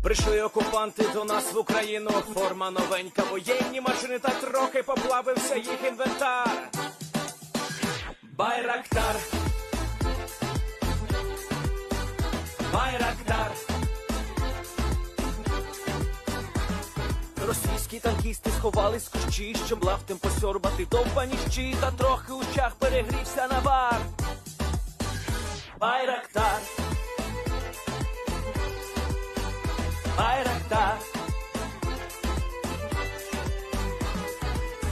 Прийшли окупанти до нас в Україну, форма новенька, воєнні машини, та трохи поплавився їх інвентар. Байрактар, Байрактар. Російські танкісти сховались з кущі, щоб лаптем посьорбати довбані щі, та трохи у чах перегрівся навар. Байрактар, Байрактар.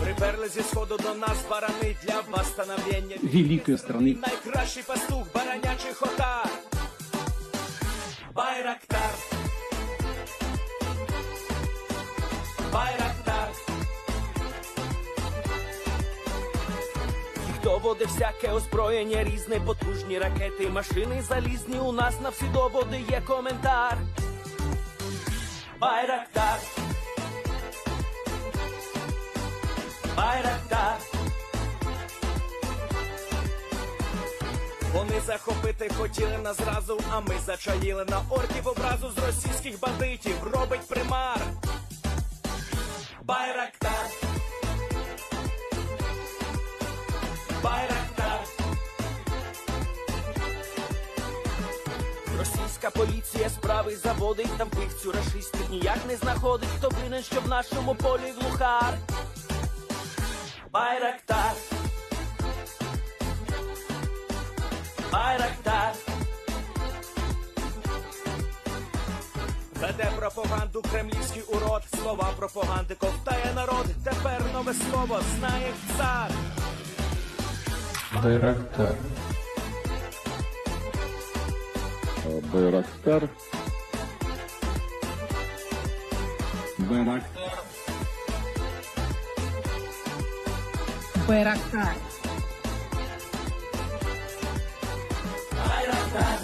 Приперли зі сходу до нас барани для восстановлення великої страни. Найкращий пастух баранячих отар. Байрактар, Байрактар. Їх доводи всяке озброєння різне, потужні ракети, машини залізні, у нас на всі доводи є коментар. Байрактар, Байрактар. Вони захопити хотіли нас зразу, а ми зачаїли на орків образу з російських бандитів, робить примар. Байрактар, Байрактар. Російська поліція справи заводить, там вбивцю рашистів ніяк не знаходить, хто винен, що в нашому полі глухар. Байрактар, Байрактар. Веде пропаганду кремлівський урод, слова пропаганди ковтає народ, тепер нове слово знає цар. Байрактар. Байрактар. Байрактар. Байрактар. Байрактар.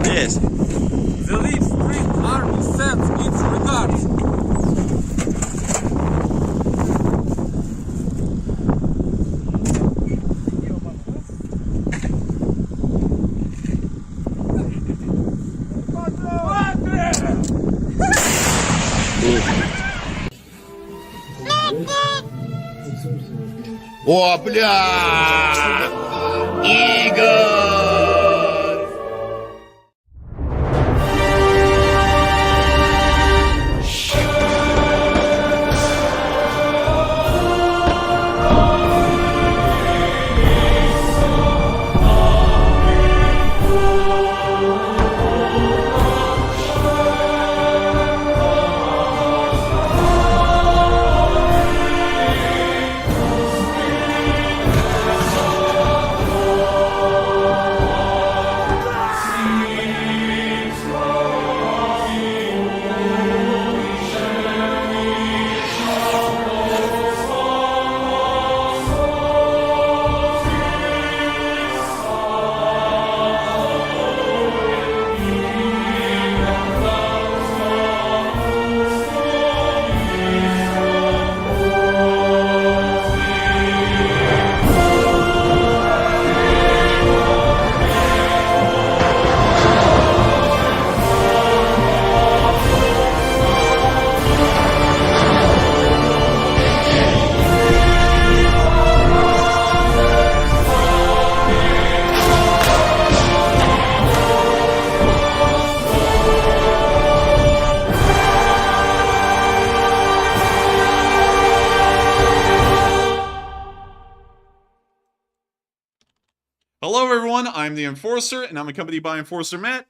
Yes. The Leaf Street Army sends its regards. О, бля! Игорь! Hello everyone, I'm the Enforcer, and I'm accompanied by Enforcer Matt.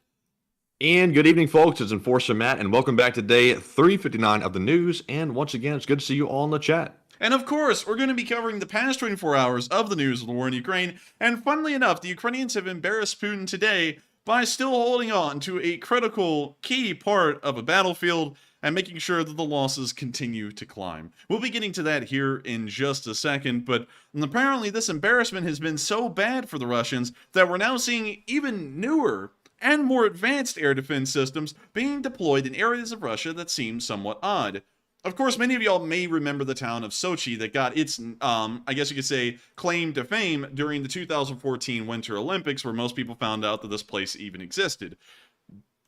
And good evening, folks. It's Enforcer Matt, and welcome back to day 359 of the news. And once again, it's good to see you all in the chat. And of course, we're going to be covering the past 24 hours of the news of the war in Ukraine. And funnily enough, the Ukrainians have embarrassed Putin today by still holding on to a critical, key part of a battlefield and making sure that the losses continue to climb. We'll be getting to that here in just a second, but apparently this embarrassment has been so bad for the Russians that we're now seeing even newer and more advanced air defense systems being deployed in areas of Russia that seem somewhat odd. Of course, many of y'all may remember the town of Sochi that got its, I guess you could say, claim to fame during the 2014 Winter Olympics, where most people found out that this place even existed.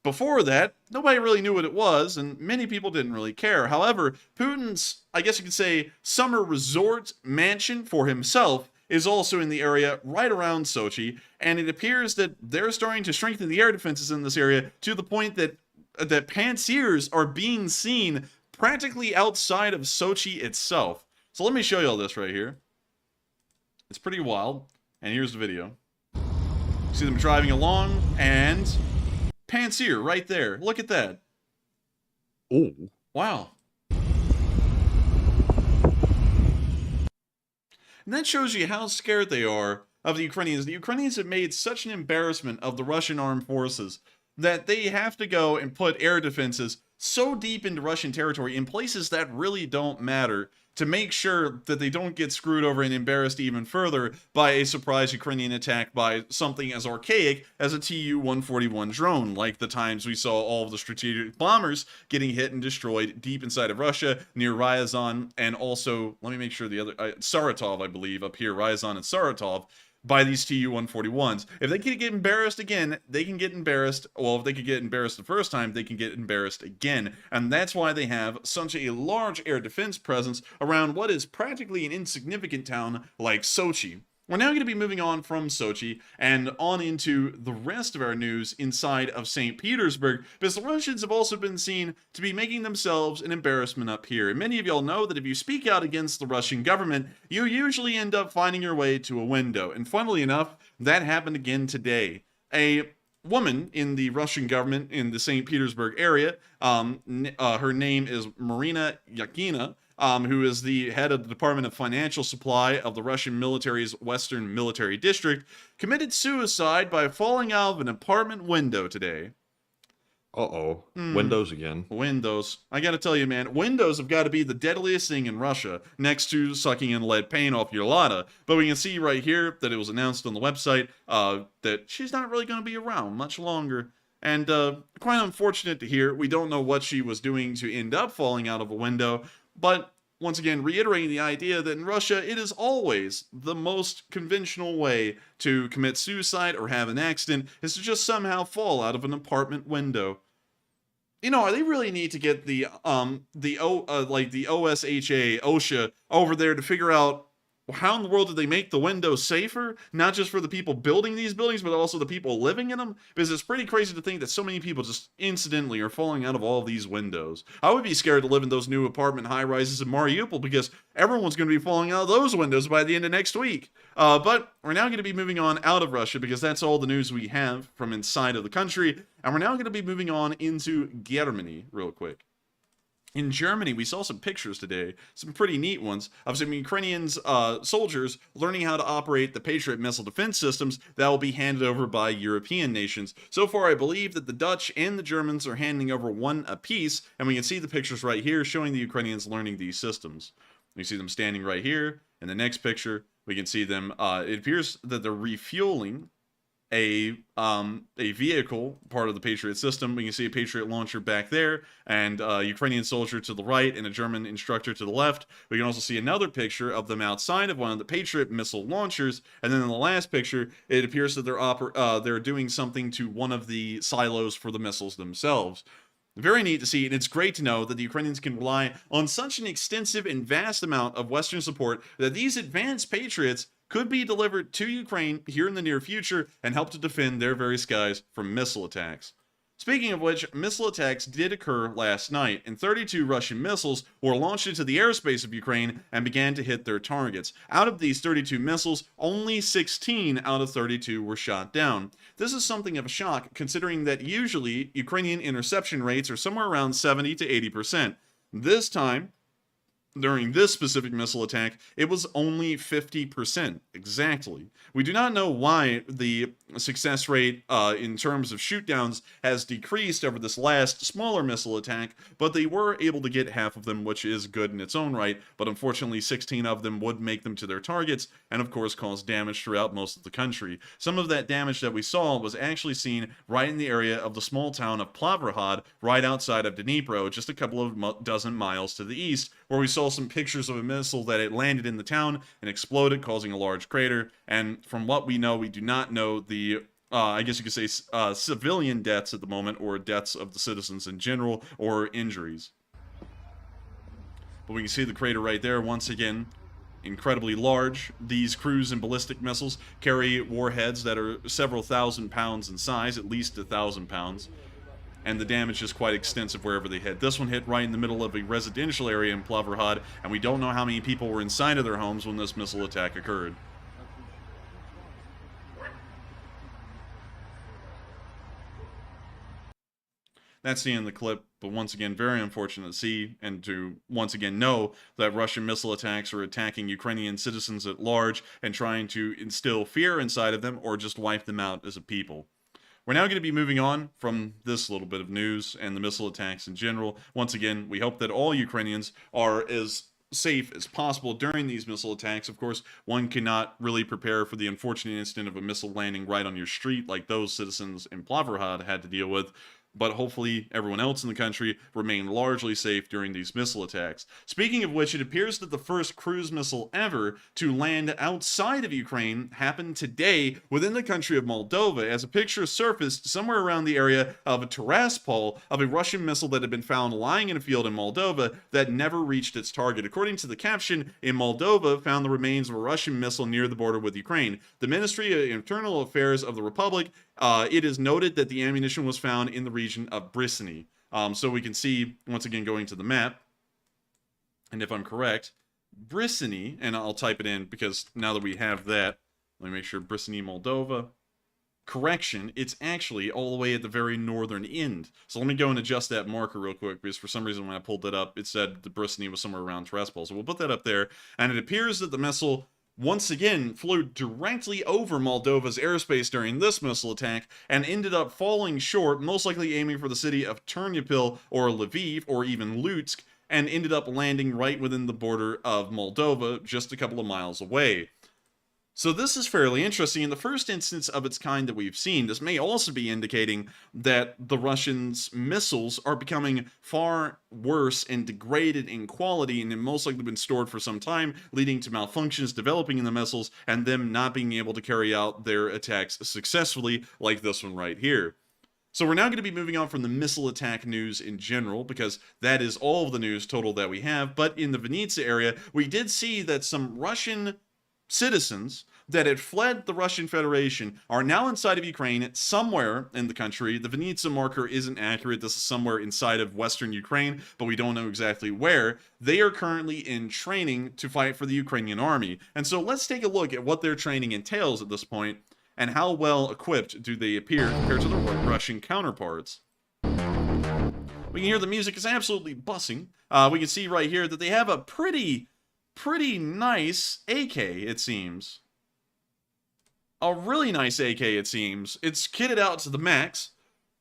Before that, nobody really knew what it was, and many people didn't really care. However, Putin's, I guess you could say, summer resort mansion for himself is also in the area right around Sochi, and it appears that they're starting to strengthen the air defenses in this area to the point that pantsers are being seen practically outside of Sochi itself. So let me show you all this right here. It's pretty wild, and here's the video. See them driving along, and Pantsir right there. Look at that. Oh. Wow. And that shows you how scared they are of the Ukrainians. The Ukrainians have made such an embarrassment of the Russian armed forces that they have to go and put air defenses so deep into Russian territory in places that really don't matter to make sure that they don't get screwed over and embarrassed even further by a surprise Ukrainian attack by something as archaic as a Tu-141 drone, like the times we saw all of the strategic bombers getting hit and destroyed deep inside of Russia, near Ryazan, and also, let me make sure the other, Saratov, I believe, up here, Ryazan and Saratov, by these Tu-141s. If they can get embarrassed again, they can get embarrassed. Well, if they could get embarrassed the first time, they can get embarrassed again. And that's why they have such a large air defense presence around what is practically an insignificant town like Sochi. We're now going to be moving on from Sochi and on into the rest of our news inside of St. Petersburg, because the Russians have also been seen to be making themselves an embarrassment up here. And many of y'all know that if you speak out against the Russian government, you usually end up finding your way to a window. And funnily enough, that happened again today. A woman in the Russian government in the St. Petersburg area, her name is Marina Yakina, who is the head of the Department of Financial Supply of the Russian military's Western Military District, committed suicide by falling out of an apartment window today. Uh-oh. Windows again. Windows. I gotta tell you, man, windows have got to be the deadliest thing in Russia, next to sucking in lead paint off your Lada. But we can see right here that it was announced on the website that she's not really going to be around much longer. And quite unfortunate to hear. We don't know what she was doing to end up falling out of a window. But once again, reiterating the idea that in Russia, it is always the most conventional way to commit suicide or have an accident is to just somehow fall out of an apartment window. You know, they really need to get the OSHA over there to figure out how in the world did they make the windows safer? Not just for the people building these buildings, but also the people living in them? Because it's pretty crazy to think that so many people just incidentally are falling out of all of these windows. I would be scared to live in those new apartment high-rises in Mariupol because everyone's going to be falling out of those windows by the end of next week. But we're now going to be moving on out of Russia because that's all the news we have from inside of the country. And we're now going to be moving on into Germany real quick. In Germany, we saw some pictures today, some pretty neat ones, of some Ukrainian soldiers learning how to operate the Patriot missile defense systems that will be handed over by European nations. So far, I believe that the Dutch and the Germans are handing over one apiece, and we can see the pictures right here showing the Ukrainians learning these systems. You see them standing right here. In the next picture, we can see them, it appears that they're refueling a vehicle, part of the Patriot system. We can see a Patriot launcher back there, and a Ukrainian soldier to the right, and a German instructor to the left. We can also see another picture of them outside of one of the Patriot missile launchers, and then in the last picture, it appears that they're doing something to one of the silos for the missiles themselves. Very neat to see, and it's great to know that the Ukrainians can rely on such an extensive and vast amount of Western support that these advanced Patriots could be delivered to Ukraine here in the near future and help to defend their very skies from missile attacks. Speaking of which, missile attacks did occur last night, and 32 Russian missiles were launched into the airspace of Ukraine and began to hit their targets. Out of these 32 missiles, only 16 out of 32 were shot down. This is something of a shock, considering that usually Ukrainian interception rates are somewhere around 70 to 80%. This time, during this specific missile attack, it was only 50%, exactly. We do not know why the success rate in terms of shootdowns has decreased over this last smaller missile attack, but they were able to get half of them, which is good in its own right, but unfortunately 16 of them would make them to their targets, and of course cause damage throughout most of the country. Some of that damage that we saw was actually seen right in the area of the small town of Plavrohad, right outside of Dnipro, just a couple of dozen miles to the east, where we saw some pictures of a missile that it landed in the town and exploded, causing a large crater. And from what we know, we do not know the, I guess you could say, civilian deaths at the moment, or deaths of the citizens in general, or injuries. But we can see the crater right there, once again, incredibly large. These cruise and ballistic missiles carry warheads that are several thousand pounds in size, at least 1,000 pounds. And the damage is quite extensive wherever they hit. This one hit right in the middle of a residential area in Plavrohad, and we don't know how many people were inside of their homes when this missile attack occurred. That's the end of the clip, but once again, very unfortunate to see and to once again know that Russian missile attacks are attacking Ukrainian citizens at large and trying to instill fear inside of them or just wipe them out as a people. We're now going to be moving on from this little bit of news and the missile attacks in general. Once again, we hope that all Ukrainians are as safe as possible during these missile attacks. Of course, one cannot really prepare for the unfortunate incident of a missile landing right on your street like those citizens in Plavrohad had to deal with. But hopefully everyone else in the country remained largely safe during these missile attacks. Speaking of which, it appears that the first cruise missile ever to land outside of Ukraine happened today within the country of Moldova, as a picture surfaced somewhere around the area of Tiraspol of a Russian missile that had been found lying in a field in Moldova that never reached its target. According to the caption, in Moldova found the remains of a Russian missile near the border with Ukraine. The Ministry of Internal Affairs of the Republic, it is noted that the ammunition was found in the region of Brissany. So we can see, once again, going to the map, and if I'm correct, Brissany, and I'll type it in because now that we have that, let me make sure, Brissany, Moldova. Correction, it's actually all the way at the very northern end. So let me go and adjust that marker real quick, because for some reason when I pulled that up, it said the Brissany was somewhere around Tiraspol. So we'll put that up there, and it appears that the missile once again flew directly over Moldova's airspace during this missile attack and ended up falling short, most likely aiming for the city of Ternopil or Lviv or even Lutsk, and ended up landing right within the border of Moldova, just a couple of miles away. So this is fairly interesting. In the first instance of its kind that we've seen, this may also be indicating that the Russians' missiles are becoming far worse and degraded in quality, and have most likely been stored for some time, leading to malfunctions developing in the missiles and them not being able to carry out their attacks successfully, like this one right here. So we're now going to be moving on from the missile attack news in general, because that is all of the news total that we have. But in the Vinnytsia area, we did see that some Russian citizens that had fled the Russian Federation are now inside of Ukraine, somewhere in the country. The Vinnytsia marker isn't accurate. This is somewhere inside of western Ukraine, but we don't know exactly where. They are currently in training to fight for the Ukrainian army. And so let's take a look at what their training entails at this point, and how well equipped do they appear compared to their Russian counterparts. We can hear the music is absolutely bussing. We can see right here that they have a pretty nice AK, it seems. A really nice AK, it seems. It's kitted out to the max.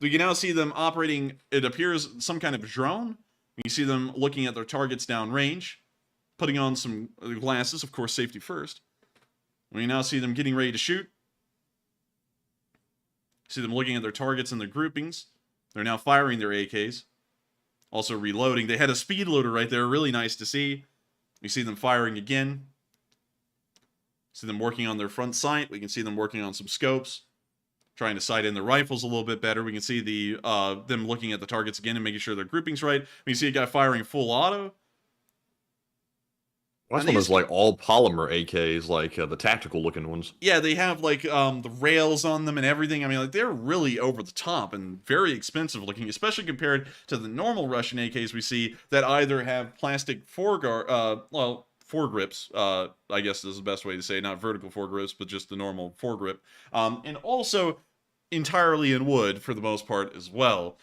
We can now see them operating, it appears, some kind of drone. You see them looking at their targets downrange, putting on some glasses, of course, safety first. We now see them getting ready to shoot. See them looking at their targets and their groupings. They're now firing their AKs. Also reloading. They had a speed loader right there, really nice to see. You see them firing again. See them working on their front sight. We can see them working on some scopes, trying to sight in their rifles a little bit better. We can see the them looking at the targets again and making sure their grouping's right. We can see a guy firing full auto. Watch And one of these, those like all polymer AKs, like the tactical looking ones. yeah, they have like the rails on them and everything. I mean, like they're really over the top and very expensive looking, especially compared to the normal Russian AKs we see that either have plastic foregrips, I guess is the best way to say, not vertical foregrips, but just the normal foregrip, and also entirely in wood for the most part as well.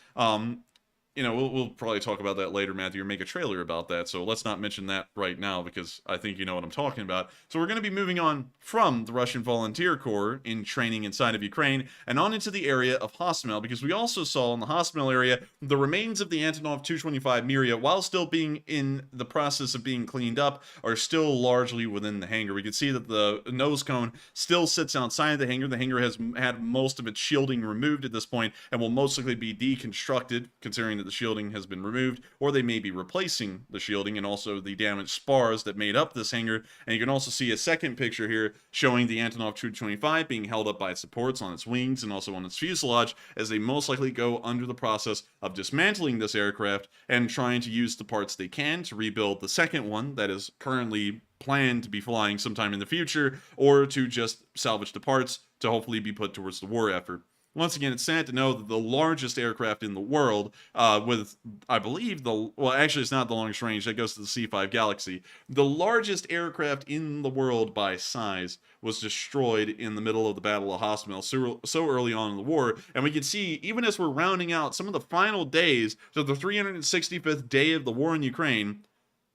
You know, we'll probably talk about that later, Matthew, or make a trailer about that, so let's not mention that right now, because I think you know what I'm talking about. So we're going to be moving on from the Russian Volunteer Corps in training inside of Ukraine, and on into the area of Hostomel, because we also saw in the Hostomel area the remains of the Antonov 225 Miria, while still being in the process of being cleaned up, are still largely within the hangar. We can see that the nose cone still sits outside the hangar. The hangar has had most of its shielding removed at this point, and will most likely be deconstructed, considering that the shielding has been removed, or they may be replacing the shielding and also the damaged spars that made up this hangar. And you can also see a second picture here showing the Antonov 225 being held up by its supports on its wings and also on its fuselage, as they most likely go under the process of dismantling this aircraft and trying to use the parts they can to rebuild the second one that is currently planned to be flying sometime in the future, or to just salvage the parts to hopefully be put towards the war effort. Once again, it's sad to know that the largest aircraft in the world, with, I believe, well, actually, it's not the longest range, that goes to the C-5 Galaxy. The largest aircraft in the world by size was destroyed in the middle of the Battle of Hostomel so early on in the war. And we can see, even as we're rounding out some of the final days to the 365th day of the war in Ukraine,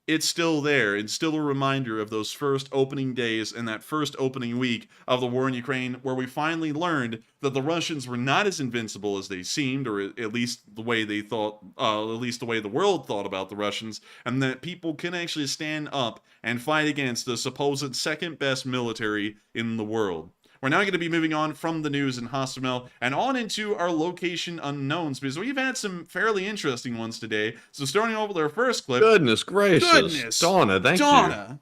it's still there. It's still a reminder of those first opening days and that first opening week of the war in Ukraine, where we finally learned that the Russians were not as invincible as they seemed, or at least the way they thought, at least the way the world thought about the Russians, and that people can actually stand up and fight against the supposed second best military in the world. We're now going to be moving on from the news in Hostomel and on into our location unknowns, because we've had some fairly interesting ones today. So starting off with our first clip. Goodness gracious. Donna, thank you.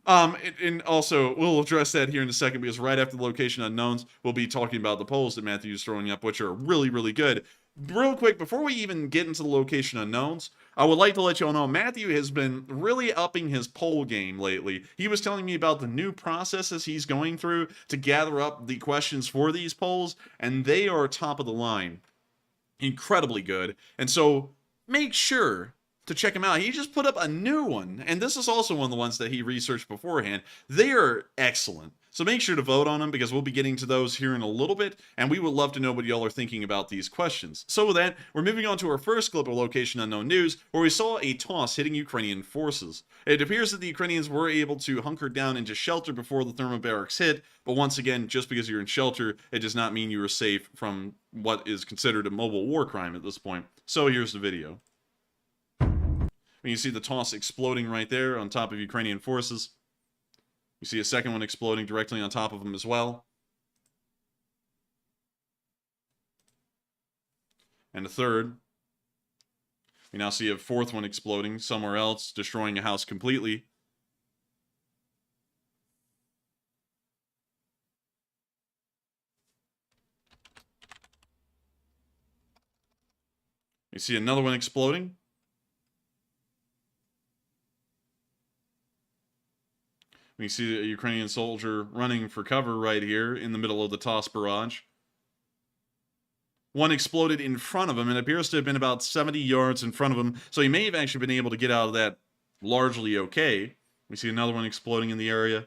And also, we'll address that here in a second, because right after the location unknowns, we'll be talking about the polls that Matthew's throwing up, which are really, really good. Real quick, before we even get into the location unknowns, I would like to let you all know Matthew has been really upping his poll game lately. He was telling me about the new processes he's going through to gather up the questions for these polls, and they are top of the line. Incredibly good. And so make sure to check him out. He just put up a new one, and this is also one of the ones that he researched beforehand. They are excellent. So make sure to vote on them, because we'll be getting to those here in a little bit, and we would love to know what y'all are thinking about these questions. So with that, we're moving on to our first clip of Location Unknown News, where we saw a toss hitting Ukrainian forces. It appears that the Ukrainians were able to hunker down into shelter before the thermobarics hit, but once again, just because you're in shelter, it does not mean you are safe from what is considered a mobile war crime at this point. So here's the video. You see the toss exploding right there on top of Ukrainian forces. You see a second one exploding directly on top of them as well. And a third. We now see a fourth one exploding somewhere else, destroying a house completely. You see another one exploding. We see a Ukrainian soldier running for cover right here in the middle of the toss barrage. One exploded in front of him, and appears to have been about 70 yards in front of him, so he may have actually been able to get out of that largely okay. We see another one exploding in the area.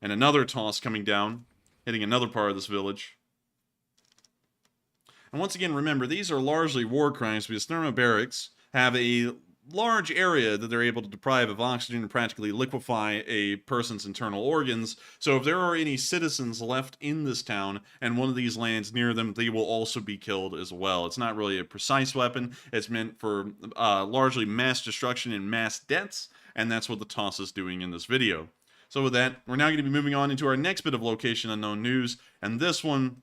And another toss coming down, hitting another part of this village. And once again, remember, these are largely war crimes, because thermobarics have a large area that they're able to deprive of oxygen and practically liquefy a person's internal organs. So if there are any citizens left in this town and one of these lands near them, they will also be killed as well. It's not really a precise weapon. It's meant for largely mass destruction and mass deaths, and that's what the toss is doing in this video. So with that, we're now going to be moving on into our next bit of Location Unknown News, and this one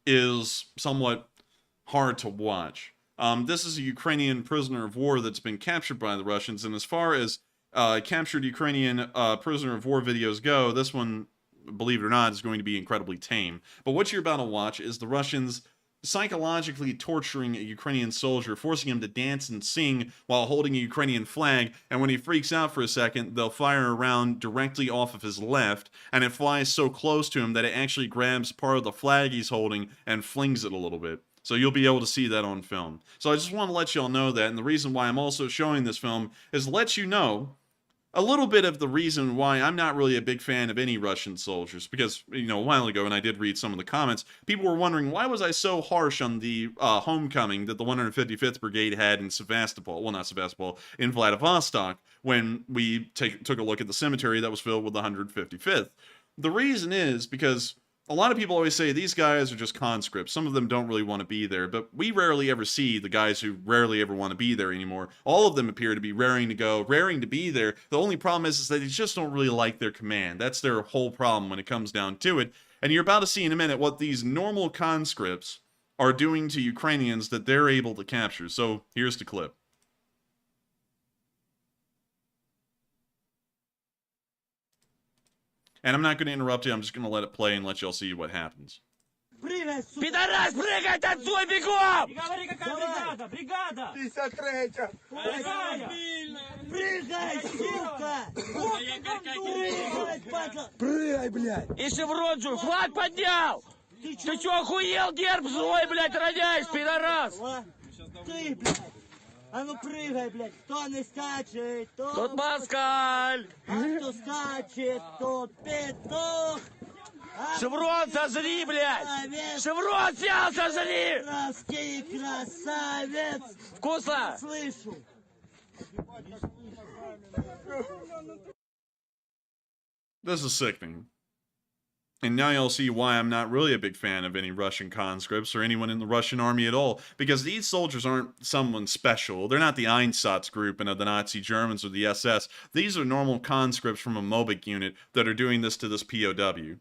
is somewhat hard to watch. This is a Ukrainian prisoner of war that's been captured by the Russians, and as far as captured Ukrainian prisoner of war videos go, this one, believe it or not, is going to be incredibly tame. But what you're about to watch is the Russians psychologically torturing a Ukrainian soldier, forcing him to dance and sing while holding a Ukrainian flag, and when he freaks out for a second, they'll fire a round directly off of his left, and it flies so close to him that it actually grabs part of the flag he's holding and flings it a little bit. So you'll be able to see that on film. So I just want to let y'all know that, and the reason why I'm also showing this film is to let you know a little bit of the reason why I'm not really a big fan of any Russian soldiers, because, you know, a while ago, and I did read some of the comments, people were wondering, why was I so harsh on the homecoming that the 155th Brigade had in Sevastopol, well, not Sevastopol, in Vladivostok, when we took a look at the cemetery that was filled with the 155th. The reason is because a lot of people always say these guys are just conscripts. Some of them don't really want to be there, but we rarely ever see the guys who rarely ever want to be there anymore. All of them appear to be raring to go, raring to be there. The only problem is that they just don't really like their command. That's their whole problem when it comes down to it. And you're about to see in a minute what these normal conscripts are doing to Ukrainians that they're able to capture. So here's the clip. And I'm not going to interrupt you, I'm just going to let it play and let y'all see what happens. Пидорас, прыгай, танцуй, бегом! Говори, какая бригада? Бригада! 53-я! Прыгай, сука! Прыгай, падла! Прыгай, блядь! Ишь в рот же, флаг поднял! Ты чё, охуел, герб злой, блядь, роняешь, пидорас? Ты, блядь! А ну прыгай, блядь! Кто не скачет, тот... Тут москаль! А кто скачет, тот петух! Шеврон сожри, блядь! Шеврон взял, сожри! Русский красавец! Вкусно? Слышу! This is sickening. And now you'll see why I'm not really a big fan of any Russian conscripts or anyone in the Russian army at all, because these soldiers aren't someone special. They're not the Einsatz group and of the Nazi Germans or the SS. These are normal conscripts from a Mobic unit that are doing this to this POW.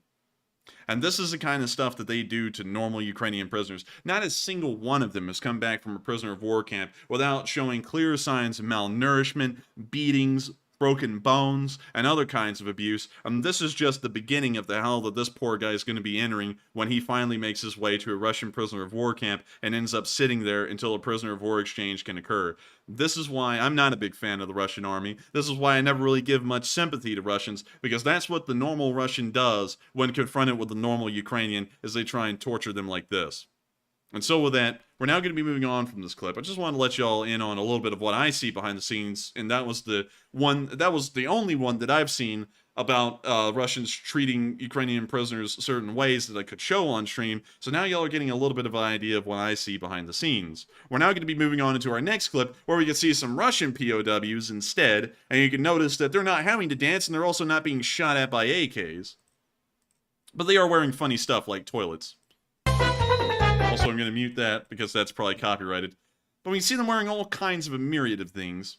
And this is the kind of stuff that they do to normal Ukrainian prisoners. Not a single one of them has come back from a prisoner of war camp without showing clear signs of malnourishment, beatings, broken bones, and other kinds of abuse. And this is just the beginning of the hell that this poor guy is going to be entering when he finally makes his way to a Russian prisoner of war camp and ends up sitting there until a prisoner of war exchange can occur. This is why I'm not a big fan of the Russian army. This is why I never really give much sympathy to Russians, because that's what the normal Russian does when confronted with the normal Ukrainian, is they try and torture them like this. And so with that, we're now going to be moving on from this clip. I just wanted to let y'all in on a little bit of what I see behind the scenes, and that was the only one that I've seen about Russians treating Ukrainian prisoners certain ways that I could show on stream. So now y'all are getting a little bit of an idea of what I see behind the scenes. We're now going to be moving on into our next clip, where we can see some Russian POWs instead, and you can notice that they're not having to dance, and they're also not being shot at by AKs. But they are wearing funny stuff like toilets. Also, I'm going to mute that because that's probably copyrighted. But we can see them wearing all kinds of a myriad of things.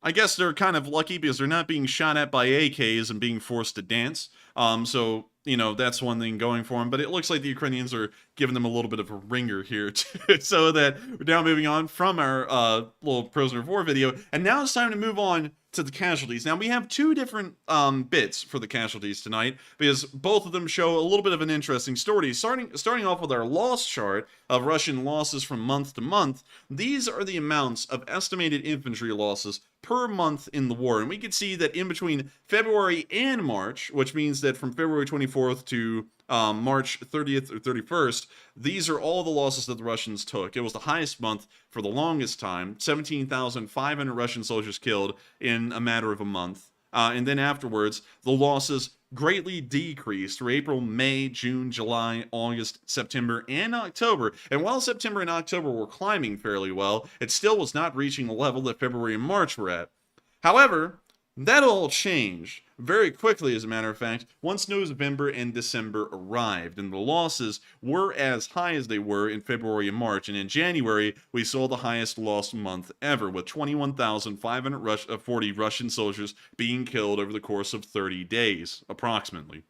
I guess they're kind of lucky because they're not being shot at by AKs and being forced to dance. So, you know, that's one thing going for them. But it looks like the Ukrainians are giving them a little bit of a ringer here, too. So that we're now moving on from our little prisoner of war video. And now it's time to move on to the casualties. Now, we have two different bits for the casualties tonight, because both of them show a little bit of an interesting story. Starting off with our loss chart of Russian losses from month to month, these are the amounts of estimated infantry losses per month in the war. And we can see that in between February and March, which means that from February 24th to March 30th or 31st, these are all the losses that the Russians took. It was the highest month for the longest time, 17,500 Russian soldiers killed in a matter of a month. And then afterwards, the losses greatly decreased for April, May, June, July, August, September, and October. And while September and October were climbing fairly well, it still was not reaching the level that February and March were at. However, that all changed very quickly, as a matter of fact, once November and December arrived, and the losses were as high as they were in February and March. And in January, we saw the highest loss month ever, with 21,540 Russian soldiers being killed over the course of 30 days, approximately.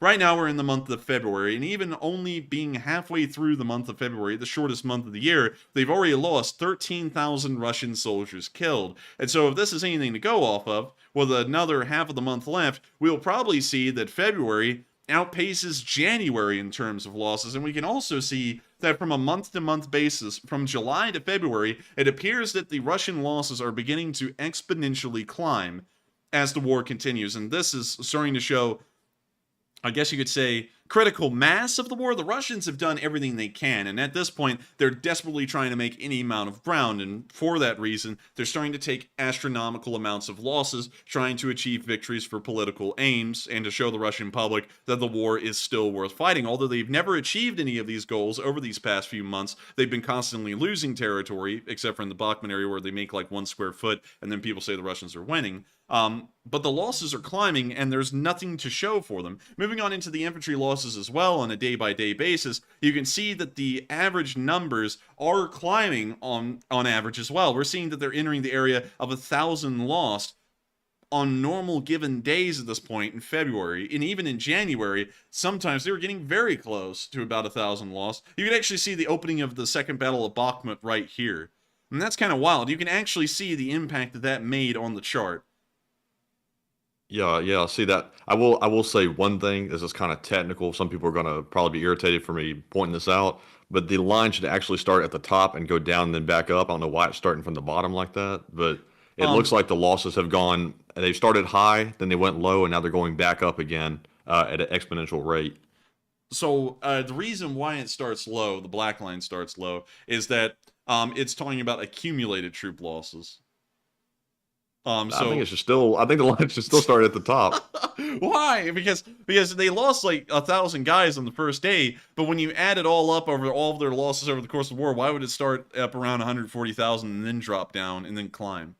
right now we're in the month of February, and even only being halfway through the month of February, the shortest month of the year, they've already lost 13,000 Russian soldiers killed. And so if this is anything to go off of, with another half of the month left, we'll probably see that February outpaces January in terms of losses, and we can also see that from a month-to-month basis, from July to February, it appears that the Russian losses are beginning to exponentially climb as the war continues, and this is starting to show, I guess you could say, critical mass of the war. The Russians have done everything they can, and at this point, they're desperately trying to make any amount of ground, and for that reason, they're starting to take astronomical amounts of losses, trying to achieve victories for political aims, and to show the Russian public that the war is still worth fighting. Although they've never achieved any of these goals over these past few months, they've been constantly losing territory, except for in the Bakhmut area where they make like 1 square foot, and then people say the Russians are winning. But the losses are climbing, and there's nothing to show for them. Moving on into the infantry losses as well on a day-by-day basis, you can see that the average numbers are climbing on average as well. We're seeing that they're entering the area of 1,000 lost on normal given days at this point in February. And even in January, sometimes they were getting very close to about 1,000 lost. You can actually see the opening of the Second Battle of Bakhmut right here. And that's kind of wild. You can actually see the impact that made on the chart. Yeah, see that. I will say one thing. This is kind of technical. Some people are going to probably be irritated for me pointing this out, but the line should actually start at the top and go down and then back up. I don't know why it's starting from the bottom like that, but it looks like the losses have gone. They started high, then they went low, and now they're going back up again at an exponential rate. So the reason why it starts low, the black line starts low, is that it's talking about accumulated troop losses. I think it should still. I think the line should still start at the top. Why? Because they lost like 1,000 guys on the first day, but when you add it all up over all of their losses over the course of the war, why would it start up around 140,000 and then drop down and then climb?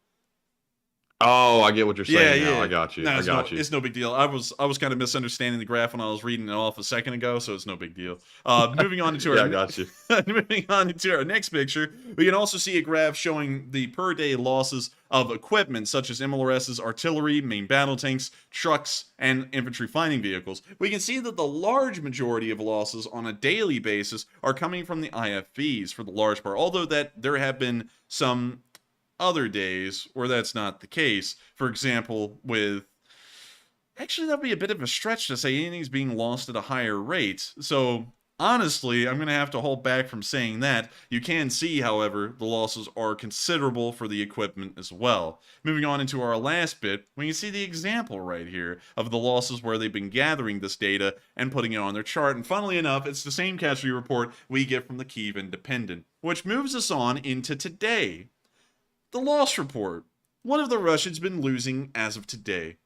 Oh, I get what you're saying now. Yeah. I got you. No, I got you. It's no big deal. I was kind of misunderstanding the graph when I was reading it off a second ago, so it's no big deal. Moving on to Yeah, I got you. moving on to our next picture, we can also see a graph showing the per day losses of equipment such as MLRS's artillery, main battle tanks, trucks, and infantry fighting vehicles. We can see that the large majority of losses on a daily basis are coming from the IFVs for the large part, although that there have been some other days where that's not the case. For example, actually that'd be a bit of a stretch to say anything's being lost at a higher rate. So honestly, I'm going to have to hold back from saying that. You can see, however, the losses are considerable for the equipment as well. Moving on into our last bit, we can see the example right here of the losses where they've been gathering this data and putting it on their chart. And funnily enough, it's the same casualty report we get from the Kyiv Independent, which moves us on into today. The loss report. What have the Russians been losing as of today?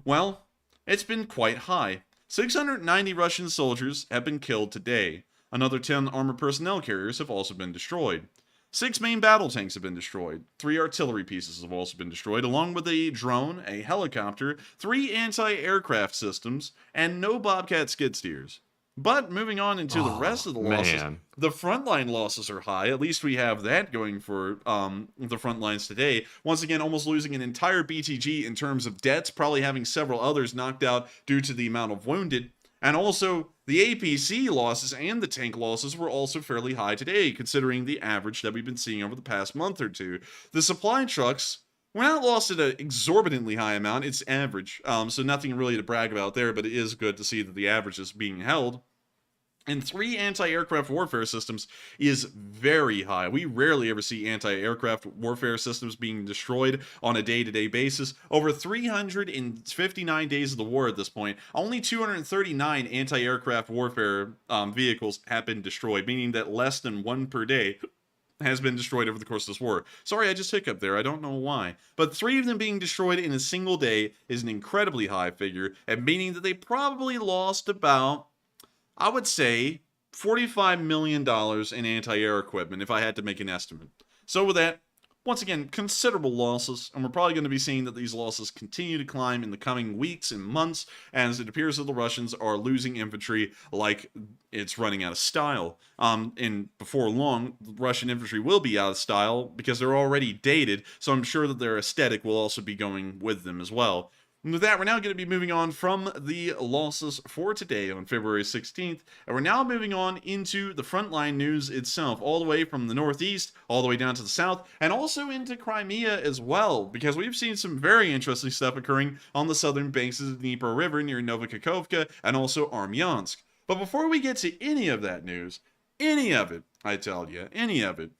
Well, it's been quite high. 690 Russian soldiers have been killed today. Another 10 armored personnel carriers have also been destroyed. 6 main battle tanks have been destroyed. 3 artillery pieces have also been destroyed, along with a drone, a helicopter, 3 anti-aircraft systems, and no Bobcat skid steers. But moving on into the rest of the losses, the frontline losses are high. At least we have that going for the front lines today. Once again, almost losing an entire BTG in terms of deaths, probably having several others knocked out due to the amount of wounded. And also, the APC losses and the tank losses were also fairly high today, considering the average that we've been seeing over the past month or two. The supply trucks were not lost at an exorbitantly high amount. It's average, so nothing really to brag about there, but it is good to see that the average is being held. And 3 anti-aircraft warfare systems is very high. We rarely ever see anti-aircraft warfare systems being destroyed on a day-to-day basis. Over 359 days of the war at this point, only 239 anti-aircraft warfare vehicles have been destroyed, meaning that less than 1 per day has been destroyed over the course of this war. Sorry, I just hiccuped there. I don't know why. But 3 of them being destroyed in a single day is an incredibly high figure, and meaning that they probably lost about, I would say, $45 million in anti-air equipment if I had to make an estimate. So with that, once again, considerable losses, and we're probably going to be seeing that these losses continue to climb in the coming weeks and months, as it appears that the Russians are losing infantry like it's running out of style. And before long, Russian infantry will be out of style because they're already dated, so I'm sure that their aesthetic will also be going with them as well. And with that, we're now going to be moving on from the losses for today on February 16th, and we're now moving on into the frontline news itself, all the way from the northeast, all the way down to the south, and also into Crimea as well, because we've seen some very interesting stuff occurring on the southern banks of the Dnieper River near Novokakhovka and also Armyansk. But before we get to any of that news, any of it, I tell you, any of it,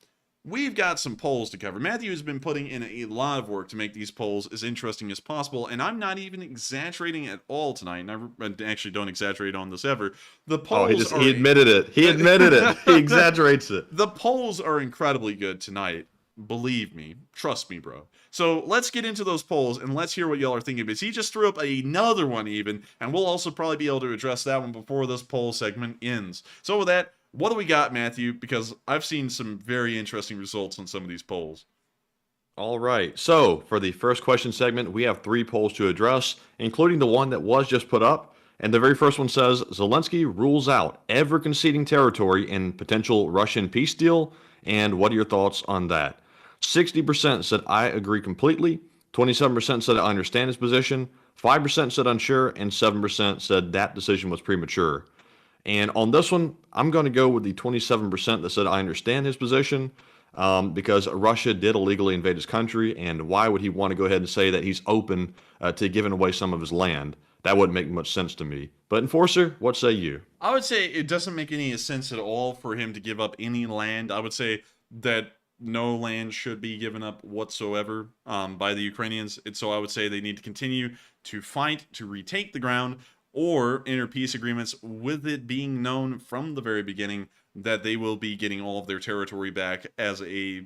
we've got some polls to cover. Matthew has been putting in a lot of work to make these polls as interesting as possible, and I'm not even exaggerating at all tonight. And I actually don't exaggerate on this ever. The polls he admitted it. He admitted it. He exaggerates it. The polls are incredibly good tonight. Believe me. Trust me, bro. So let's get into those polls, and let's hear what y'all are thinking, because he just threw up another one even, and we'll also probably be able to address that one before this poll segment ends. So with that, what do we got, Matthew? Because I've seen some very interesting results on some of these polls. All right. So for the first question segment, we have 3 polls to address, including the one that was just put up. And the very first one says, Zelenskyy rules out ever conceding territory in potential Russian peace deal. And what are your thoughts on that? 60% said, I agree completely. 27% said, I understand his position. 5% said unsure. And 7% said that decision was premature. And on this one, I'm going to go with the 27% that said, I understand his position, because Russia did illegally invade his country, and why would he want to go ahead and say that he's open to giving away some of his land? That wouldn't make much sense to me. But Enforcer, what say you? I would say it doesn't make any sense at all for him to give up any land. I would say that no land should be given up whatsoever by the Ukrainians. And so I would say they need to continue to fight to retake the ground, or enter peace agreements, with it being known from the very beginning that they will be getting all of their territory back as a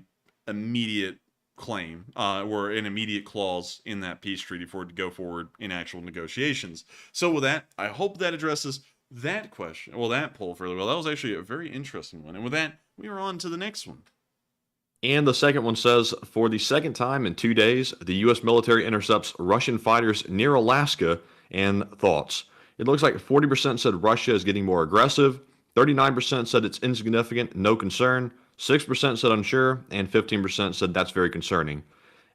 immediate claim, or an immediate clause in that peace treaty for it to go forward in actual negotiations. So with that, I hope that addresses that question, well, that poll fairly well. That was actually a very interesting one. And with that, we are on to the next one. And the second one says, for the second time in 2 days, the U.S. military intercepts Russian fighters near Alaska, and thoughts. It looks like 40% said Russia is getting more aggressive, 39% said it's insignificant, no concern, 6% said unsure, and 15% said that's very concerning.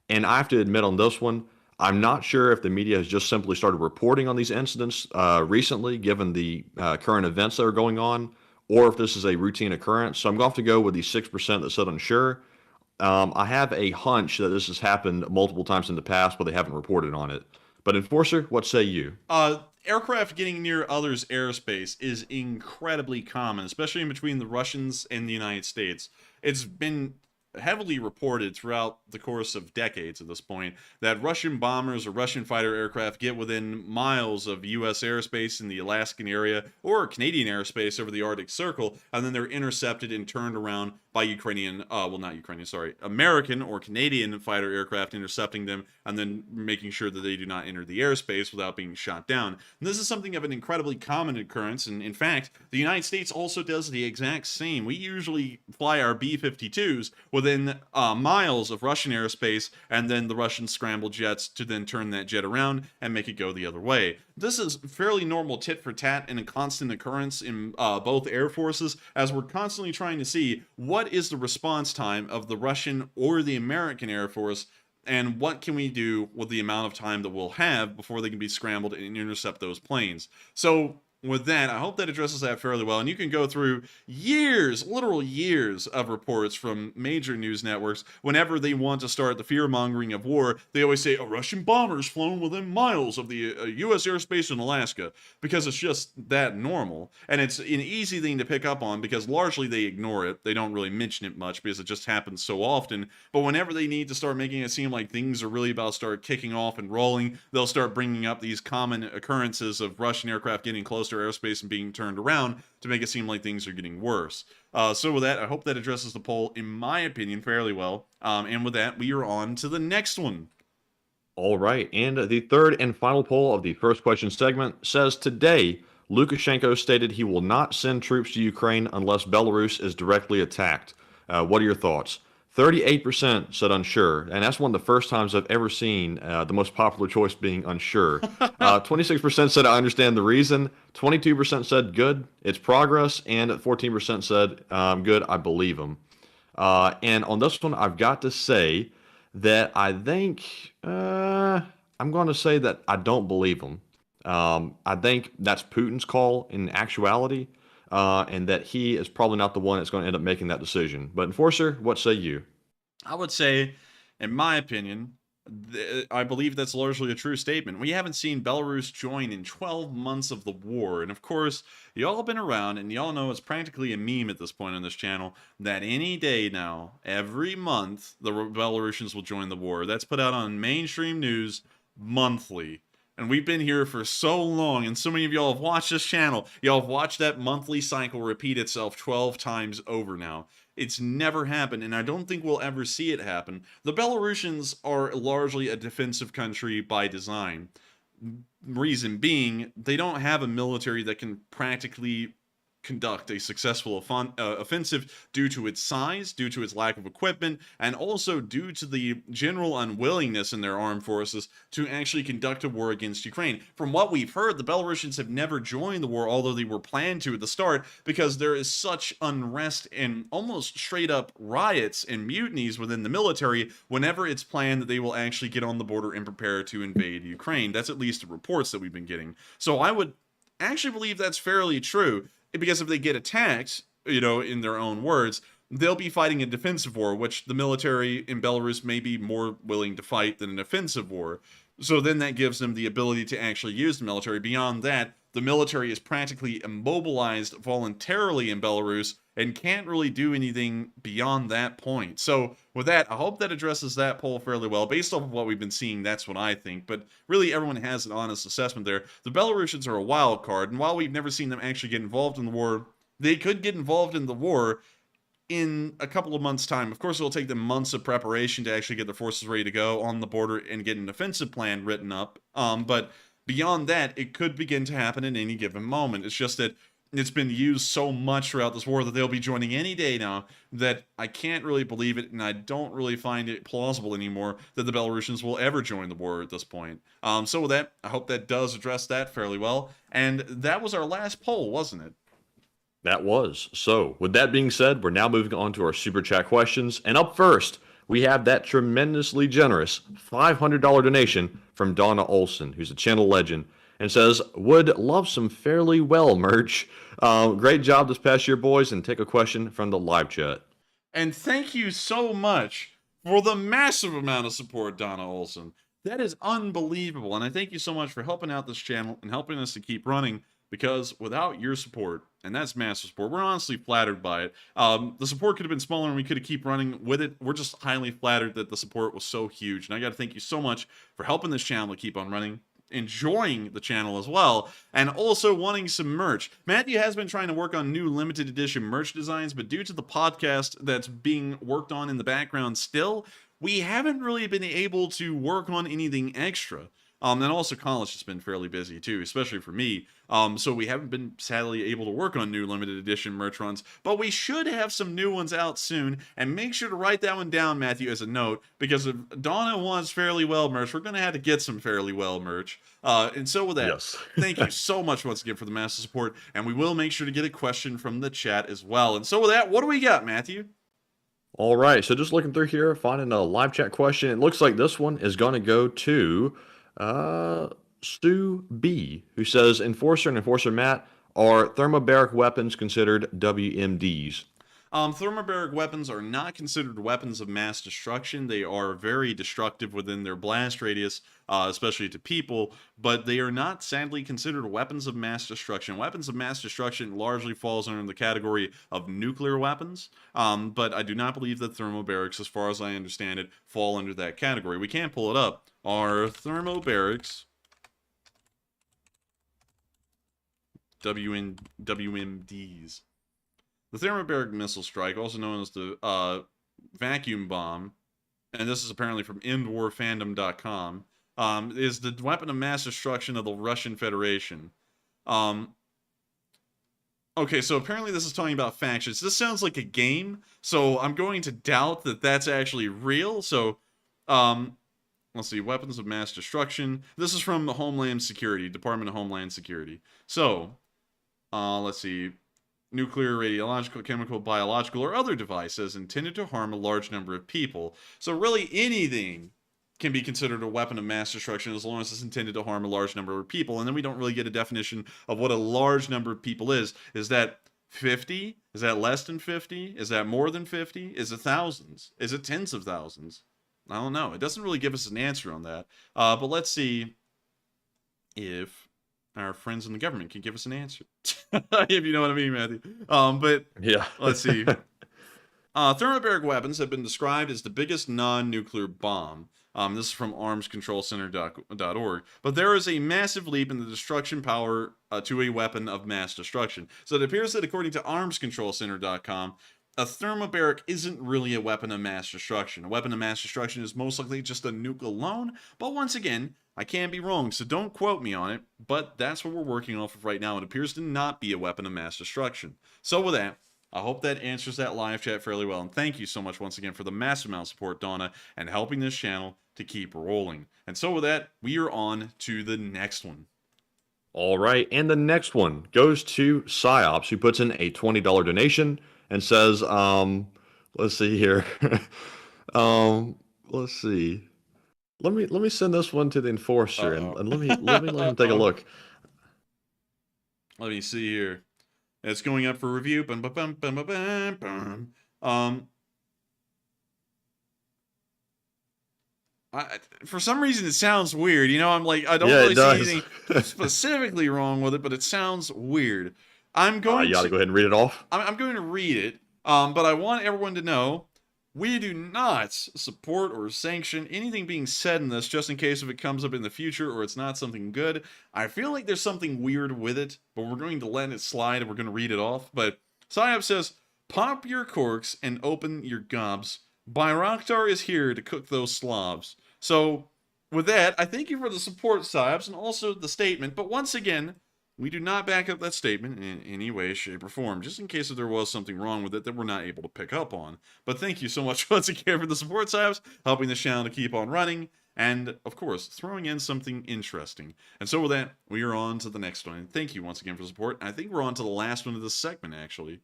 And I have to admit on this one, I'm not sure if the media has just simply started reporting on these incidents recently, given the current events that are going on, or if this is a routine occurrence. So I'm going to have to go with the 6% that said unsure. I have a hunch that this has happened multiple times in the past, but they haven't reported on it. But Enforcer, what say you? Aircraft getting near others' airspace is incredibly common, especially in between the Russians and the United States. It's been heavily reported throughout the course of decades at this point that Russian bombers or Russian fighter aircraft get within miles of U.S. airspace in the Alaskan area or Canadian airspace over the Arctic Circle, and then they're intercepted and turned around by American or Canadian fighter aircraft, intercepting them and then making sure that they do not enter the airspace without being shot down. And this is something of an incredibly common occurrence, and in fact, the United States also does the exact same. We usually fly our B-52s within miles of Russian airspace, and then the Russians scramble jets to then turn that jet around and make it go the other way. This is fairly normal tit for tat and a constant occurrence in both air forces, as we're constantly trying to see what is the response time of the Russian or the American Air Force, and what can we do with the amount of time that we'll have before they can be scrambled and intercept those planes. So with that, I hope that addresses that fairly well. And you can go through years, literal years of reports from major news networks. Whenever they want to start the fear-mongering of war, they always say, a Russian bomber's flown within miles of the U.S. airspace in Alaska, because it's just that normal. And it's an easy thing to pick up on because largely they ignore it. They don't really mention it much because it just happens so often. But whenever they need to start making it seem like things are really about to start kicking off and rolling, they'll start bringing up these common occurrences of Russian aircraft getting close to airspace and being turned around to make it seem like things are getting worse. So with that, I hope that addresses the poll, in my opinion, fairly well. And with that, we are on to the next one. All right, and the third and final poll of the first question segment says, today, Lukashenko stated he will not send troops to Ukraine unless Belarus is directly attacked. What are your thoughts? 38% said unsure, and that's one of the first times I've ever seen the most popular choice being unsure. 26% said I understand the reason, 22% said good, it's progress, and 14% said good, I believe him. And on this one, I've got to say that I think I'm going to say that I don't believe him. I think that's Putin's call in actuality, and that he is probably not the one that's going to end up making that decision. But Enforcer, what say you? I would say, in my opinion, I believe that's largely a true statement. We haven't seen Belarus join in 12 months of the war. And of course, y'all have been around and y'all know it's practically a meme at this point on this channel that any day now, every month, the Belarusians will join the war. That's put out on mainstream news monthly. And we've been here for so long, and so many of y'all have watched this channel. Y'all have watched that monthly cycle repeat itself 12 times over now. It's never happened, and I don't think we'll ever see it happen. The Belarusians are largely a defensive country by design. Reason being, they don't have a military that can practically conduct a successful offensive due to its size, due to its lack of equipment, and also due to the general unwillingness in their armed forces to actually conduct a war against Ukraine. From what we've heard, the Belarusians have never joined the war, although they were planned to at the start, because there is such unrest and almost straight up riots and mutinies within the military whenever it's planned that they will actually get on the border and prepare to invade Ukraine. That's at least the reports that we've been getting. So I would actually believe that's fairly true. Because if they get attacked, in their own words, they'll be fighting a defensive war, which the military in Belarus may be more willing to fight than an offensive war. So then that gives them the ability to actually use the military. Beyond that, the military is practically immobilized voluntarily in Belarus and can't really do anything beyond that point. So with that, I hope that addresses that poll fairly well. Based off of what we've been seeing, that's what I think. But really, everyone has an honest assessment there. The Belarusians are a wild card, and while we've never seen them actually get involved in the war, they could get involved in the war in a couple of months' time. Of course, it'll take them months of preparation to actually get their forces ready to go on the border and get an offensive plan written up. But beyond that, it could begin to happen at any given moment. It's just that it's been used so much throughout this war that they'll be joining any day now that I can't really believe it, and I don't really find it plausible anymore that the Belarusians will ever join the war at this point. So with that, I hope that does address that fairly well. And that was our last poll, wasn't it? That was. So, with that being said, we're now moving on to our Super Chat questions. And up first, we have that tremendously generous $500 donation from Donna Olson, who's a channel legend, and says, would love some Fairly Well merch. Great job this past year, boys, and take a question from the live chat. And thank you so much for the massive amount of support, Donna Olson. That is unbelievable, and I thank you so much for helping out this channel and helping us to keep running, because without your support, and that's massive support, we're honestly flattered by it. The support could have been smaller and we could have keep running with it. We're just highly flattered that the support was so huge, and I got to thank you so much for helping this channel to keep on running, enjoying the channel as well, and also wanting some merch. Matthew has been trying to work on new limited edition merch designs, but due to the podcast that's being worked on in the background still, we haven't really been able to work on anything extra. And also college has been fairly busy too, especially for me. So we haven't been sadly able to work on new limited edition merch runs, but we should have some new ones out soon. And make sure to write that one down, Matthew, as a note, because if Donna wants Fairly Well merch, we're going to have to get some Fairly Well merch. And so with that, Yes. thank you so much once again for the massive support. And we will make sure to get a question from the chat as well. And so with that, what do we got, Matthew? All right, so just looking through here, finding a live chat question. It looks like this one is going to go to Stu B, who says, Enforcer and Enforcer Matt, are thermobaric weapons considered WMDs? Thermobaric weapons are not considered weapons of mass destruction. They are very destructive within their blast radius, especially to people, but they are not, sadly, considered weapons of mass destruction. Weapons of mass destruction largely falls under the category of nuclear weapons, but I do not believe that thermobarics, as far as I understand it, fall under that category. We can pull it up. Are thermobarics WMDs? The thermobaric missile strike, also known as the vacuum bomb, and this is apparently from endwarfandom.com, is the weapon of mass destruction of the Russian Federation. Okay, so apparently this is talking about factions. This sounds like a game, so I'm going to doubt that that's actually real. So, let's see, weapons of mass destruction. This is from the Homeland Security, Department of Homeland Security. So, let's see. Nuclear, radiological, chemical, biological, or other devices intended to harm a large number of people. So really anything can be considered a weapon of mass destruction as long as it's intended to harm a large number of people. And then we don't really get a definition of what a large number of people is. Is that 50? Is that less than 50? Is that more than 50? Is it thousands? Is it tens of thousands? I don't know. It doesn't really give us an answer on that. But let's see if our friends in the government can give us an answer. If you know what I mean, Matthew. But Yeah. let's see. Thermobaric weapons have been described as the biggest non-nuclear bomb. This is from armscontrolcenter.org. But there is a massive leap in the destruction power to a weapon of mass destruction. So it appears that according to armscontrolcenter.com, a thermobaric isn't really a weapon of mass destruction. A weapon of mass destruction is most likely just a nuke alone. But once again, I can be wrong, so don't quote me on it. But that's what we're working off of right now. It appears to not be a weapon of mass destruction. So with that, I hope that answers that live chat fairly well. And thank you so much once again for the massive amount of support, Donna, and helping this channel to keep rolling. And so with that, we are on to the next one. All right, and the next one goes to Psyops, who puts in a $20 donation and says, let's see here. Let's see. Let me send this one to the enforcer and let me let him take a look. Let me see here. It's going up for review. Bum, bum, bum, bum, bum, bum, bum. For some reason, it sounds weird. You know, I'm like, I don't really see anything specifically wrong with it, but it sounds weird. I'm going you gotta go ahead and read it off. I'm going to read it, but I want everyone to know we do not support or sanction anything being said in this, just in case if it comes up in the future or it's not something good. I feel like there's something weird with it, but we're going to let it slide and we're going to read it off. But Psyop says, pop your corks and open your gobs. Bayraktar is here to cook those slobs. So, with that, I thank you for the support, Psyops, and also the statement. But once again, we do not back up that statement in any way, shape, or form, just in case if there was something wrong with it that we're not able to pick up on. But thank you so much once again for the support, Psyops, helping the channel to keep on running, and, of course, throwing in something interesting. And so with that, we are on to the next one. And thank you once again for the support. And I think we're on to the last one of this segment, actually.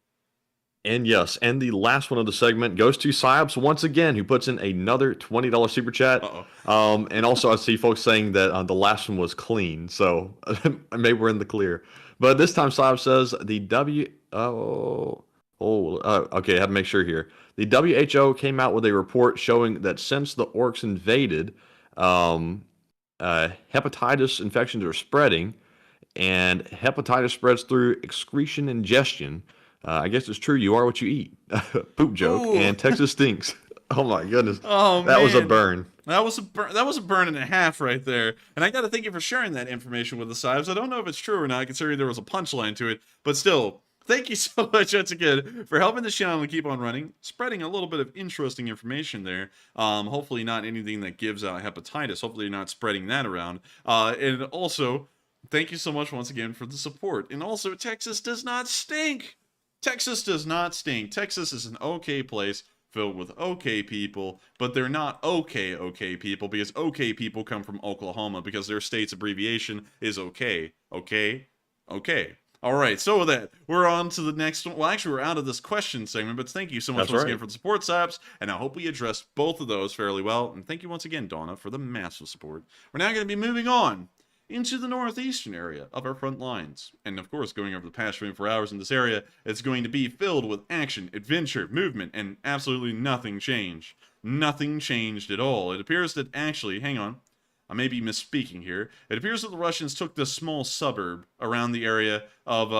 And yes, and the last one of the segment goes to Psyops once again, who puts in another $20 super chat. And also I see folks saying that the last one was clean, so maybe we're in the clear. But this time Psyops says the okay, I have to make sure here. The WHO came out with a report showing that since the orcs invaded, hepatitis infections are spreading, and hepatitis spreads through excretion ingestion. I guess it's true. You are what you eat. Poop joke. Ooh. And Texas stinks. Oh my goodness. Oh, that was a burn. That was a burn and a half right there. And I got to thank you for sharing that information with the Psyops. I don't know if it's true or not, considering there was a punchline to it. But still, thank you so much once again for helping the channel to keep on running, spreading a little bit of interesting information there. Hopefully not anything that gives out hepatitis. Hopefully you're not spreading that around. And also, thank you so much once again for the support. And also, Texas does not stink. Texas does not stink. Texas is an okay place filled with okay people, but they're not okay people, because okay people come from Oklahoma because their state's abbreviation is okay. Okay? Alright, so with that, we're on to the next one. Well, actually, we're out of this question segment, but thank you so much once again for the support, Psyops, and I hope we addressed both of those fairly well, and thank you once again, Donna, for the massive support. We're now going to be moving on into the northeastern area of our front lines. And of course, going over the past 24 hours in this area, it's going to be filled with action, adventure, movement, and absolutely nothing changed. Nothing changed at all. It appears that actually, hang on, I may be misspeaking here. It appears that the Russians took this small suburb around the area of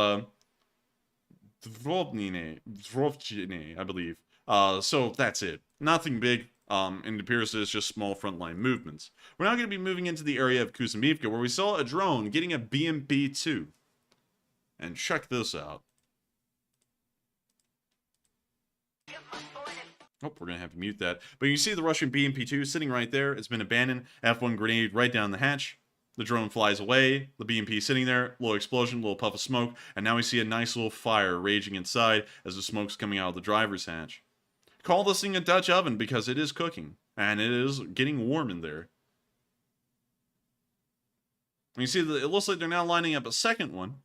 Drovchine, I believe. So that's it. Nothing big. And it appears there's just small frontline movements. We're now going to be moving into the area of Kuzmivka, where we saw a drone getting a BMP-2. And check this out. Oh, we're going to have to mute that. But you see the Russian BMP-2 sitting right there. It's been abandoned. F1 grenade right down the hatch. The drone flies away. The BMP sitting there. Little explosion, little puff of smoke. And now we see a nice little fire raging inside as the smoke's coming out of the driver's hatch. Call this thing a Dutch oven because it is cooking. And it is getting warm in there. And you see that it looks like they're now lining up a second one.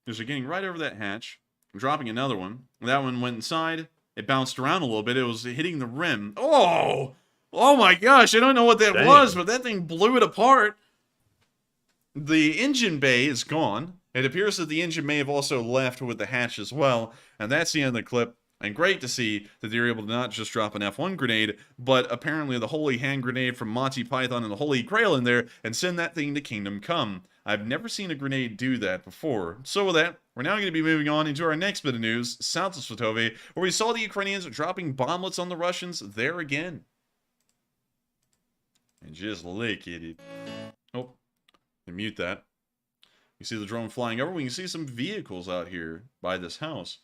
Because they're getting right over that hatch. Dropping another one. That one went inside. It bounced around a little bit. It was hitting the rim. Oh! Oh my gosh, I don't know what that Dang. was, but that thing blew it apart. The engine bay is gone. It appears that the engine may have also left with the hatch as well, and that's the end of the clip. And great to see that they're able to not just drop an F1 grenade, but apparently the Holy Hand Grenade from Monty Python and the Holy Grail in there, and send that thing to Kingdom Come. I've never seen a grenade do that before. So with that, we're now going to be moving on into our next bit of news, south of Svitove, where we saw the Ukrainians dropping bomblets on the Russians there again. And just look at it. Oh, and mute that. You see the drone flying over. We can see some vehicles out here by this house.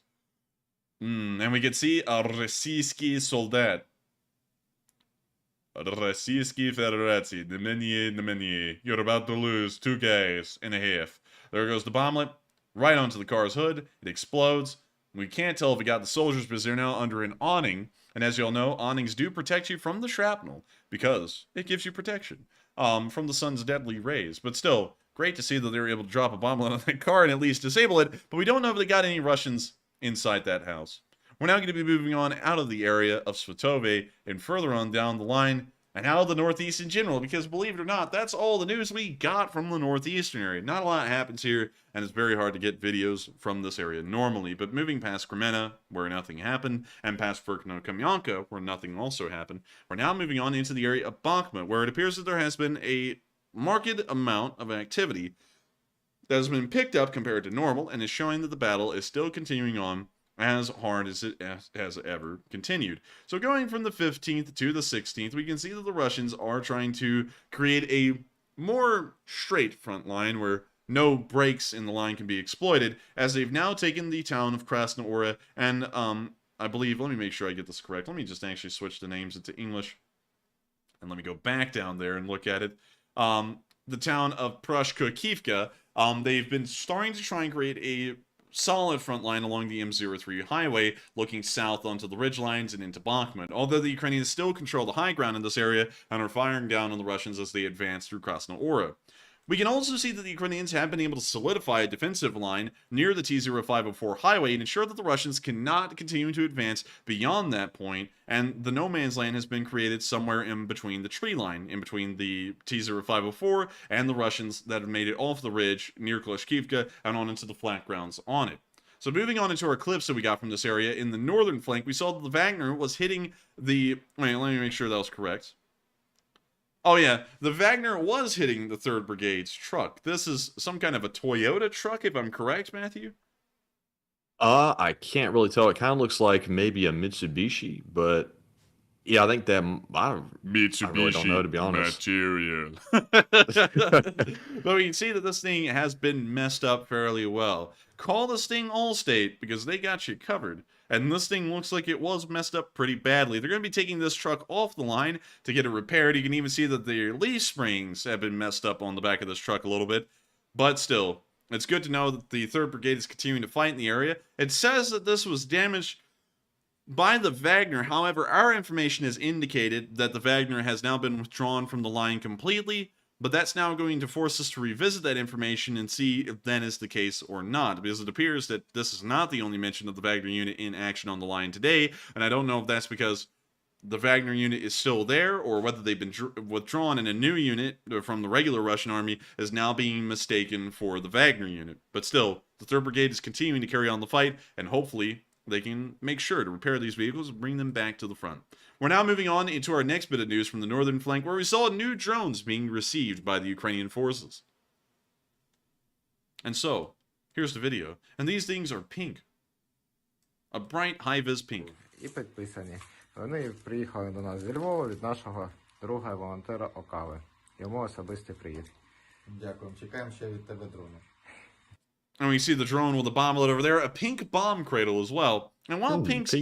And we can see a Российский солдат. Российской Федерации. Nemenie. You're about to lose 2 guys and a half. There goes the bomblet. Right onto the car's hood. It explodes. We can't tell if it got the soldiers because they're now under an awning. And as you all know, awnings do protect you from the shrapnel because it gives you protection from the sun's deadly rays. But still, great to see that they were able to drop a bomb on that car and at least disable it. But we don't know if they got any Russians inside that house. We're now going to be moving on out of the area of Svitove and further on down the line and out of the Northeast in general, because believe it or not, that's all the news we got from the Northeastern area. Not a lot happens here, and it's very hard to get videos from this area normally, but moving past Crimea, where nothing happened, and past Verkno-Kamyanka, where nothing also happened, we're now moving on into the area of Bakhmut, where it appears that there has been a marked amount of activity that has been picked up compared to normal, and is showing that the battle is still continuing on as hard as it has ever continued. So going from the 15th to the 16th, we can see that the Russians are trying to create a more straight front line where no breaks in the line can be exploited, as they've now taken the town of Krasnoura and, I believe, let me make sure I get this correct. Let me just actually switch the names into English, and let me go back down there and look at it. The town of Prashko-Kivka, they've been starting to try and create a solid front line along the M03 highway, looking south onto the ridgelines and into Bakhmut, although the Ukrainians still control the high ground in this area and are firing down on the Russians as they advance through Krasnoura. We can also see that the Ukrainians have been able to solidify a defensive line near the T0504 highway and ensure that the Russians cannot continue to advance beyond that point, and the no man's land has been created somewhere in between the tree line, in between the T0504 and the Russians that have made it off the ridge near Klashkivka and on into the flat grounds on it. So moving on into our clips that we got from this area, in the northern flank, we saw that the Wagner was hitting the... Wait, let me make sure that was correct. Oh yeah, the Wagner was hitting the 3rd Brigade's truck. This is some kind of a Toyota truck, if I'm correct, Matthew? I can't really tell. It kind of looks like maybe a Mitsubishi, but yeah, I think that I really don't know, to be honest. Material. But we can see that this thing has been messed up fairly well. Call this thing Allstate because they got you covered. And this thing looks like it was messed up pretty badly. They're going to be taking this truck off the line to get it repaired. You can even see that the leaf springs have been messed up on the back of this truck a little bit. But still, it's good to know that the 3rd Brigade is continuing to fight in the area. It says that this was damaged by the Wagner. However, our information has indicated that the Wagner has now been withdrawn from the line completely. But that's now going to force us to revisit that information and see if that is the case or not, because it appears that this is not the only mention of the Wagner unit in action on the line today, and I don't know if that's because the Wagner unit is still there, or whether they've been withdrawn and a new unit from the regular Russian army is now being mistaken for the Wagner unit. But still, the 3rd Brigade is continuing to carry on the fight, and hopefully they can make sure to repair these vehicles and bring them back to the front. We're now moving on into our next bit of news from the northern flank, where we saw new drones being received by the Ukrainian forces. And so, here's the video. And these things are pink. A bright, high-vis pink. І підписані. Вони приїхали до нас зі Львова від нашого друга волонтера Окави. Йому особистий привіт. Дякую. Чекаємо ще від тебе дрони. And we see the drone with the bomblet over there. A pink bomb cradle as well. And while pink's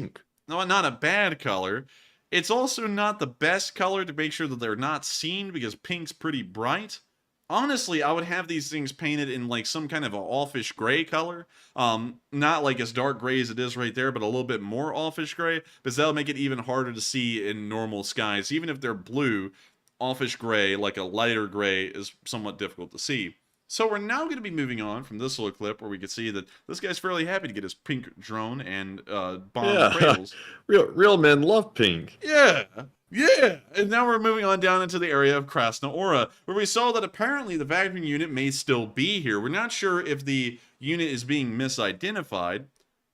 not a bad color, it's also not the best color to make sure that they're not seen because pink's pretty bright. Honestly, I would have these things painted in like some kind of a offish gray color. Not like as dark gray as it is right there, but a little bit more offish gray, because that'll make it even harder to see in normal skies. Even if they're blue, offish gray, like a lighter gray, is somewhat difficult to see. So we're now going to be moving on from this little clip where we can see that this guy's fairly happy to get his pink drone and bomb Yeah, cradles. real men love pink. Yeah, yeah. And now we're moving on down into the area of Krasnohora, where we saw that apparently the Wagner unit may still be here. We're not sure if the unit is being misidentified,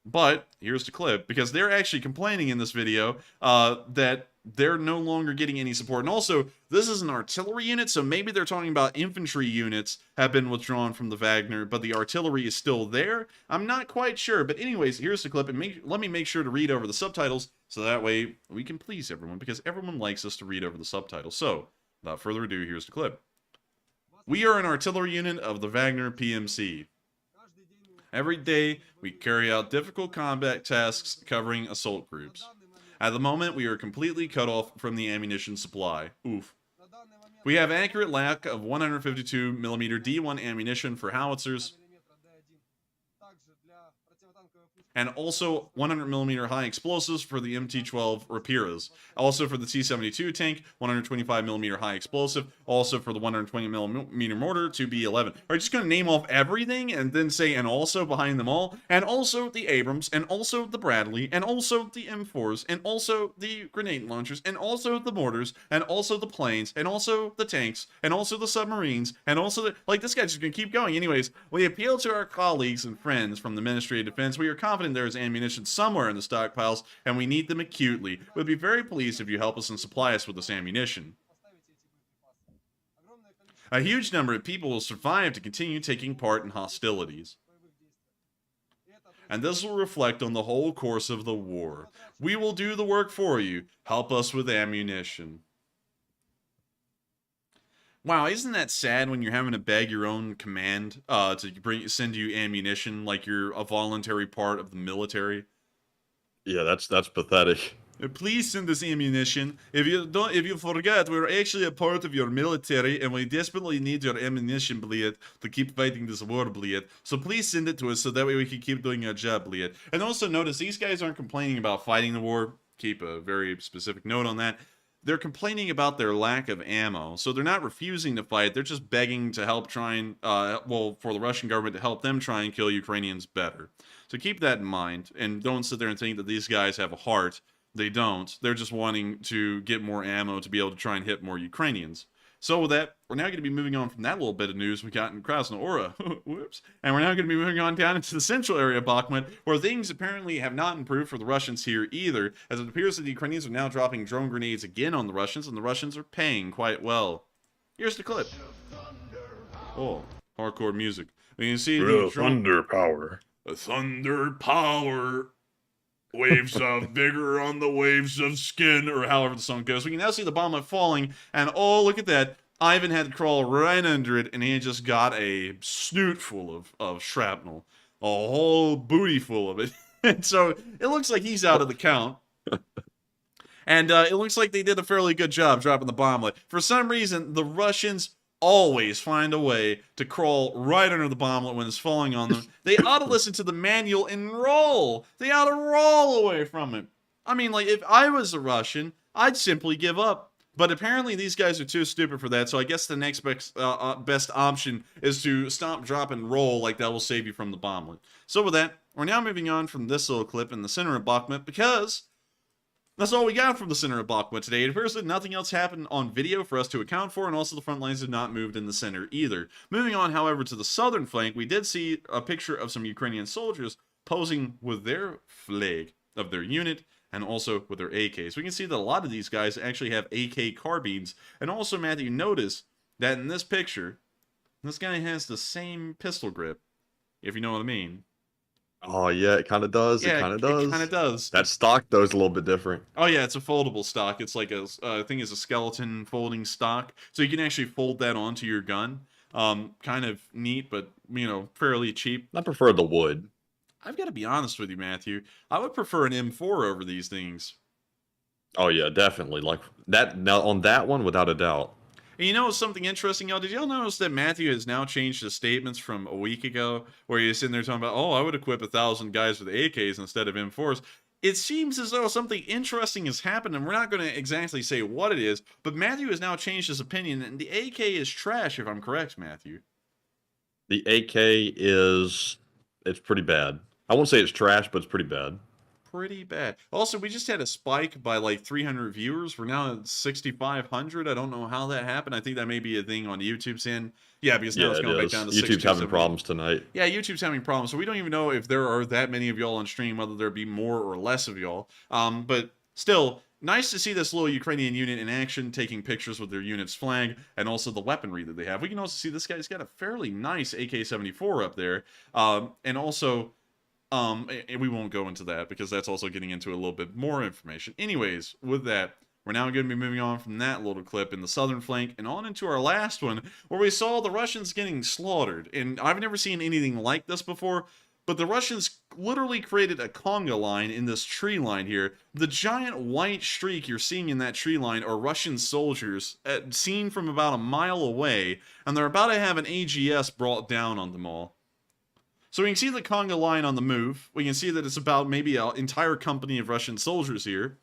but here's the clip, because they're actually complaining in this video that they're no longer getting any support. And also, this is an artillery unit, so maybe they're talking about infantry units have been withdrawn from the Wagner, but the artillery is still there. I'm not quite sure. But anyways, here's the clip, and let me make sure to read over the subtitles, so that way we can please everyone, because everyone likes us to read over the subtitles. So, without further ado, here's the clip. We are an artillery unit of the Wagner PMC. Every day, we carry out difficult combat tasks covering assault groups. At the moment, we are completely cut off from the ammunition supply. Oof. We have accurate lack of 152mm D1 ammunition for howitzers, and also 100mm high explosives for the MT-12 Rapiras. Also for the T-72 tank, 125mm high explosive. Also for the 120mm mortar to B-11. Are you just going to name off everything and then say, and also behind them all? And also the Abrams, and also the Bradley, and also the M4s, and also the grenade launchers, and also the mortars, and also the planes, and also the tanks, and also the submarines, and also the... Like, this guy's just going to keep going. Anyways, we appeal to our colleagues and friends from the Ministry of Defense. We are confident there is ammunition somewhere in the stockpiles, and we need them acutely. We'd be very pleased if you help us and supply us with this ammunition. A huge number of people will survive to continue taking part in hostilities. And this will reflect on the whole course of the war. We will do the work for you. Help us with ammunition. Wow, isn't that sad when you're having to beg your own command to send you ammunition like you're a voluntary part of the military? Yeah, that's pathetic. Please send us ammunition. If you forget, we're actually a part of your military, and we desperately need your ammunition, bleed, to keep fighting this war, bleed. So please send it to us so that way we can keep doing our job, bleed. And also notice, these guys aren't complaining about fighting the war. Keep a very specific note on that. They're complaining about their lack of ammo. So they're not refusing to fight. They're just begging to help try and, for the Russian government to help them try and kill Ukrainians better. So keep that in mind. And don't sit there and think that these guys have a heart. They don't. They're just wanting to get more ammo to be able to try and hit more Ukrainians. So with that, we're now going to be moving on from that little bit of news we got in Krasnohora. Whoops. And we're now going to be moving on down into the central area of Bakhmut, where things apparently have not improved for the Russians here either, as it appears that the Ukrainians are now dropping drone grenades again on the Russians, and the Russians are paying quite well. Here's the clip. Oh, hardcore music. You can see the thunder power. Thunder power. Waves of vigor on the waves of skin, or however the song goes. We can now see the bomb falling, and oh, look at that. Ivan had to crawl right under it, and he just got a snoot full of shrapnel. A whole booty full of it. And so, it looks like he's out of the count. And it looks like they did a fairly good job dropping the bomb. For some reason, the Russians always find a way to crawl right under the bomblet when it's falling on them. They ought to listen to the manual and roll. They ought to roll away from it. I mean, like, if I was a Russian, I'd simply give up. But apparently these guys are too stupid for that, so I guess the next best option is to stop, drop, and roll, like that will save you from the bomblet. So with that, we're now moving on from this little clip in the center of Bakhmut, because that's all we got from the center of Bakhmut today. It appears that nothing else happened on video for us to account for, and also the front lines have not moved in the center either. Moving on, however, to the southern flank, we did see a picture of some Ukrainian soldiers posing with their flag of their unit, and also with their AKs. We can see that a lot of these guys actually have AK carbines, and also, Matthew, notice that in this picture, this guy has the same pistol grip, if you know what I mean. Oh, yeah, it kind of does. Yeah, it kind of does. It kind of does. That stock, though, is a little bit different. Oh, yeah, it's a foldable stock. It's like I think it's a skeleton folding stock. So you can actually fold that onto your gun. Kind of neat, but, you know, fairly cheap. I prefer the wood. I've got to be honest with you, Matthew. I would prefer an M4 over these things. Oh, yeah, definitely. Like, that, now on that one, without a doubt. And you know something interesting, y'all? Did y'all notice that Matthew has now changed his statements from a week ago, where he was sitting there talking about, oh, I would equip 1,000 guys with AKs instead of M4s. It seems as though something interesting has happened, and we're not going to exactly say what it is, but Matthew has now changed his opinion, and the AK is trash, if I'm correct, Matthew. The AK it's pretty bad. I won't say it's trash, but it's pretty bad. Pretty bad. Also, we just had a spike by like 300 viewers. We're now at 6,500. I don't know how that happened. I think that may be a thing on YouTube's end. Yeah, because now Yeah, it's it going back is. down to YouTube's having 6,270. problems tonight. Yeah, YouTube's having problems. So we don't even know if there are that many of y'all on stream, whether there be more or less of y'all. But still, nice to see this little Ukrainian unit in action, taking pictures with their unit's flag, and also the weaponry that they have. We can also see this guy's got a fairly nice AK-74 up there. And also... and we won't go into that because that's also getting into a little bit more information. Anyways, with that, we're now going to be moving on from that little clip in the southern flank and on into our last one where we saw the Russians getting slaughtered. And I've never seen anything like this before, but the Russians literally created a conga line in this tree line here. The giant white streak you're seeing in that tree line are Russian soldiers seen from about a mile away, and they're about to have an AGS brought down on them all. So we can see the conga line on the move. We can see that it's about maybe an entire company of Russian soldiers here.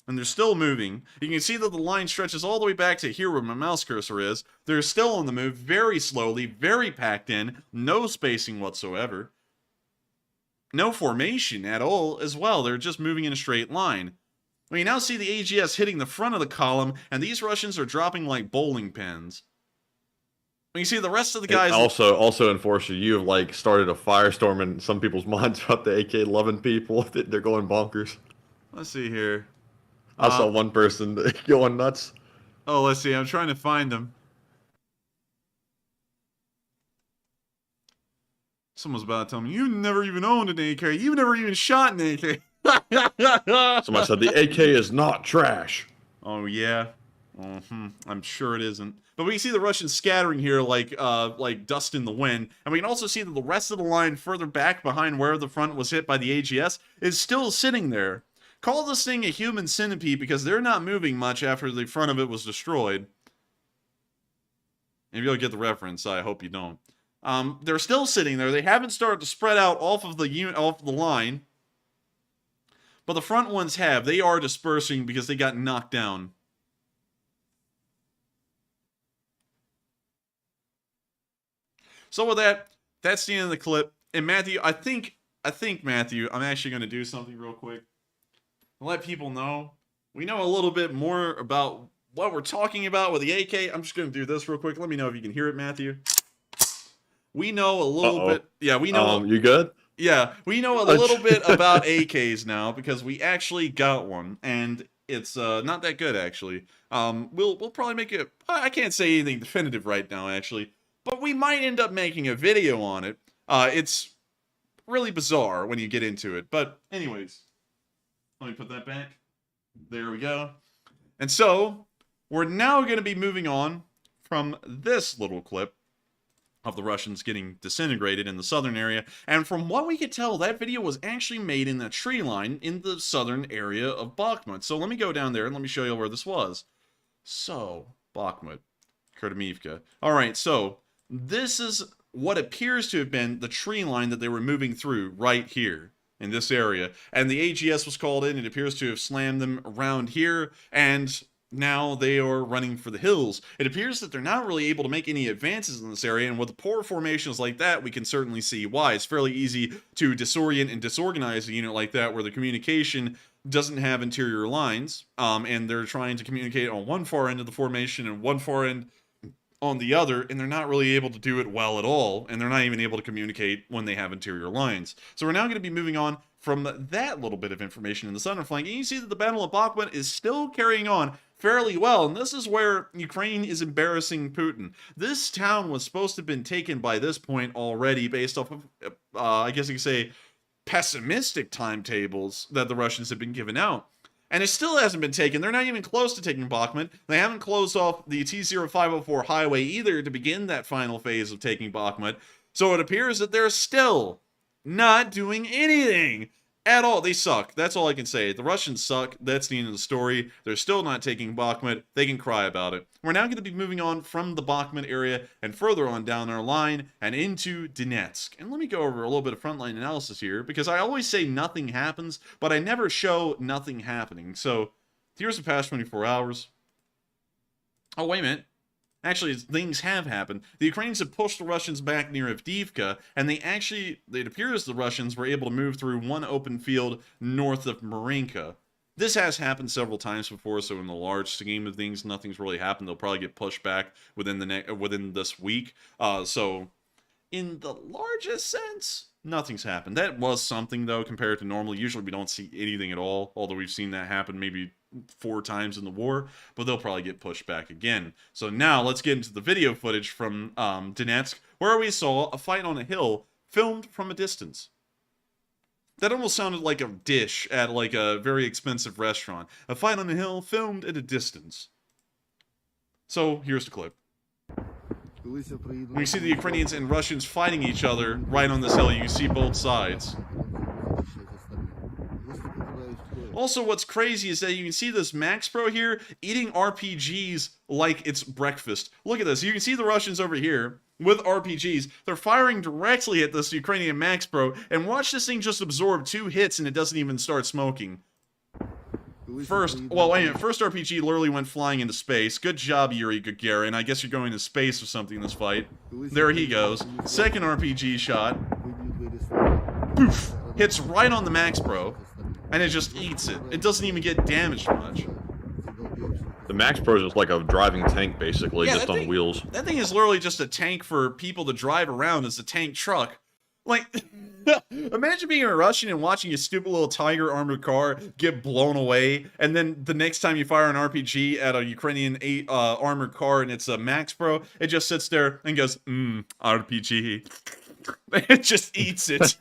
And they're still moving. You can see that the line stretches all the way back to here where my mouse cursor is. They're still on the move, very slowly, very packed in, no spacing whatsoever. No formation at all as well. They're just moving in a straight line. We now see the AGS hitting the front of the column, and these Russians are dropping like bowling pins. You see the rest of the guys. Also, Enforcer, you have like started a firestorm in some people's minds about the AK loving people. They're going bonkers. Let's see here. I saw one person going nuts. Oh, let's see. I'm trying to find them. Someone's about to tell me, you never even owned an AK. You never even shot an AK. Somebody said the AK is not trash. Oh, yeah. I'm sure it isn't. But we can see the Russians scattering here like dust in the wind. And we can also see that the rest of the line further back behind where the front was hit by the AGS is still sitting there. Call this thing a human centipede because they're not moving much after the front of it was destroyed. If you'll get the reference, I hope you don't. They're still sitting there. They haven't started to spread out off of the line. But the front ones have. They are dispersing because they got knocked down. So with that, that's the end of the clip. And Matthew, I think Matthew, I'm actually going to do something real quick. Let people know. We know a little bit more about what we're talking about with the AK. I'm just going to do this real quick. Let me know if you can hear it, Matthew. We know a little bit. Yeah, we know. You good? Yeah, we know a little bit about AKs now because we actually got one, and it's not that good actually. We'll probably make it. I can't say anything definitive right now actually, but we might end up making a video on it. It's really bizarre when you get into it, but anyways, let me put that back. There we go. And so we're now going to be moving on from this little clip of the Russians getting disintegrated in the southern area. And from what we could tell, that video was actually made in the tree line in the southern area of Bakhmut. So let me go down there and let me show you where this was. So, Bakhmut, Kurtimivka. Alright, so this is what appears to have been the tree line that they were moving through right here in this area. And the AGS was called in. It appears to have slammed them around here, and now they are running for the hills. It appears that they're not really able to make any advances in this area, and with poor formations like that, we can certainly see why. It's fairly easy to disorient and disorganize a unit like that where the communication doesn't have interior lines, and they're trying to communicate on one far end of the formation and one far end on the other, and they're not really able to do it well at all, and they're not even able to communicate when they have interior lines. So we're now going to be moving on from that little bit of information in the southern flank, and you see that the Battle of Bakhmut is still carrying on fairly well, and this is where Ukraine is embarrassing Putin. This town was supposed to have been taken by this point already based off of, I guess you could say, pessimistic timetables that the Russians have been given out. And it still hasn't been taken. They're not even close to taking Bakhmut. They haven't closed off the T-0504 highway either to begin that final phase of taking Bakhmut. So it appears that they're still not doing anything at all. They suck. That's all I can say. The Russians suck. That's the end of the story. They're still not taking Bakhmut. They can cry about it. We're now going to be moving on from the Bakhmut area and further on down our line and into Donetsk. And let me go over a little bit of frontline analysis here, because I always say nothing happens, but I never show nothing happening. So here's the past 24 hours. Oh, wait a minute. Actually, things have happened. The Ukrainians have pushed the Russians back near Avdiivka, and it appears the Russians were able to move through one open field north of Marinka. This has happened several times before, so in the large scheme of things, nothing's really happened. They'll probably get pushed back within this week. So, in the largest sense, nothing's happened. That was something, though, compared to normal. Usually we don't see anything at all, although we've seen that happen maybe 4 times in the war, but they'll probably get pushed back again. So now let's get into the video footage from Donetsk, where we saw a fight on a hill filmed from a distance. That almost sounded like a dish at like a very expensive restaurant. A fight on a hill filmed at a distance. So here's the clip. When you see the Ukrainians and Russians fighting each other right on this hill, you can see both sides. Also, what's crazy is that you can see this Max Pro here eating RPGs like it's breakfast. Look at this. You can see the Russians over here with RPGs. They're firing directly at this Ukrainian Max Pro, and watch this thing just absorb 2 hits and it doesn't even start smoking. First RPG literally went flying into space. Good job, Yuri Gagarin. I guess you're going to space or something in this fight. There he goes. Second RPG shot. Poof! Hits right on the Max Pro, and it just eats it. It doesn't even get damaged much. The Max Pro is just like a driving tank, basically, just on wheels. That thing is literally just a tank for people to drive around as a tank truck. Like, imagine being a Russian and watching a stupid little Tiger armored car get blown away, and then the next time you fire an RPG at a Ukrainian armored car and it's a Max Pro, it just sits there and goes, RPG. It just eats it.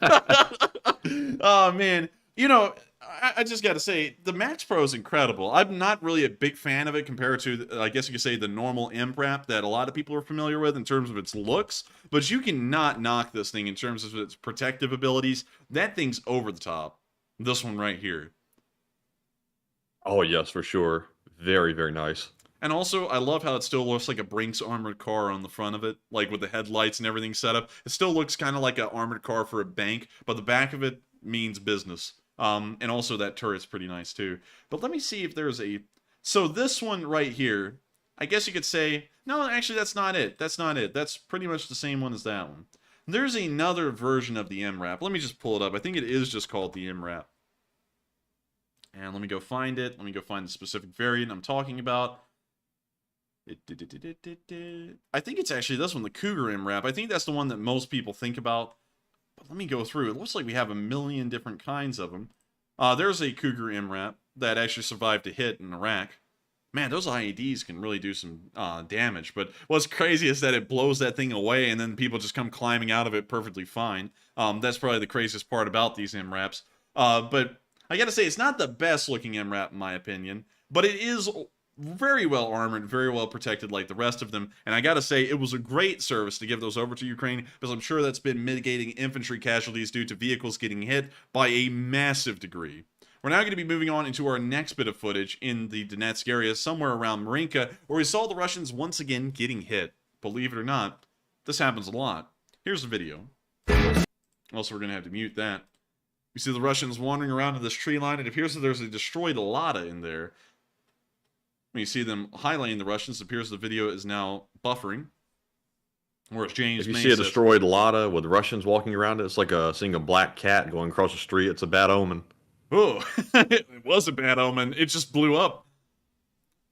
Oh, man. You know, I just gotta say, the Max Pro is incredible. I'm not really a big fan of it compared to, I guess you could say, the normal MRAP that a lot of people are familiar with in terms of its looks, but you cannot knock this thing in terms of its protective abilities. That thing's over the top. This one right here. Oh, yes, for sure. Very, very nice. And also, I love how it still looks like a Brinks armored car on the front of it, like with the headlights and everything set up. It still looks kind of like an armored car for a bank, but the back of it means business. And also that turret's pretty nice too. But let me see if there's a... So this one right here, I guess you could say... No, actually that's not it. That's not it. That's pretty much the same one as that one. There's another version of the MRAP. Let me just pull it up. I think it is just called the MRAP. And let me go find it. Let me go find the specific variant I'm talking about. I think it's actually this one, the Cougar MRAP. I think that's the one that most people think about. But let me go through. It looks like we have a million different kinds of them. There's a Cougar MRAP that actually survived a hit in Iraq. Man, those IEDs can really do some damage. But what's crazy is that it blows that thing away and then people just come climbing out of it perfectly fine. That's probably the craziest part about these MRAPs. But I gotta say, it's not the best looking MRAP in my opinion. But it is very well armored, very well protected like the rest of them, and I gotta say, it was a great service to give those over to Ukraine, because I'm sure that's been mitigating infantry casualties due to vehicles getting hit by a massive degree. We're now going to be moving on into our next bit of footage in the Donetsk area, somewhere around Marinka, where we saw the Russians once again getting hit. Believe it or not, this happens a lot. Here's the video. Also, we're going to have to mute that. We see the Russians wandering around in this tree line. It appears that there's a destroyed Lada in there. When you see them highlighting the Russians, it appears the video is now buffering. Whereas James If you see a destroyed Lada with Russians walking around it, it's like seeing a black cat going across the street. It's a bad omen. Oh, it was a bad omen. It just blew up.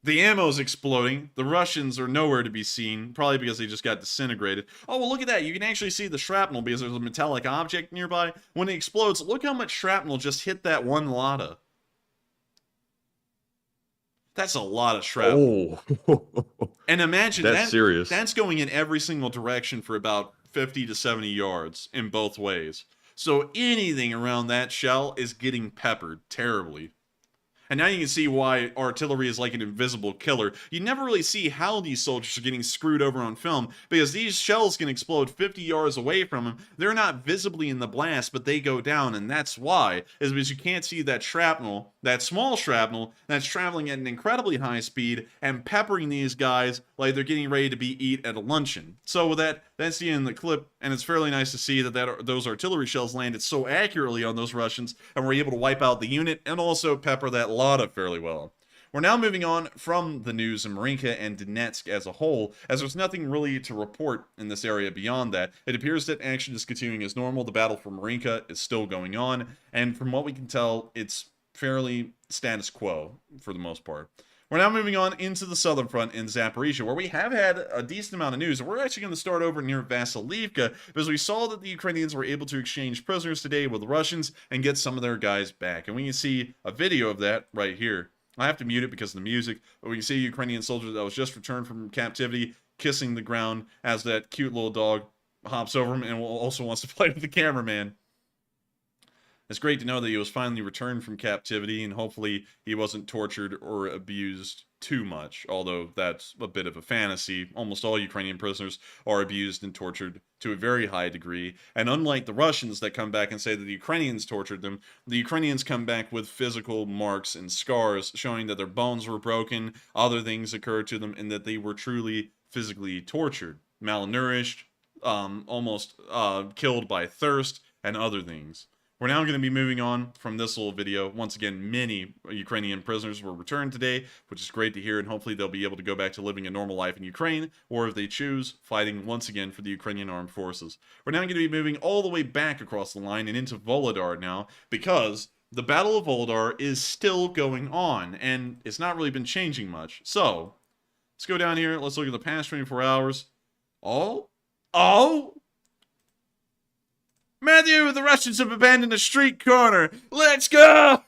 The ammo's exploding. The Russians are nowhere to be seen, probably because they just got disintegrated. Oh, well, look at that. You can actually see the shrapnel because there's a metallic object nearby. When it explodes, look how much shrapnel just hit that one Lada. That's a lot of shrapnel. Oh. And imagine that's serious. That's going in every single direction for about 50 to 70 yards in both ways. So anything around that shell is getting peppered terribly. And now you can see why artillery is like an invisible killer. You never really see how these soldiers are getting screwed over on film, because these shells can explode 50 yards away from them. They're not visibly in the blast, but they go down, and that's why, is because you can't see that shrapnel, that small shrapnel, that's traveling at an incredibly high speed and peppering these guys like they're getting ready to be eat at a luncheon. So with that's the end of the clip, and it's fairly nice to see that those artillery shells landed so accurately on those Russians and were able to wipe out the unit and also pepper that Lada fairly well. We're now moving on from the news in Marinka and Donetsk as a whole, as there's nothing really to report in this area beyond that. It appears that action is continuing as normal. The battle for Marinka is still going on, and from what we can tell, it's fairly status quo for the most part. We're now moving on into the southern front in Zaporizhzhia, where we have had a decent amount of news. We're actually going to start over near Vasilivka, because we saw that the Ukrainians were able to exchange prisoners today with the Russians and get some of their guys back. And we can see a video of that right here. I have to mute it because of the music, but we can see a Ukrainian soldier that was just returned from captivity kissing the ground as that cute little dog hops over him and also wants to play with the cameraman. It's great to know that he was finally returned from captivity, and hopefully he wasn't tortured or abused too much, although that's a bit of a fantasy. Almost all Ukrainian prisoners are abused and tortured to a very high degree, and unlike the Russians that come back and say that the Ukrainians tortured them, the Ukrainians come back with physical marks and scars showing that their bones were broken, other things occurred to them, and that they were truly physically tortured, malnourished, almost killed by thirst, and other things. We're now going to be moving on from this little video. Once again, many Ukrainian prisoners were returned today, which is great to hear, and hopefully they'll be able to go back to living a normal life in Ukraine, or if they choose, fighting once again for the Ukrainian armed forces. We're now going to be moving all the way back across the line and into Volodar now, because the Battle of Volodar is still going on, and it's not really been changing much. So, let's go down here, let's look at the past 24 hours. Oh! Matthew, the Russians have abandoned a street corner. Let's go!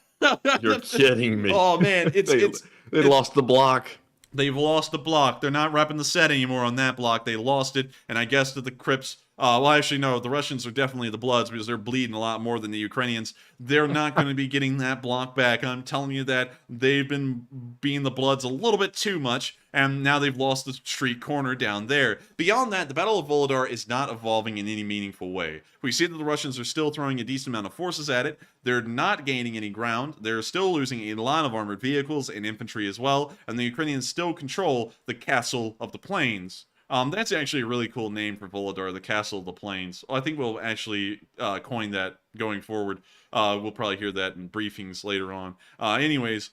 You're kidding me. Oh man, they lost the block. They've lost the block. They're not repping the set anymore on that block. They lost it, and I guess that the Crips, well, actually, no, the Russians are definitely the Bloods because they're bleeding a lot more than the Ukrainians. They're not going to be getting that block back. I'm telling you that they've been being the Bloods a little bit too much, and now they've lost the street corner down there. Beyond that, the Battle of Volodar is not evolving in any meaningful way. We see that the Russians are still throwing a decent amount of forces at it. They're not gaining any ground. They're still losing a lot of armored vehicles and infantry as well, and the Ukrainians still control the Castle of the Plains. That's actually a really cool name for Volodar, the Castle of the Plains. I think we'll actually coin that going forward. We'll probably hear that in briefings later on. Anyways,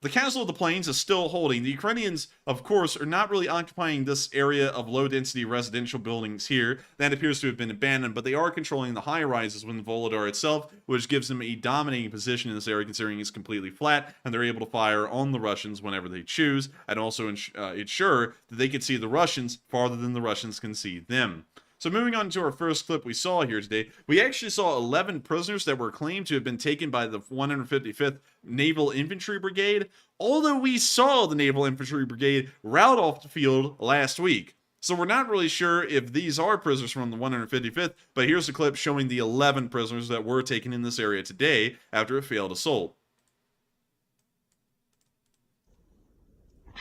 the Castle of the Plains is still holding. The Ukrainians, of course, are not really occupying this area of low-density residential buildings here. That appears to have been abandoned, but they are controlling the high-rises within Volodar itself, which gives them a dominating position in this area considering it's completely flat, and they're able to fire on the Russians whenever they choose, and also ensure that they can see the Russians farther than the Russians can see them. So moving on to our first clip we saw here today, we actually saw 11 prisoners that were claimed to have been taken by the 155th Naval Infantry Brigade, although we saw the Naval Infantry Brigade rout off the field last week. So we're not really sure if these are prisoners from the 155th, but here's a clip showing the 11 prisoners that were taken in this area today after a failed assault.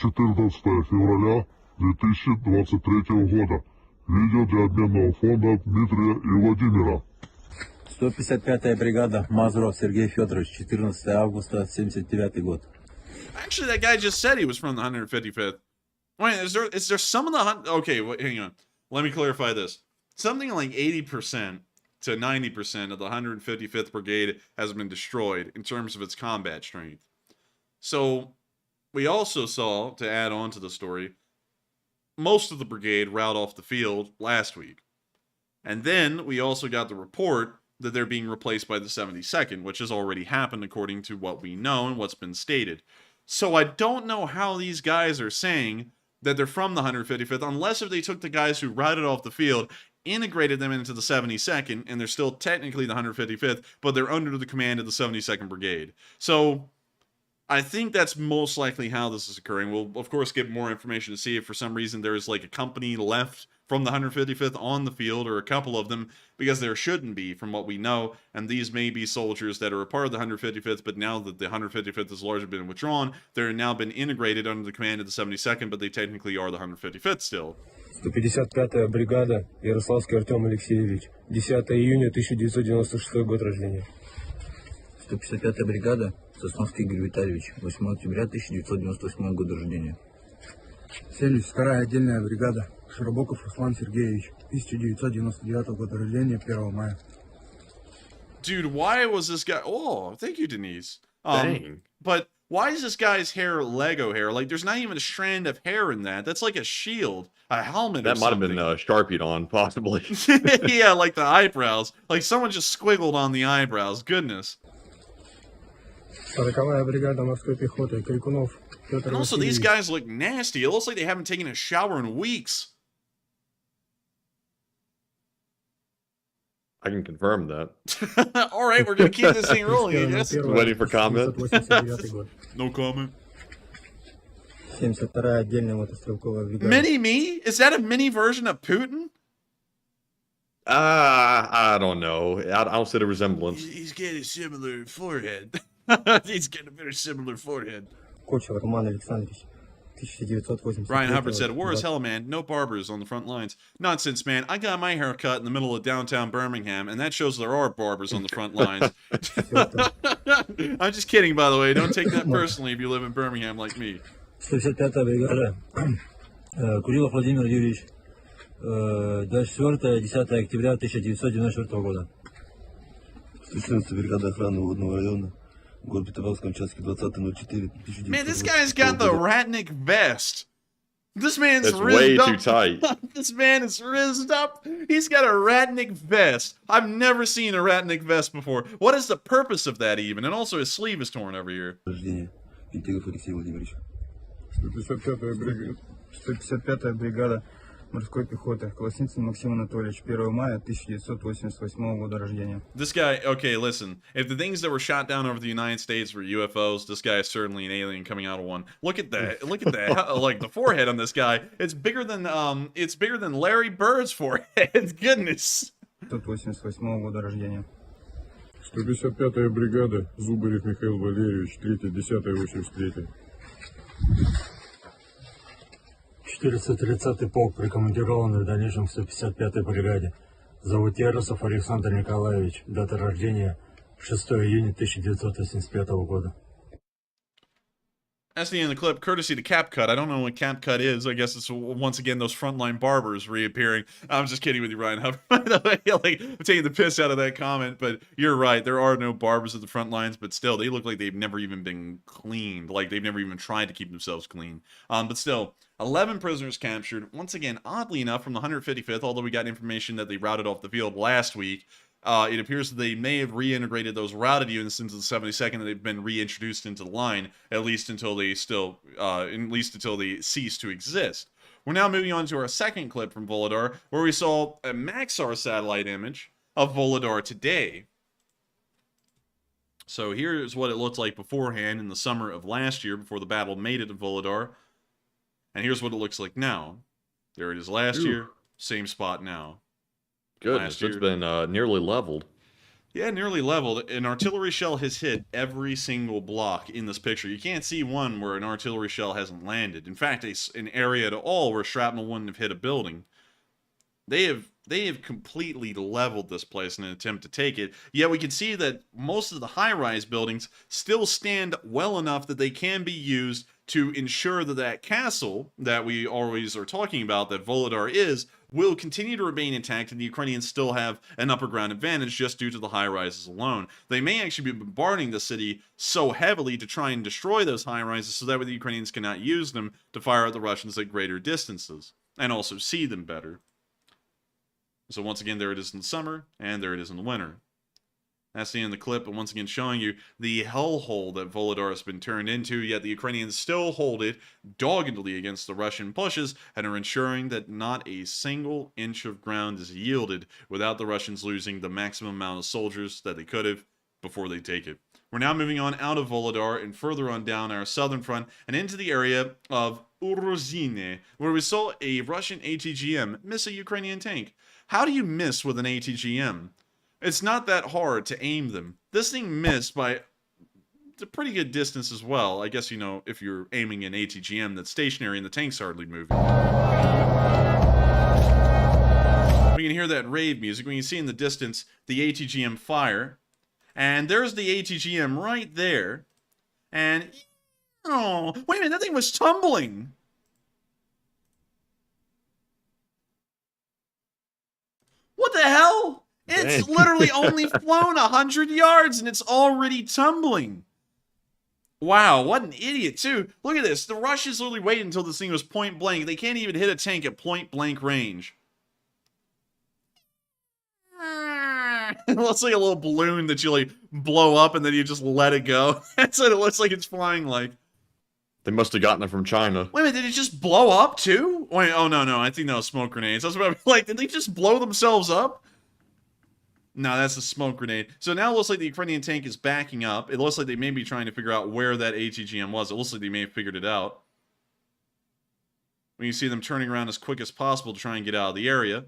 14 февраля 2023 года. Видео для обменного фонда Дмитрия и Владимира. 155-я бригада, Мазуров Сергей Федорович, 14 августа 79 год. Actually, that guy just said he was from the 155th. Wait, is there some of the... Okay, wait, hang on. Let me clarify this. Something like 80% to 90% of the 155th Brigade has been destroyed in terms of its combat strength. So, we also saw, to add on to the story, most of the brigade rout off the field last week. And then we also got the report that they're being replaced by the 72nd, which has already happened according to what we know and what's been stated. So I don't know how these guys are saying that they're from the 155th, unless if they took the guys who routed off the field, integrated them into the 72nd, and they're still technically the 155th, but they're under the command of the 72nd Brigade. So I think that's most likely how this is occurring. We'll, of course, get more information to see if for some reason there's like a company left from the 155th on the field, or a couple of them, because there shouldn't be from what we know, and these may be soldiers that are a part of the 155th, but now that the 155th has largely been withdrawn, they're now been integrated under the command of the 72nd, but they technically are the 155th still. 155-я бригада, Ярославский Артем Алексеевич, 10 июня 1996 год рождения. 155-я бригада, Сосновский Игорь Витальевич, 8 октября 1998 года рождения. 72-я отдельная бригада, Широбоков Руслан Сергеевич, 1999 года рождения, 1 мая. Dude, why was this guy... Oh, thank you, Denise. Dang. But Why is this guy's hair Lego hair? Like, there's not even a strand of hair in that. That's like a shield, a helmet That or might have something. been Sharpied on, possibly. Yeah, like the eyebrows. Like someone just squiggled on the eyebrows. Goodness. 40-я бригада морской пехоты, Крикунов, Петр And also, these Васильевич. guys look nasty. It looks like they haven't taken a shower in weeks. I can confirm that. All right, we're going to keep this thing rolling, I guess. Waiting for comment. 1989 год. No comment. 72-я отдельная мотострелковая бригада. Mini-me? Is that a mini version of Putin? I don't know. I don't see the resemblance. He's getting a similar forehead. He's getting a very similar forehead. Кочев Роман Александрович, 1983 Ryan Hubbard said, war is hell, man. No barbers on the front lines. Nonsense, man. I got my hair cut in the middle of downtown Birmingham, and that shows there are barbers on the front lines. I'm just kidding, by the way. Don't take that personally if you live in Birmingham like me. 155-я бригада, Курилов Владимир Юрьевич, 24-10 октября 1994 года. 114-я бригада охраны водного района, город Петровском, участке 20.04. Man, this guy's got the Ratnik vest. This man's That's way rizzed up. too tight. This man is rizzed up. He's got a Ratnik vest. I've never seen a Ratnik vest before. What is the purpose of that even? And also his sleeve is torn over here. Рождение. Интегров Алексей Владимирович. 155-я бригада морской пехоты, Колосницын Максим Анатольевич, 1 мая 1988 года рождения. This guy, okay, listen. If the things that were shot down over the United States were UFOs, this guy is certainly an alien coming out of one. Look at that. Look at that. Like the forehead on this guy. It's bigger than Larry Bird's forehead. Goodness. 1988 года рождения. 155-я бригада, Зубарев Михаил Валерьевич, 3-10-83. 430-й полк прикомандирован в дальнейшем к 155-й бригаде. Зовут Яросов Александр Николаевич. Дата рождения 6 июня 1985 года. That's the end of the clip, courtesy to CapCut. I don't know what CapCut is. I guess it's once again those frontline barbers reappearing. I'm just kidding with you, Ryan Hubbard. By the way, like, I'm taking the piss out of that comment, but you're right. There are no barbers at the front lines, but still, they look like they've never even been cleaned. Like they've never even tried to keep themselves clean. But still, 11 prisoners captured. Once again, oddly enough, from the 155th, although we got information that they routed off the field last week. It appears that they may have reintegrated those routed units into the 72nd, and they've been reintroduced into the line, at least until they cease to exist. We're now moving on to our second clip from Volodar, where we saw a Maxar satellite image of Volodar today. So here's what it looked like beforehand in the summer of last year, before the battle made it to Volodar. And here's what it looks like now. There it is last year, same spot now. Goodness, it's been nearly leveled. Yeah, nearly leveled. An artillery shell has hit every single block in this picture. You can't see one where an artillery shell hasn't landed. In fact, an area at all where shrapnel wouldn't have hit a building. They have completely leveled this place in an attempt to take it. Yet we can see that most of the high-rise buildings still stand well enough that they can be used to ensure that that castle that we always are talking about, that Volodar is, will continue to remain intact, and the Ukrainians still have an upper ground advantage just due to the high-rises alone. They may actually be bombarding the city so heavily to try and destroy those high-rises so that way the Ukrainians cannot use them to fire at the Russians at greater distances, and also see them better. So once again, there it is in the summer, and there it is in the winter. That's the end of the clip, and once again showing you the hellhole that Volodar has been turned into, yet the Ukrainians still hold it doggedly against the Russian pushes and are ensuring that not a single inch of ground is yielded without the Russians losing the maximum amount of soldiers that they could have before they take it. We're now moving on out of Volodar and further on down our southern front and into the area of Urozhine, where we saw a Russian ATGM miss a Ukrainian tank. How do you miss with an ATGM? It's not that hard to aim them. This thing missed by a pretty good distance as well. I guess, you know, if you're aiming an ATGM that's stationary and the tank's hardly moving. We can hear that rave music. We can see in the distance the ATGM fire. And there's the ATGM right there. And, oh, wait a minute, that thing was tumbling. What the hell? It's literally only flown 100 yards and it's already tumbling. Wow, what an idiot, too. Look at this. The Russians literally waited until this thing was point blank. They can't even hit a tank at point blank range. It looks like a little balloon that you, like, blow up and then you just let it go. That's what it looks like it's flying like. They must have gotten it from China. Wait a minute, did it just blow up, too? Wait, oh, no, I think that was smoke grenades. That's what I'm like, did they just blow themselves up? No, that's a smoke grenade. So now it looks like the Ukrainian tank is backing up. It looks like they may be trying to figure out where that ATGM was. It looks like they may have figured it out. When you see them turning around as quick as possible to try and get out of the area.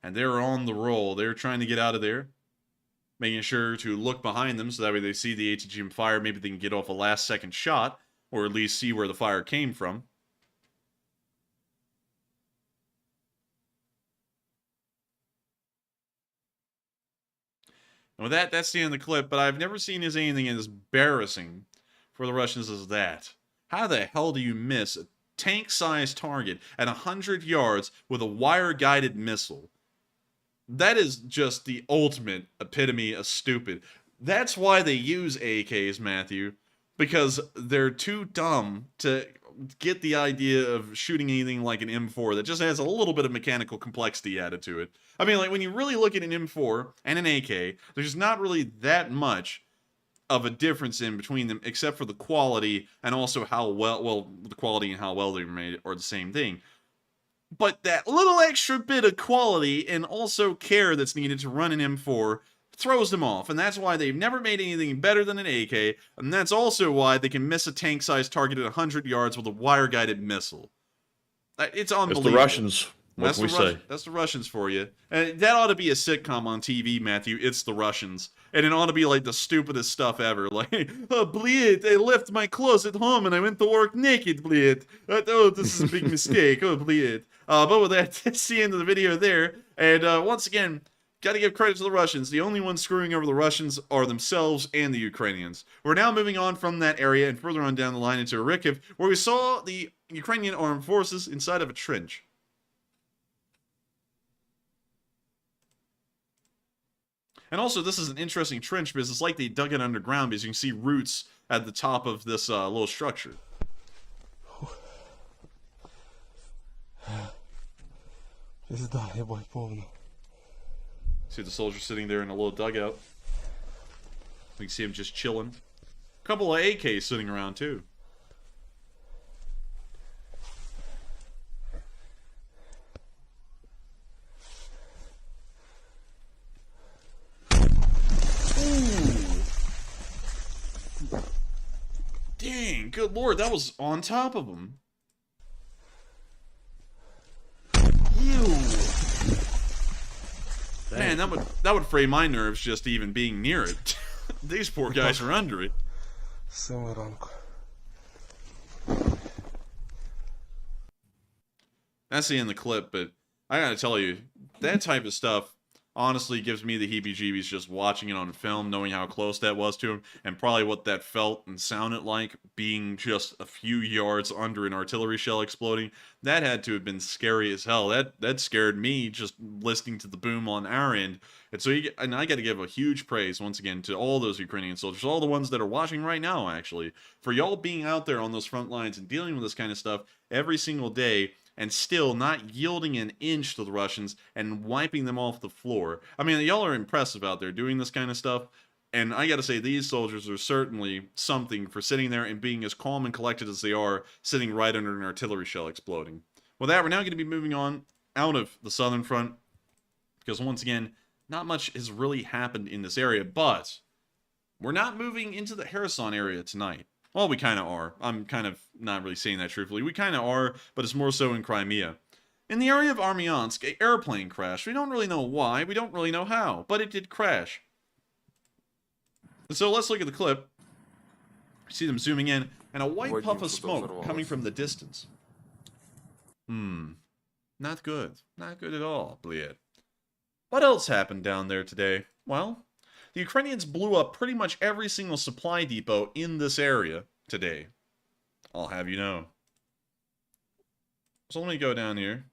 And they're on the roll. They're trying to get out of there. Making sure to look behind them so that way they see the ATGM fire. Maybe they can get off a last-second shot. Or at least see where the fire came from. And with that, that's the end of the clip. But I've never seen anything as embarrassing for the Russians as that. How the hell do you miss a tank-sized target at 100 yards with a wire-guided missile? That is just the ultimate epitome of stupid. That's why they use AKs, Matthew. Because they're too dumb to get the idea of shooting anything like an M4 that just has a little bit of mechanical complexity added to it. I mean, like, when you really look at an M4 and an AK, there's not really that much of a difference in between them, except for the quality and also how well, the quality and how well they were made are the same thing. But that little extra bit of quality and also care that's needed to run an M4 throws them off, and that's why they've never made anything better than an AK, and that's also why they can miss a tank-sized target at 100 yards with a wire-guided missile. It's unbelievable. It's the Russians. What can we say? That's the Russians for you. And that ought to be a sitcom on TV, Matthew. It's the Russians. And it ought to be like the stupidest stuff ever. Like, oh, bleed, I left my clothes at home and I went to work naked, bleed. Oh, this is a big mistake. Oh, bleed. But with that, that's the end of the video there. And once again, got to give credit to the Russians. The only ones screwing over the Russians are themselves and the Ukrainians. We're now moving on from that area and further on down the line into Kharkiv, where we saw the Ukrainian armed forces inside of a trench. And also, this is an interesting trench because it's like they dug it underground because you can see roots at the top of this little structure. See the soldier sitting there in a little dugout. You can see him just chilling. A couple of AKs sitting around too. Dang, good lord, that was on top of him. Ew. Man, that would fray my nerves just even being near it. These poor guys are under it. That's the end of the clip, but I gotta tell you, that type of stuff honestly gives me the heebie-jeebies just watching it on film, knowing how close that was to him, and probably what that felt and sounded like being just a few yards under an artillery shell exploding. That had to have been scary as hell. That scared me just listening to the boom on our end. And so and I got to give a huge praise once again to all those Ukrainian soldiers, all the ones that are watching right now actually, for y'all being out there on those front lines and dealing with this kind of stuff every single day, and still not yielding an inch to the Russians and wiping them off the floor. I mean, y'all are impressive out there doing this kind of stuff, and I gotta say, these soldiers are certainly something for sitting there and being as calm and collected as they are, sitting right under an artillery shell exploding. With that, we're now going to be moving on out of the southern front, because once again, not much has really happened in this area, but we're not moving into the Kherson area tonight. Well, we kind of are. I'm kind of not really saying that truthfully. We kind of are, but it's more so in Crimea. In the area of Armyansk, an airplane crashed. We don't really know why. We don't really know how, but it did crash. So let's look at the clip. See them zooming in, and a white puff of smoke coming from the distance. Not good. Not good at all, bleed. What else happened down there today? Well, the Ukrainians blew up pretty much every single supply depot in this area today. I'll have you know. So let me go down here.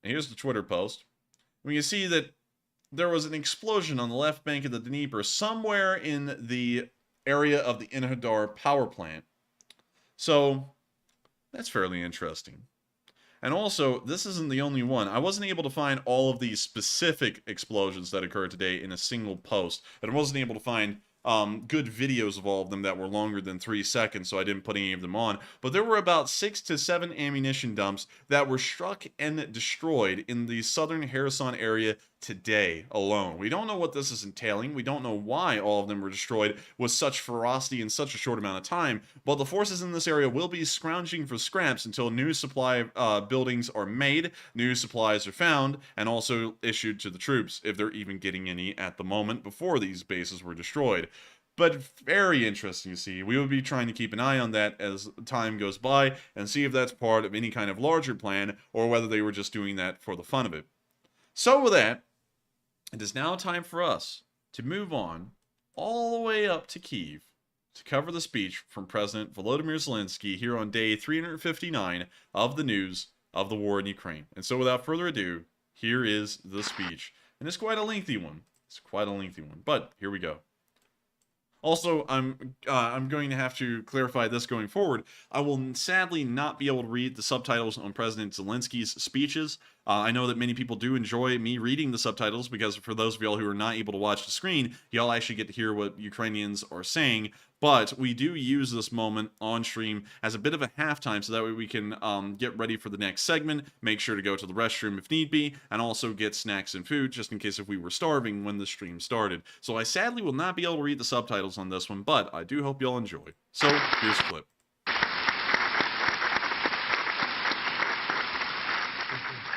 And here's the Twitter post. we can see that there was an explosion on the left bank of the Dnieper, somewhere in the area of the Enerhodar power plant. So, that's fairly interesting. And also, this isn't the only one. I wasn't able to find all of these specific explosions that occurred today in a single post. And I wasn't able to find good videos of all of them that were longer than 3 seconds, so I didn't put any of them on. But there were about 6 to 7 ammunition dumps that were struck and destroyed in the southern Kherson area today alone. We don't know what this is entailing. We don't know why all of them were destroyed with such ferocity in such a short amount of time, but the forces in this area will be scrounging for scraps until new supply buildings are made, new supplies are found, and also issued to the troops, if they're even getting any at the moment before these bases were destroyed. But very interesting to see. We will be trying to keep an eye on that as time goes by and see if that's part of any kind of larger plan or whether they were just doing that for the fun of it. So with that, it is now time for us to move on all the way up to Kyiv to cover the speech from President Volodymyr Zelenskyy here on day 359 of the news of the war in Ukraine. And so without further ado, here is the speech. And it's quite a lengthy one. But here we go. Also, I'm going to have to clarify this going forward. I will sadly not be able to read the subtitles on President Zelensky's speeches. I know that many people do enjoy me reading the subtitles because for those of y'all who are not able to watch the screen, y'all actually get to hear what Ukrainians are saying. But we do use this moment on stream as a bit of a halftime so that way we can get ready for the next segment, make sure to go to the restroom if need be, and also get snacks and food just in case if we were starving when the stream started. So I sadly will not be able to read the subtitles on this one, but I do hope y'all enjoy. So here's the clip.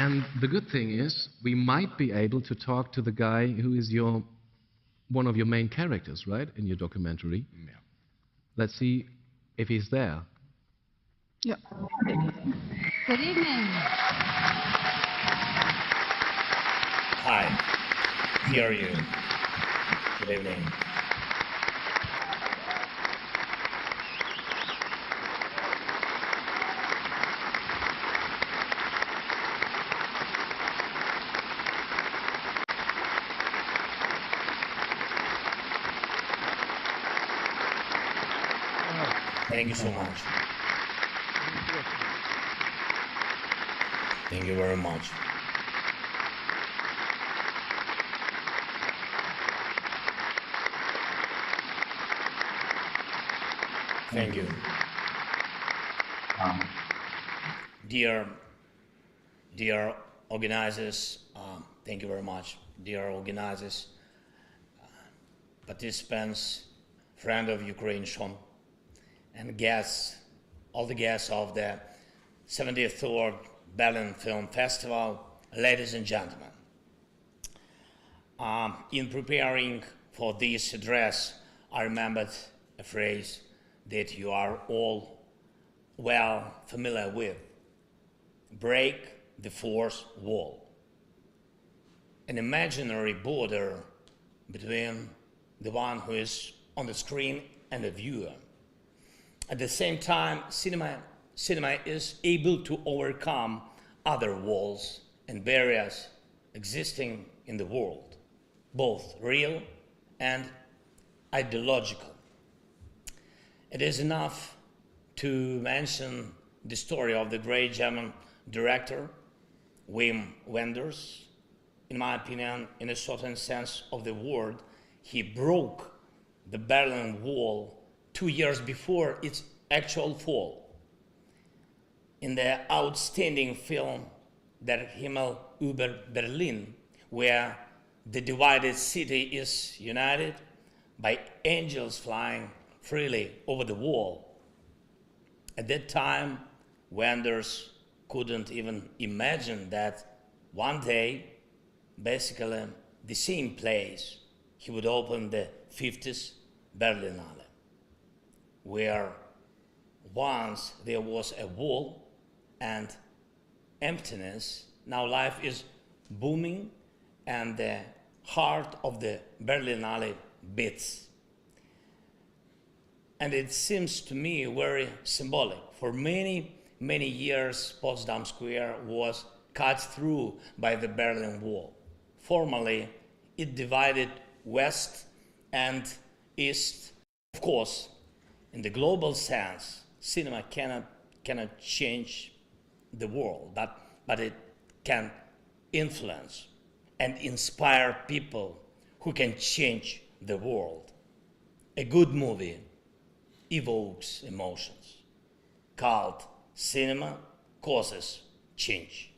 And the good thing is, we might be able to talk to the guy who is one of your main characters, right, in your documentary. Yeah. Let's see if he's there. Yeah. Good evening. Hi. Here are you. Good evening. Thank you so much. Thank you very much. Thank you. Dear organizers, thank you very much. Dear organizers, participants, friend of Ukraine, Sean, and guests, all the guests of the 73rd Berlin Film Festival, ladies and gentlemen. In preparing for this address, I remembered a phrase that you are all well familiar with: break the fourth wall. An imaginary border between the one who is on the screen and the viewer. At the same time, cinema is able to overcome other walls and barriers existing in the world, both real and ideological. It is enough to mention the story of the great German director, Wim Wenders. In my opinion, in a certain sense of the word, he broke the Berlin Wall 2 years before its actual fall. In the outstanding film Der Himmel über Berlin, where the divided city is united by angels flying freely over the wall. At that time, Wenders couldn't even imagine that one day, basically the same place, he would open the 50th Berlinale, where once there was a wall and emptiness, now life is booming and the heart of the Berlinale beats. And it seems to me very symbolic. For many, many years, Potsdam Square was cut through by the Berlin Wall. Formally, it divided West and East. Of course, in the global sense, cinema cannot change the world, but it can influence and inspire people who can change the world. A good movie evokes emotions. Cult cinema causes change.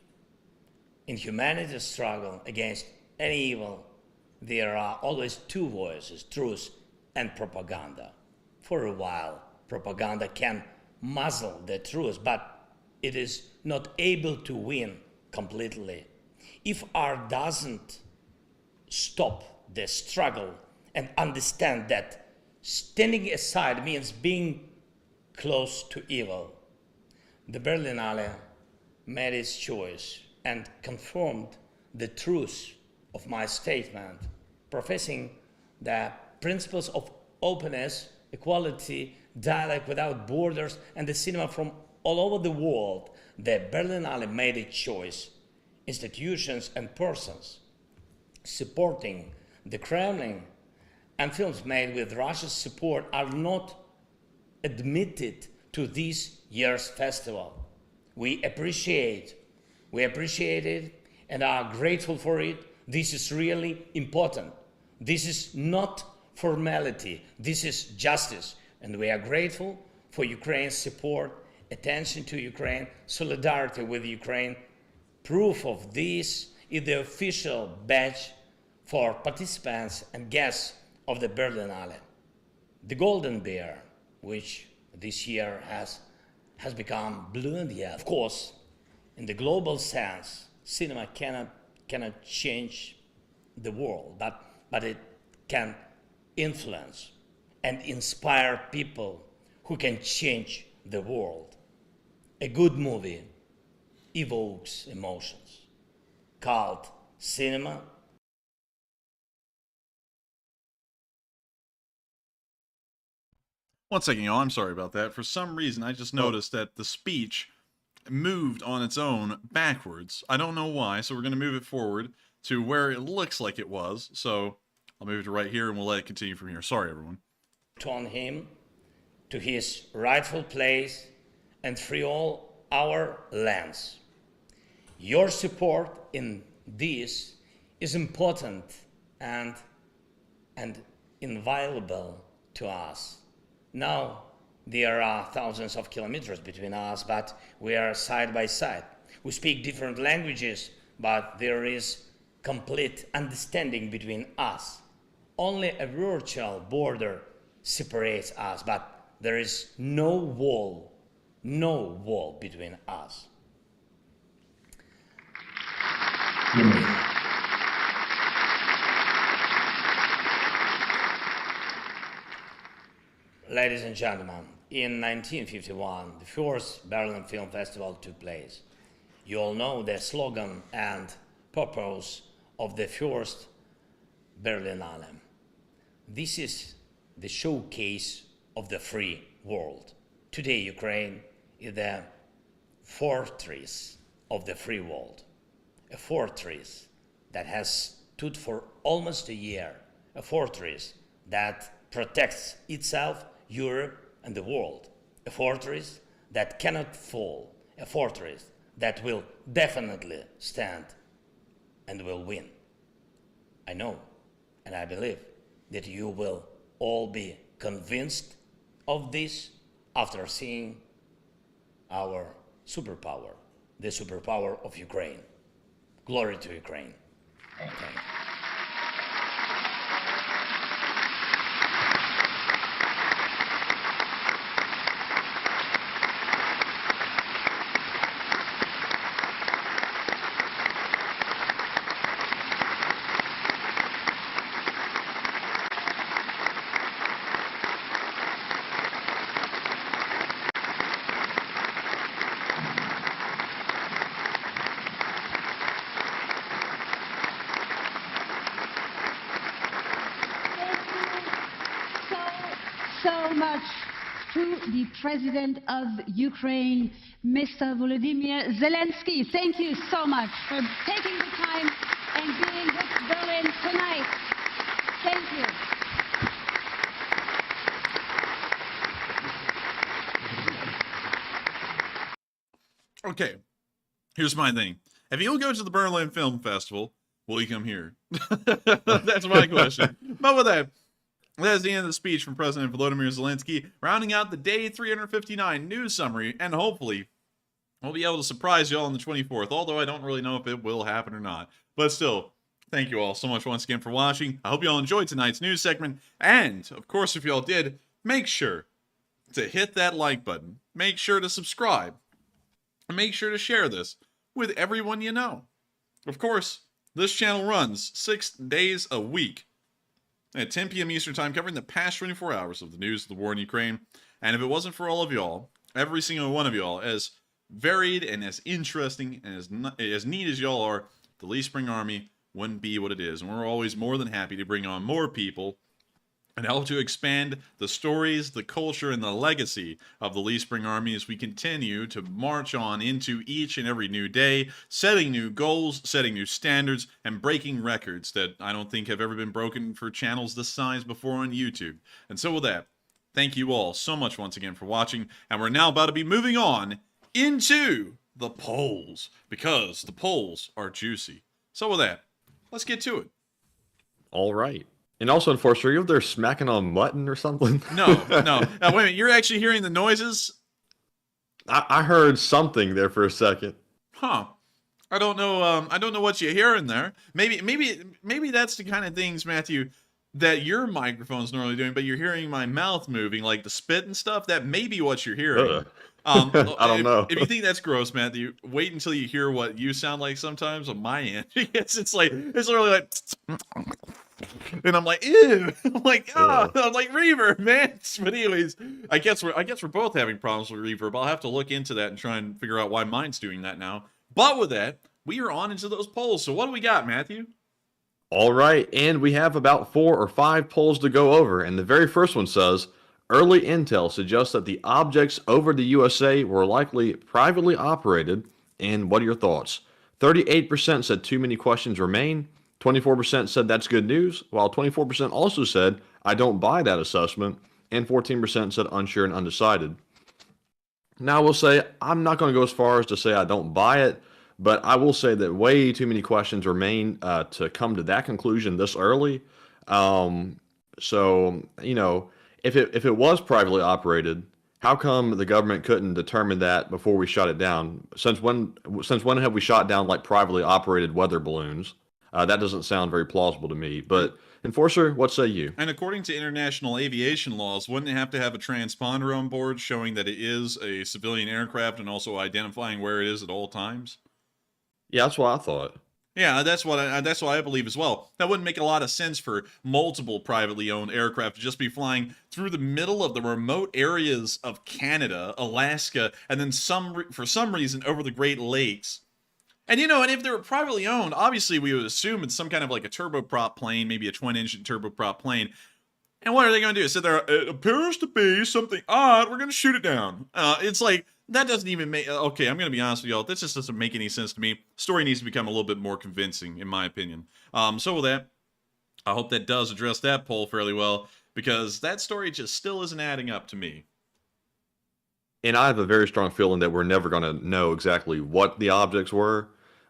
In humanity's struggle against any evil, there are always two voices, truth and propaganda. For a while, propaganda can muzzle the truth, but it is not able to win completely. If art doesn't stop the struggle and understand that standing aside means being close to evil, the Berlinale made its choice and confirmed the truth of my statement, professing the principles of openness, equality, dialogue without borders, and the cinema from all over the world. The Berlinale made its choice. Institutions and persons supporting the Kremlin and films made with Russia's support are not admitted to this year's festival. We appreciate it and are grateful for it. This is really important. This is not formality. This is justice. And we are grateful for Ukraine's support, attention to Ukraine, solidarity with Ukraine. Proof of this is the official badge for participants and guests of the Berlinale. The Golden Bear, which this year has become blue and yellow. Of course, in the global sense, cinema cannot change the world, but it can influence and inspire people who can change the world. A good movie evokes emotions. Cult cinema One second, y'all. I'm sorry about that. For some reason, I just noticed that the speech moved on its own backwards. I don't know why, so we're going to move it forward to where it looks like it was. So I'll move it to right here, and we'll let it continue from here. Sorry, everyone. Return him to his rightful place and free all our lands. Your support in this is important and invaluable to us. Now, there are thousands of kilometers between us, but we are side by side. We speak different languages, but there is complete understanding between us. Only a virtual border separates us, but there is no wall between us. Ladies and gentlemen, in 1951, the first Berlin Film Festival took place. You all know the slogan and purpose of the first Berlinale. This is the showcase of the free world. Today, Ukraine is the fortress of the free world, a fortress that has stood for almost a year, a fortress that protects itself, Europe, and the world, a fortress that cannot fall, a fortress that will definitely stand and will win. I know and I believe that you will all be convinced of this after seeing our superpower, the superpower of Ukraine. Glory to Ukraine. Thank you. So much to the President of Ukraine, Mr. Volodymyr Zelenskyy. Thank you so much for taking the time and being with Berlin tonight. Thank you. Okay, here's my thing. If you'll go to the Berlin Film Festival, will you come here? That's my question. But with that, that's the end of the speech from President Volodymyr Zelenskyy, rounding out the day 359 news summary, and hopefully we'll be able to surprise y'all on the 24th, although I don't really know if it will happen or not. But still, thank you all so much once again for watching. I hope you all enjoyed tonight's news segment, and, of course, if y'all did, make sure to hit that like button. Make sure to subscribe. And make sure to share this with everyone you know. Of course, this channel runs 6 days a week at 10 p.m. Eastern Time, covering the past 24 hours of the news of the war in Ukraine. And if it wasn't for all of y'all, every single one of y'all, as varied and as interesting and as neat as y'all are, the Lee Spring Army wouldn't be what it is. And we're always more than happy to bring on more people and help to expand the stories, the culture, and the legacy of the Lee Spring Army as we continue to march on into each and every new day, setting new goals, setting new standards, and breaking records that I don't think have ever been broken for channels this size before on YouTube. And so with that, thank you all so much once again for watching, and we're now about to be moving on into the polls, because the polls are juicy. So with that, let's get to it. All right. And also, Enforcer, are you up there smacking on mutton or something? No. Wait a minute. You're actually hearing the noises? I heard something there for a second. Huh. I don't know. I don't know what you're hearing there. Maybe that's the kind of things, Matthew, that your microphone's normally doing, but you're hearing my mouth moving, like the spit and stuff. That may be what you're hearing. I don't know. If you think that's gross, Matthew, wait until you hear what you sound like sometimes on my end. it's literally like. And I'm like, ew. I'm like, I'm like reverb, man. But anyways, I guess we're both having problems with reverb. I'll have to look into that and try and figure out why mine's doing that now. But with that, we are on into those polls. So what do we got, Matthew? All right, and we have about 4 or 5 polls to go over. And the very first one says, early intel suggests that the objects over the USA were likely privately operated. And what are your thoughts? 38% said too many questions remain. 24% said that's good news, while 24% also said, I don't buy that assessment, and 14% said unsure and undecided. Now, I will say, I'm not going to go as far as to say I don't buy it, but I will say that way too many questions remain to come to that conclusion this early. So, you know, if it was privately operated, how come the government couldn't determine that before we shot it down? Since when have we shot down like privately operated weather balloons? That doesn't sound very plausible to me. But, Enforcer, what say you? And according to international aviation laws, wouldn't it have to have a transponder on board showing that it is a civilian aircraft and also identifying where it is at all times? Yeah, that's what I thought. Yeah, that's what I believe as well. That wouldn't make a lot of sense for multiple privately owned aircraft to just be flying through the middle of the remote areas of Canada, Alaska, and then for some reason over the Great Lakes. And, you know, and if they were privately owned, obviously we would assume it's some kind of like a turboprop plane, maybe a twin-engine turboprop plane. And what are they going to do? So it appears to be something odd. We're going to shoot it down. It's like, that doesn't even make... Okay, I'm going to be honest with y'all. This just doesn't make any sense to me. Story needs to become a little bit more convincing, in my opinion. So with that, I hope that does address that poll fairly well, because that story just still isn't adding up to me. And I have a very strong feeling that we're never going to know exactly what the objects were.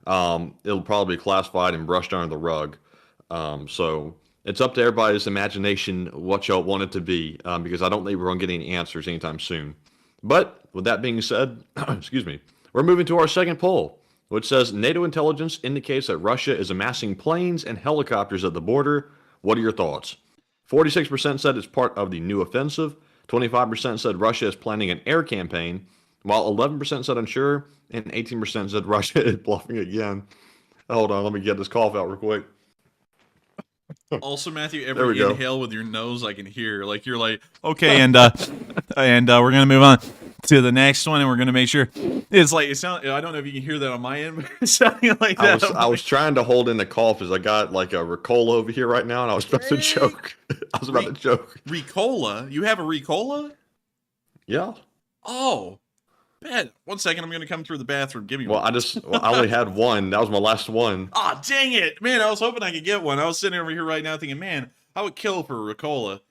It'll probably be classified and brushed under the rug. So it's up to everybody's imagination what y'all want it to be, because I don't think we're going to get any answers anytime soon. But with that being said, excuse me, we're moving to our second poll, which says NATO intelligence indicates that Russia is amassing planes and helicopters at the border. What are your thoughts? 46% said it's part of the new offensive. 25% said Russia is planning an air campaign, while 11% said unsure, and 18% said Russia is bluffing again. Hold on, let me get this cough out real quick. Also, Matthew, every inhale with your nose I can hear. Like, you're like, okay, and we're going to move on to the next one, and we're going to make sure. It's like, I don't know if you can hear that on my end, but it's sounding like that. I was trying to hold in the cough as I got like a Ricola over here right now, and I was about to choke. I was about to choke. Ricola? You have a Ricola? Yeah. Oh. Bet. 1 second, I'm going to come through the bathroom. Give me Well, one. I only had one. That was my last one. Ah, dang it. Man, I was hoping I could get one. I was sitting over here right now thinking, man, I would kill for a Ricola.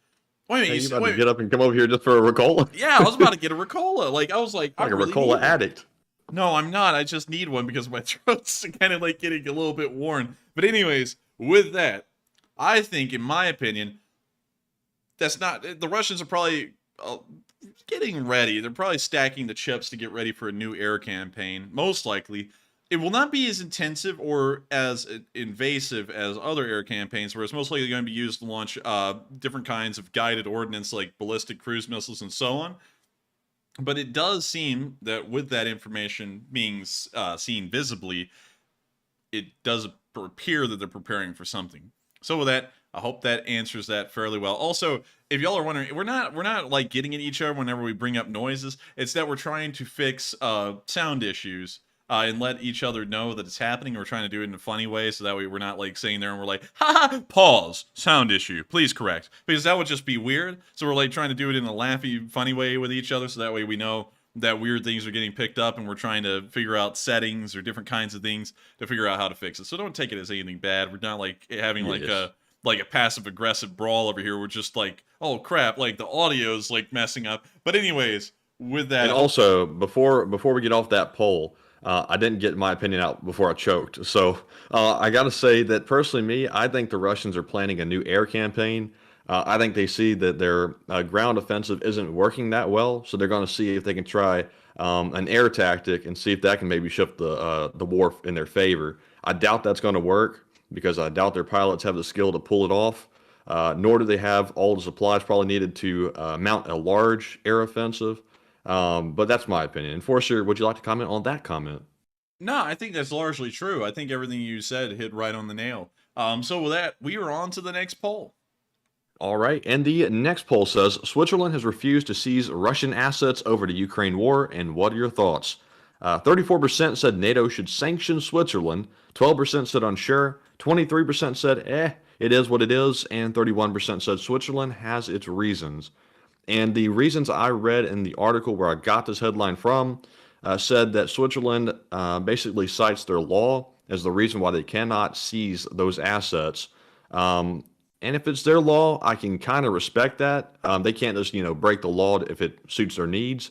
Wait a minute. Hey, you about wait, to get up and come over here just for a Ricola? yeah, I was about to get a Ricola. Like, I was like, Like I a really Ricola need one. addict. No, I'm not. I just need one because my throat's kind of like getting a little bit worn. But anyways, with that, I think, in my opinion, that's not... The Russians are probably getting ready. They're probably stacking the chips to get ready for a new air campaign. Most likely. It will not be as intensive or as invasive as other air campaigns, where it's most likely going to be used to launch different kinds of guided ordnance like ballistic cruise missiles and so on. But it does seem that with that information being seen visibly, it does appear that they're preparing for something. So with that, I hope that answers that fairly well. Also, if y'all are wondering, we're not like getting at each other whenever we bring up noises. It's that we're trying to fix sound issues and let each other know that it's happening. We're trying to do it in a funny way, so that way we're not like sitting there and we're like, ha ha, pause, sound issue, please correct, because that would just be weird. So we're like trying to do it in a laughy, funny way with each other, so that way we know that weird things are getting picked up, and we're trying to figure out settings or different kinds of things to figure out how to fix it. So don't take it as anything bad. We're not like having like a passive aggressive brawl over here. We're just like, oh crap, like the audio's like messing up. But anyways, with that, And also, before we get off that poll, I didn't get my opinion out before I choked. So I got to say that personally, I think the Russians are planning a new air campaign. I think they see that their ground offensive isn't working that well, so they're going to see if they can try an air tactic and see if that can maybe shift the war in their favor. I doubt that's going to work because I doubt their pilots have the skill to pull it off, nor do they have all the supplies probably needed to mount a large air offensive. But that's my opinion. Enforcer, would you like to comment on that comment? No, I think that's largely true. I think everything you said hit right on the nail. So with that, we are on to the next poll. All right, and the next poll says, Switzerland has refused to seize Russian assets over the Ukraine war, and what are your thoughts? 34% said NATO should sanction Switzerland, 12% said unsure, 23% said, it is what it is, and 31% said Switzerland has its reasons. And the reasons I read in the article where I got this headline from said that Switzerland basically cites their law as the reason why they cannot seize those assets. And if it's their law, I can kind of respect that. They can't just, break the law if it suits their needs,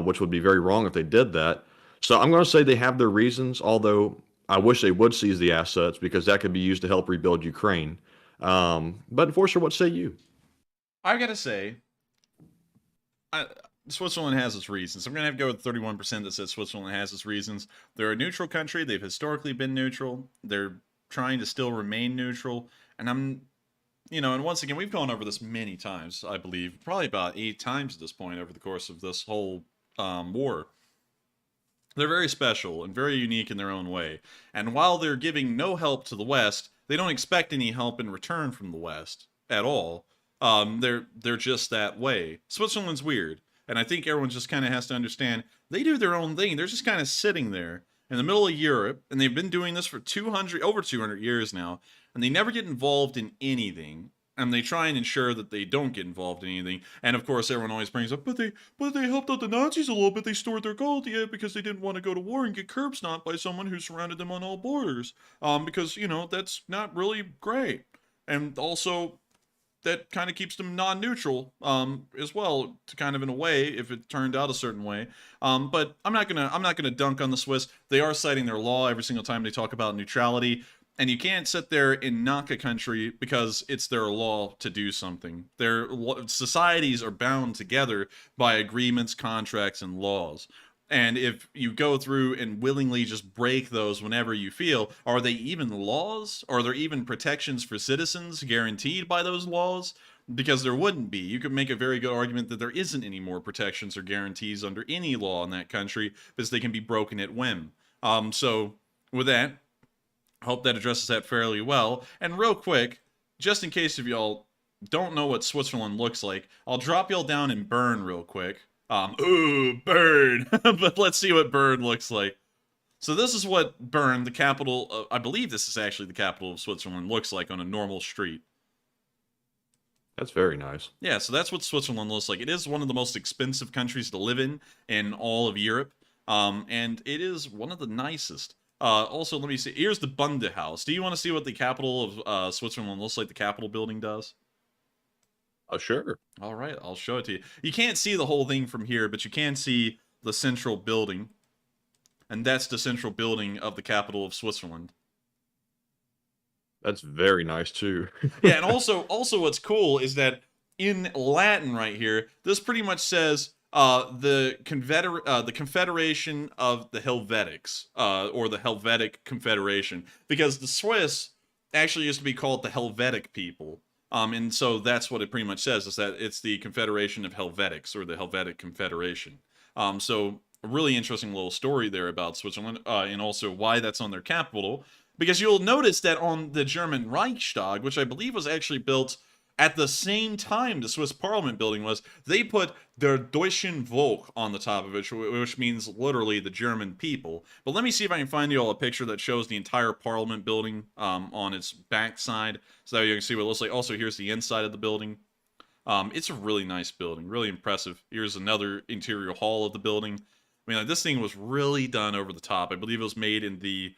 which would be very wrong if they did that. So I'm going to say they have their reasons, although I wish they would seize the assets because that could be used to help rebuild Ukraine. But Enforcer, what say you? I've got to say, Switzerland has its reasons. I'm going to have to go with 31% that says Switzerland has its reasons. They're a neutral country. They've historically been neutral. They're trying to still remain neutral. And and once again, we've gone over this many times, I believe, probably about 8 times at this point over the course of this whole war. They're very special and very unique in their own way. And while they're giving no help to the West, they don't expect any help in return from the West at all. They're just that way. Switzerland's weird. And I think everyone just kind of has to understand they do their own thing. They're just kind of sitting there in the middle of Europe, and they've been doing this for over 200 years now, and they never get involved in anything. And they try and ensure that they don't get involved in anything. And of course, everyone always brings up, but they helped out the Nazis a little bit. They stored their gold, because they didn't want to go to war and get curb stomped by someone who surrounded them on all borders. Because that's not really great. And also, that kind of keeps them non-neutral as well, to kind of in a way, if it turned out a certain way. But I'm not gonna dunk on the Swiss. They are citing their law every single time they talk about neutrality. And you can't sit there and knock a country because it's their law to do something. Their societies are bound together by agreements, contracts, and laws. And if you go through and willingly just break those whenever you feel, are they even laws? Are there even protections for citizens guaranteed by those laws? Because there wouldn't be. You could make a very good argument that there isn't any more protections or guarantees under any law in that country because they can be broken at whim. So with that, I hope that addresses that fairly well. And real quick, just in case if y'all don't know what Switzerland looks like, I'll drop y'all down in Bern real quick. Ooh, Bern! But let's see what Bern looks like. So this is what Bern, the capital, I believe this is actually the capital of Switzerland, looks like on a normal street. That's very nice. Yeah, so that's what Switzerland looks like. It is one of the most expensive countries to live in all of Europe, and it is one of the nicest. Also, let me see. Here's the Bundeshaus. Do you want to see what the capital of Switzerland looks like? The Capitol building does. Oh, sure. All right, I'll show it to you. You can't see the whole thing from here, but you can see the central building, and that's the central building of the capital of Switzerland. That's very nice too. Yeah, and also what's cool is that in Latin right here, this pretty much says the Confederation of the Helvetics, or the Helvetic Confederation, because the Swiss actually used to be called the Helvetic people. And so that's what it pretty much says, is that it's the Confederation of Helvetics, or the Helvetic Confederation. So a really interesting little story there about Switzerland, and also why that's on their capital. Because you'll notice that on the German Reichstag, which I believe was actually built at the same time the Swiss Parliament building was, they put Der Deutschen Volk on the top of it, which means literally the German people. But let me see if I can find you all a picture that shows the entire Parliament building on its backside, so that you can see what it looks like. Also, here's the inside of the building. It's a really nice building, really impressive. Here's another interior hall of the building. I mean, like, this thing was really done over the top. I believe it was made in the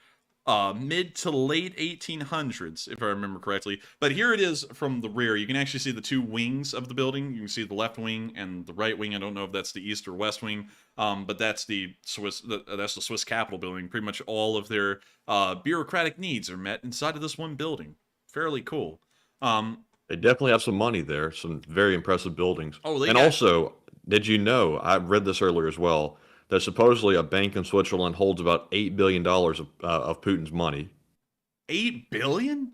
mid to late 1800s, if I remember correctly. But here it is from the rear. You can actually see the two wings of the building. You can see the left wing and the right wing. I don't know if that's the east or west wing, but that's the Swiss Capitol building. Pretty much all of their bureaucratic needs are met inside of this one building. Fairly cool. They definitely have some money there. Some very impressive buildings. Oh, and also, did you know? I read this earlier as well, that supposedly a bank in Switzerland holds about $8 billion of Putin's money. $8 billion?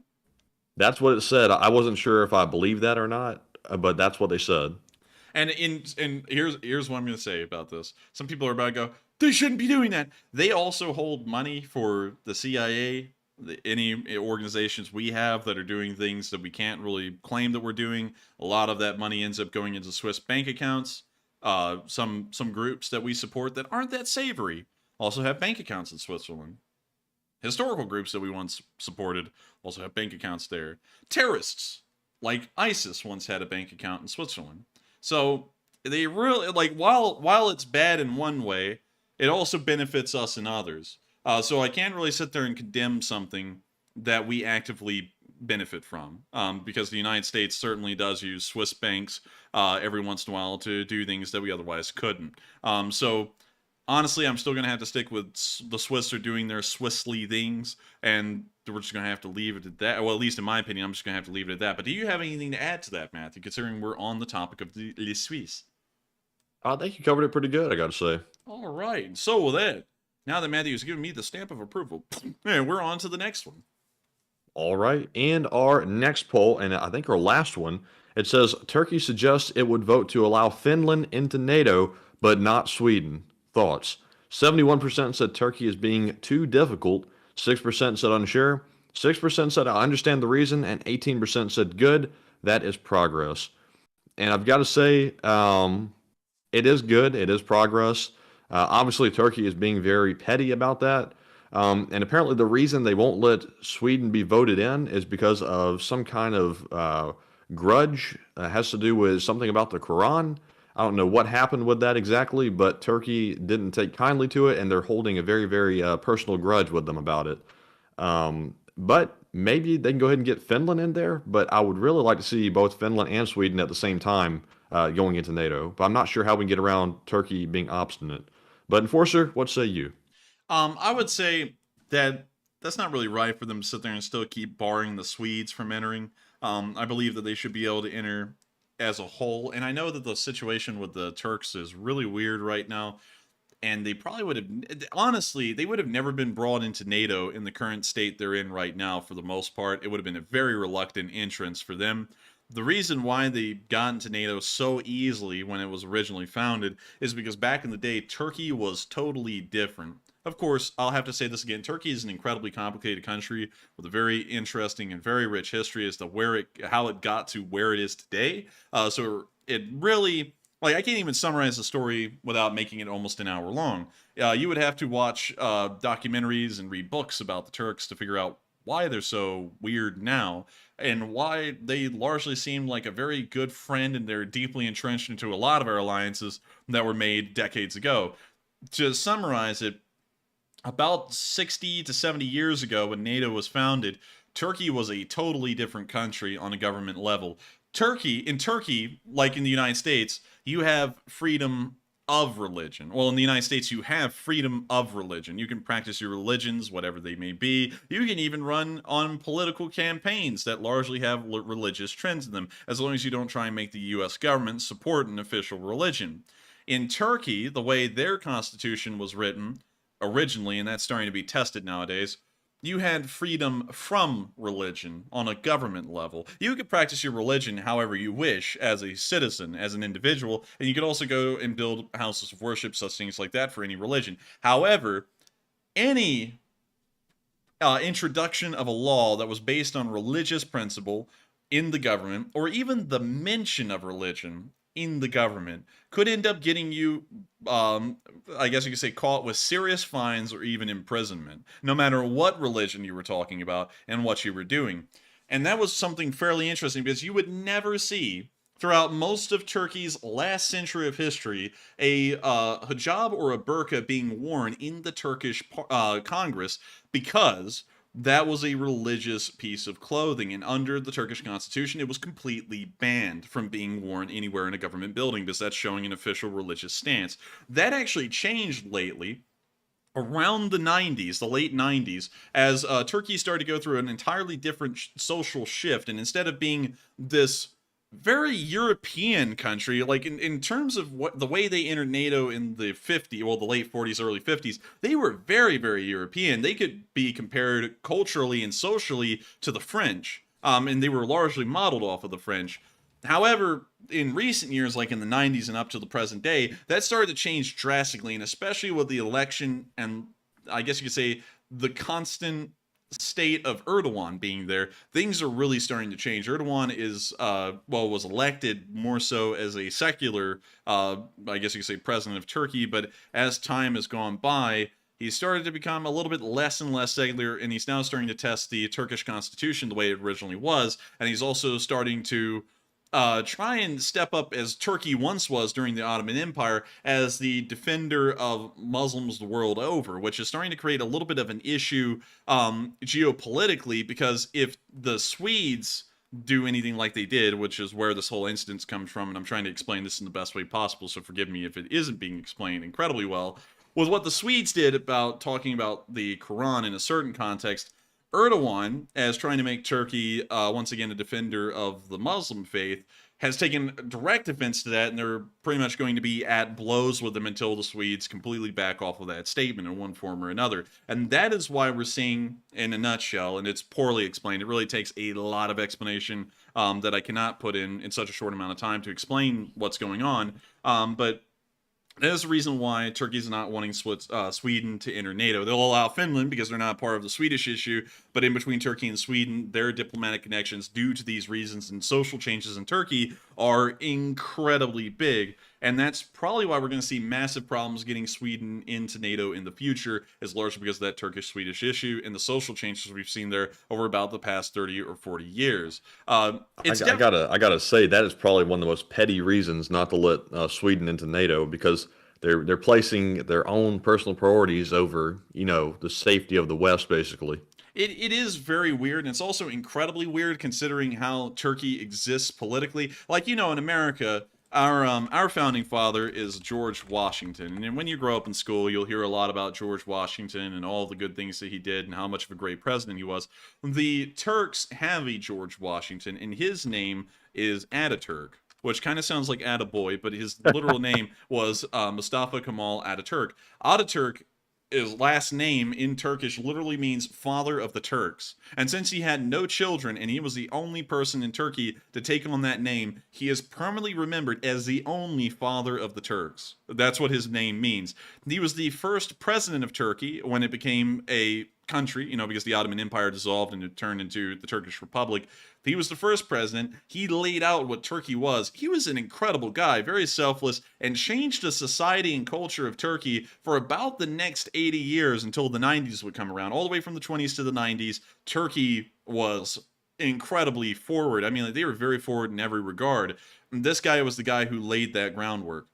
That's what it said. I wasn't sure if I believe that or not, but that's what they said. And here's what I'm going to say about this. Some people are about to go, they shouldn't be doing that. They also hold money for the CIA, any organizations we have that are doing things that we can't really claim that we're doing. A lot of that money ends up going into Swiss bank accounts. Some groups that we support that aren't that savory also have bank accounts in Switzerland. Historical groups that we once supported also have bank accounts there. Terrorists, like ISIS, once had a bank account in Switzerland. So they really, like, while it's bad in one way, it also benefits us in others. So I can't really sit there and condemn something that we actively benefit from, because the United States certainly does use Swiss banks every once in a while to do things that we otherwise couldn't. So honestly, I'm still going to have to stick with the Swiss are doing their Swissly things, and we're just going to have to leave it at that. Well, at least in my opinion, I'm just going to have to leave it at that. But do you have anything to add to that, Matthew, considering we're on the topic of the Les Suisses? I think you covered it pretty good, I got to say. All right. So with that, now that Matthew's given me the stamp of approval, man, we're on to the next one. All right, and our next poll, and I think our last one, it says Turkey suggests it would vote to allow Finland into NATO, but not Sweden. Thoughts? 71% said Turkey is being too difficult, 6% said unsure, 6% said I understand the reason, and 18% said good. That is progress. And I've got to say, it is good. It is progress. Obviously, Turkey is being very petty about that. And apparently the reason they won't let Sweden be voted in is because of some kind of grudge. Has to do with something about the Quran. I don't know what happened with that exactly, but Turkey didn't take kindly to it, and they're holding a very, very personal grudge with them about it. But maybe they can go ahead and get Finland in there, but I would really like to see both Finland and Sweden at the same time going into NATO. But I'm not sure how we can get around Turkey being obstinate. But Enforcer, what say you? I would say that that's not really right for them to sit there and still keep barring the Swedes from entering. I believe that they should be able to enter as a whole. And I know that the situation with the Turks is really weird right now. And they probably would have, honestly, they would have never been brought into NATO in the current state they're in right now for the most part. It would have been a very reluctant entrance for them. The reason why they got into NATO so easily when it was originally founded is because back in the day, Turkey was totally different. Of course, I'll have to say this again. Turkey is an incredibly complicated country with a very interesting and very rich history as to how it got to where it is today. So it really, like, I can't even summarize the story without making it almost an hour long. You would have to watch documentaries and read books about the Turks to figure out why they're so weird now, and why they largely seem like a very good friend, and they're deeply entrenched into a lot of our alliances that were made decades ago. To summarize it, about 60 to 70 years ago, when NATO was founded, Turkey was a totally different country on a government level. In Turkey, like in the United States, you have freedom of religion. Well, in the United States, you have freedom of religion. You can practice your religions, whatever they may be. You can even run on political campaigns that largely have religious trends in them, as long as you don't try and make the U.S. government support an official religion. In Turkey, the way their constitution was written originally, and that's starting to be tested nowadays, you had freedom from religion on a government level. You could practice your religion however you wish as a citizen, as an individual, and you could also go and build houses of worship, such things like that for any religion. However, any introduction of a law that was based on religious principle in the government, or even the mention of religion in the government, could end up getting you, I guess you could say, caught with serious fines or even imprisonment, no matter what religion you were talking about and what you were doing. And that was something fairly interesting, because you would never see, throughout most of Turkey's last century of history, a hijab or a burqa being worn in the Turkish Congress, because that was a religious piece of clothing, and under the Turkish constitution, it was completely banned from being worn anywhere in a government building, because that's showing an official religious stance. That actually changed lately, around the 90s, the late 90s, as Turkey started to go through an entirely different social shift, and instead of being this very European country, like in terms of what the way they entered NATO in the the late 40s, early 50s, they were very, very European. They could be compared culturally and socially to the French, and they were largely modeled off of the French. However, in recent years, like in the 90s and up to the present day, that started to change drastically, and especially with the election and, I guess you could say, the constant state of Erdogan being there, things are really starting to change. Erdogan is, was elected more so as a secular, I guess you could say, president of Turkey, but as time has gone by, he's started to become a little bit less and less secular, and he's now starting to test the Turkish constitution the way it originally was, and he's also starting to try and step up, as Turkey once was during the Ottoman Empire, as the defender of Muslims the world over, which is starting to create a little bit of an issue geopolitically, because if the Swedes do anything like they did, which is where this whole instance comes from, and I'm trying to explain this in the best way possible, so forgive me if it isn't being explained incredibly well, was what the Swedes did about talking about the Quran in a certain context. Erdogan, as trying to make Turkey, once again, a defender of the Muslim faith, has taken direct offense to that, and they're pretty much going to be at blows with them until the Swedes completely back off of that statement in one form or another. And that is why we're seeing, in a nutshell, and it's poorly explained, it really takes a lot of explanation that I cannot put in such a short amount of time to explain what's going on, but that is the reason why Turkey's not wanting Sweden to enter NATO. They'll allow Finland because they're not part of the Swedish issue, but in between Turkey and Sweden, their diplomatic connections, due to these reasons and social changes in Turkey, are incredibly big. And that's probably why we're going to see massive problems getting Sweden into NATO in the future, is largely because of that Turkish-Swedish issue and the social changes we've seen there over about the past 30 or 40 years. I gotta say, that is probably one of the most petty reasons not to let Sweden into NATO, because they're placing their own personal priorities over, the safety of the West, basically. It is very weird, and it's also incredibly weird considering how Turkey exists politically. Like, in America, our founding father is George Washington, and when you grow up in school, you'll hear a lot about George Washington and all the good things that he did and how much of a great president he was. The Turks have a George Washington, and his name is Ataturk, which kind of sounds like Attaboy, but his literal name was Mustafa Kemal Ataturk. Ataturk, his last name in Turkish, literally means father of the Turks. And since he had no children and he was the only person in Turkey to take on that name, he is permanently remembered as the only father of the Turks. That's what his name means. He was the first president of Turkey when it became a country, you know, because the Ottoman Empire dissolved and it turned into the Turkish Republic. He was the first president. He laid out what Turkey was. He was an incredible guy, very selfless, and changed the society and culture of Turkey for about the next 80 years until the 90s would come around. All the way from the 20s to the 90s, Turkey was incredibly forward. I mean, like, they were very forward in every regard. And this guy was the guy who laid that groundwork.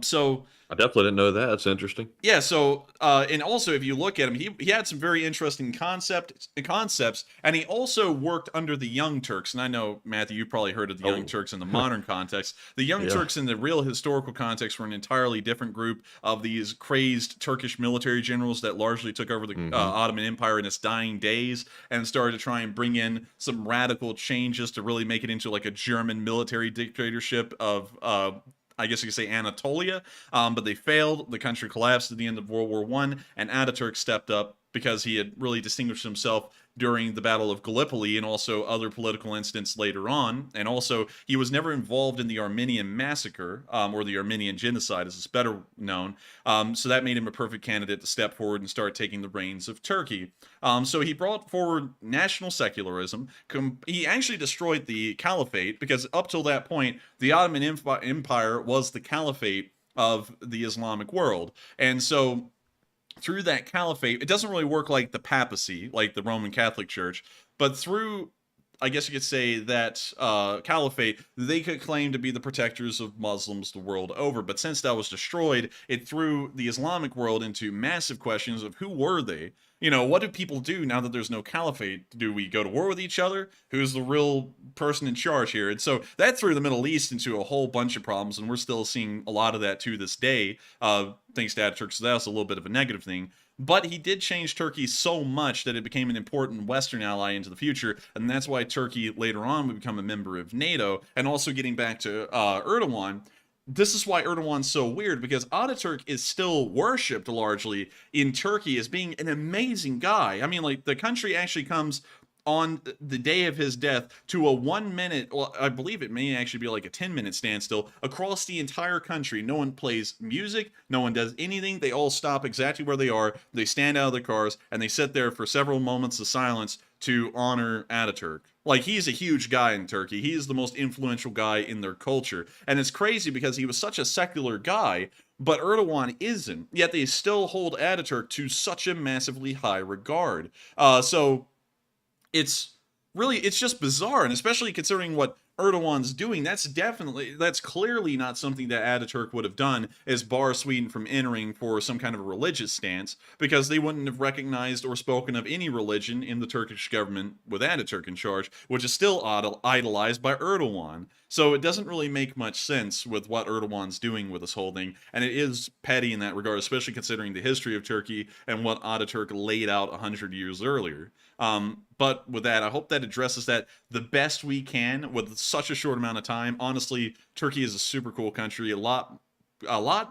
So I definitely didn't know that. That's interesting. yeah, so and also if you look at him, he had some very interesting concepts, and he also worked under the Young Turks. And I know, Matthew, you probably heard of the Young Turks in the modern context. The Young Turks in the real historical context were an entirely different group of these crazed Turkish military generals that largely took over the Ottoman Empire in its dying days and started to try and bring in some radical changes to really make it into like a German military dictatorship of I guess you could say Anatolia, but they failed. The country collapsed at the end of World War I, and Ataturk stepped up because he had really distinguished himself during the Battle of Gallipoli and also other political incidents later on. And also, he was never involved in the Armenian massacre, or the Armenian genocide, as it's better known. So that made him a perfect candidate to step forward and start taking the reins of Turkey. So he brought forward national secularism. He actually destroyed the caliphate, because up till that point, the Ottoman Empire was the caliphate of the Islamic world. And so through that caliphate, it doesn't really work like the papacy, like the Roman Catholic Church, but through, I guess you could say, that caliphate, they could claim to be the protectors of Muslims the world over. But since that was destroyed, it threw the Islamic world into massive questions of who were they? You know, what do people do now that there's no caliphate? Do we go to war with each other? Who's the real person in charge here? And so that threw the Middle East into a whole bunch of problems, and we're still seeing a lot of that to this day, thanks to Ataturk. So that's a little bit of a negative thing. But he did change Turkey so much that it became an important Western ally into the future, and that's why Turkey later on would become a member of NATO. And also getting back to Erdogan, this is why Erdogan's so weird, because Ataturk is still worshipped largely in Turkey as being an amazing guy. I mean, like, the country actually comes on the day of his death to a 1 minute, well, I believe it may actually be like a 10-minute standstill across the entire country. No one plays music, no one does anything. They all stop exactly where they are. They stand out of their cars and they sit there for several moments of silence to honor Ataturk. Like, he's a huge guy in Turkey. He is the most influential guy in their culture. And it's crazy because he was such a secular guy, but Erdogan isn't. Yet they still hold Ataturk to such a massively high regard. So it's just bizarre, and especially considering what Erdogan's doing, that's clearly not something that Ataturk would have done, as bar Sweden from entering for some kind of a religious stance, because they wouldn't have recognized or spoken of any religion in the Turkish government with Ataturk in charge, which is still idolized by Erdogan. So it doesn't really make much sense with what Erdogan's doing with this whole thing, and it is petty in that regard, especially considering the history of Turkey and what Ataturk laid out 100 years earlier. But with that, I hope that addresses that the best we can with such a short amount of time. Honestly, Turkey is a super cool country, a lot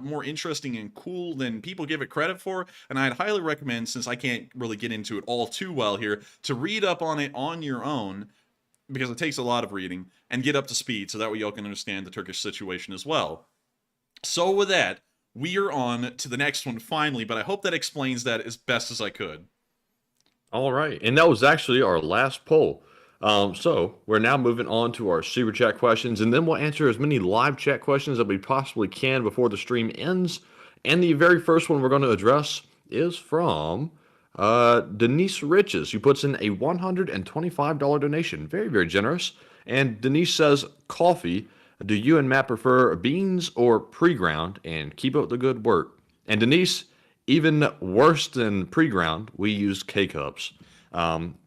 more interesting and cool than people give it credit for, and I'd highly recommend, since I can't really get into it all too well here, to read up on it on your own, because it takes a lot of reading, and get up to speed so that way y'all can understand the Turkish situation as well. So with that, we are on to the next one finally, but I hope that explains that as best as I could. All right, and that was actually our last poll. So we're now moving on to our super chat questions, and then we'll answer as many live chat questions that we possibly can before the stream ends. And the very first one we're going to address is from Denise Riches, who puts in a $125 donation. Very, very generous. And Denise says, coffee, do you and Matt prefer beans or pre-ground? And keep up the good work. And Denise, even worse than pre-ground, we use K-Cups,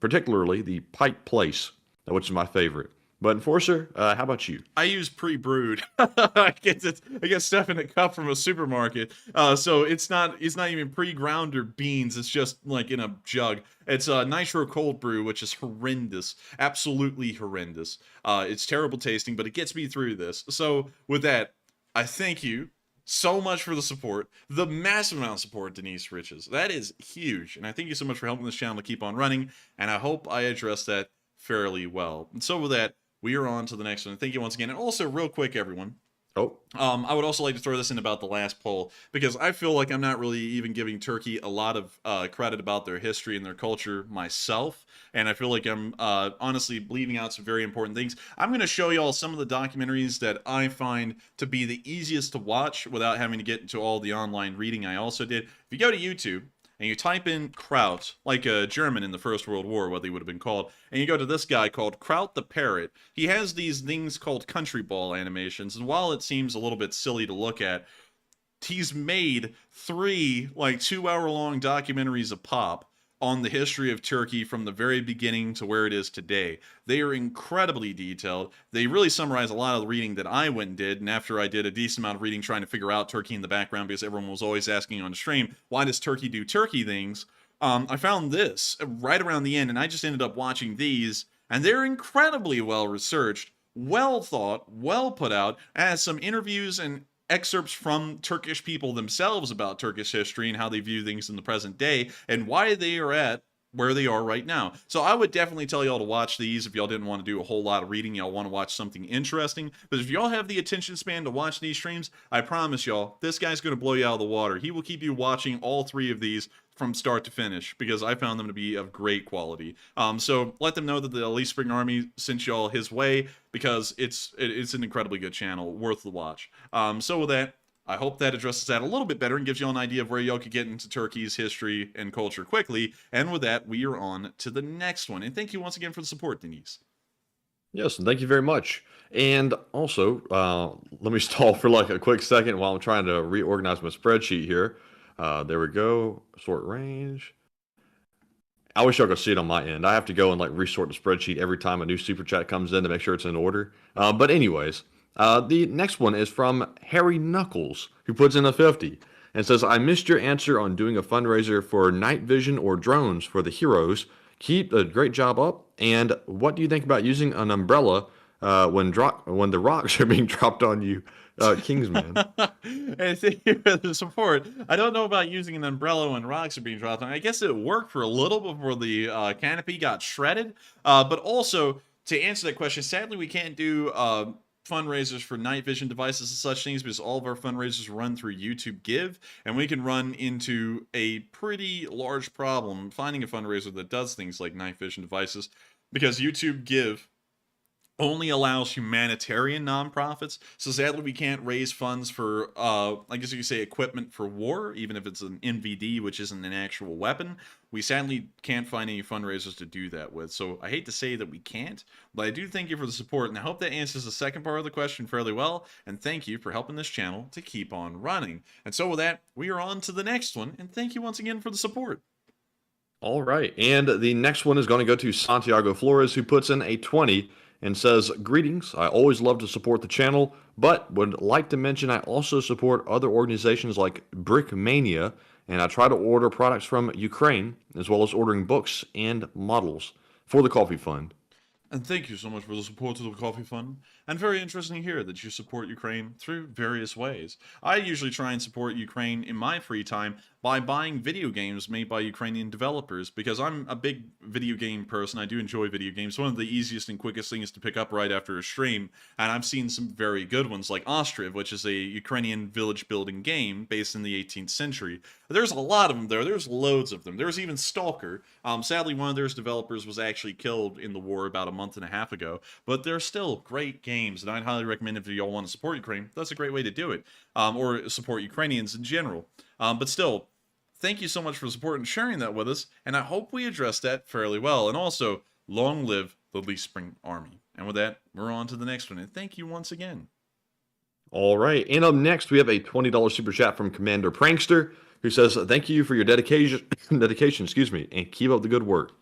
particularly the Pike Place, which is my favorite. But Enforcer, how about you? I use pre-brewed. I get stuff in a cup from a supermarket, so it's not even pre-ground or beans. It's just like in a jug. It's a nitro cold brew, which is horrendous, absolutely horrendous. It's terrible tasting, but it gets me through this. So with that, I thank you so much for the support, the massive amount of support, Denise Riches. That is huge, and I thank you so much for helping this channel to keep on running, and I hope I addressed that fairly well. And so with that, we are on to the next one. Thank you once again. And also, real quick, everyone, Oh, I would also like to throw this in about the last poll, because I feel like I'm not really even giving Turkey a lot of credit about their history and their culture myself, and I feel like I'm honestly leaving out some very important things. I'm going to show y'all some of the documentaries that I find to be the easiest to watch without having to get into all the online reading I also did. If you go to YouTube and you type in Kraut, like a German in the First World War, what they would have been called, and you go to this guy called Kraut the Parrot, he has these things called country ball animations, and while it seems a little bit silly to look at, he's made 3 like 2-hour-long documentaries a pop on the history of Turkey from the very beginning to where it is today. They are incredibly detailed. They really summarize a lot of the reading that I went and did, and after I did a decent amount of reading trying to figure out Turkey in the background, because everyone was always asking on the stream, why does Turkey do Turkey things? I found this right around the end, and I just ended up watching these, and they're incredibly well researched, well thought, well put out, as some interviews and excerpts from Turkish people themselves about Turkish history and how they view things in the present day and why they are at where they are right now. So I would definitely tell y'all to watch these if y'all didn't want to do a whole lot of reading, y'all want to watch something interesting. But if y'all have the attention span to watch these streams, I promise y'all, this guy's going to blow you out of the water. He will keep you watching all 3 of these from start to finish, because I found them to be of great quality. So let them know that the Elite Spring Army sent y'all his way, because it's an incredibly good channel, worth the watch. So with that, I hope that addresses that a little bit better and gives y'all an idea of where y'all could get into Turkey's history and culture quickly. And with that, we are on to the next one. And thank you once again for the support, Denise. yes, and thank you very much. And also, let me stall for like a quick second while I'm trying to reorganize my spreadsheet here. There we go. Sort range. I wish y'all could see it on my end. I have to go and like resort the spreadsheet every time a new super chat comes in to make sure it's in order. But anyways, the next one is from Harry Knuckles, who puts in a 50 and says, I missed your answer on doing a fundraiser for night vision or drones for the heroes. Keep the great job up. And what do you think about using an umbrella when the rocks are being dropped on you? Kingsman. And thank you for the support. I don't know about using an umbrella when rocks are being dropped on. I guess it worked for a little before the canopy got shredded. But also, to answer that question, sadly, we can't do fundraisers for night vision devices and such things, because all of our fundraisers run through YouTube Give, and we can run into a pretty large problem finding a fundraiser that does things like night vision devices, because YouTube Give only allows humanitarian nonprofits. So sadly, we can't raise funds for, I guess you could say, equipment for war, even if it's an NVD, which isn't an actual weapon. We sadly can't find any fundraisers to do that with. So I hate to say that we can't, but I do thank you for the support, and I hope that answers the second part of the question fairly well. And thank you for helping this channel to keep on running. And so with that, we are on to the next one, and thank you once again for the support. All right, and the next one is going to go to Santiago Flores, who puts in a 20 and says, greetings, I always love to support the channel, but would like to mention I also support other organizations like Brickmania, and I try to order products from Ukraine, as well as ordering books and models for the Coffee Fund. And thank you so much for the support to the Coffee Fund. And very interesting to hear that you support Ukraine through various ways. I usually try and support Ukraine in my free time by buying video games made by Ukrainian developers, because I'm a big video game person. I do enjoy video games. One of the easiest and quickest things to pick up right after a stream, and I've seen some very good ones, like Ostriv, which is a Ukrainian village building game based in the 18th century. There's a lot of them there. There's loads of them. There's even Stalker. Sadly, one of their developers was actually killed in the war about a month and a half ago, but they're still great games, and I'd highly recommend, if y'all want to support Ukraine, that's a great way to do it, or support Ukrainians in general. But still, thank you so much for support and sharing that with us, and I hope we addressed that fairly well. And also, long live the Elite Spring Army. And with that, we're on to the next one, and thank you once again. All right, and up next, we have a $20 super chat from Commander Prankster, who says, thank you for your dedication, and keep up the good work.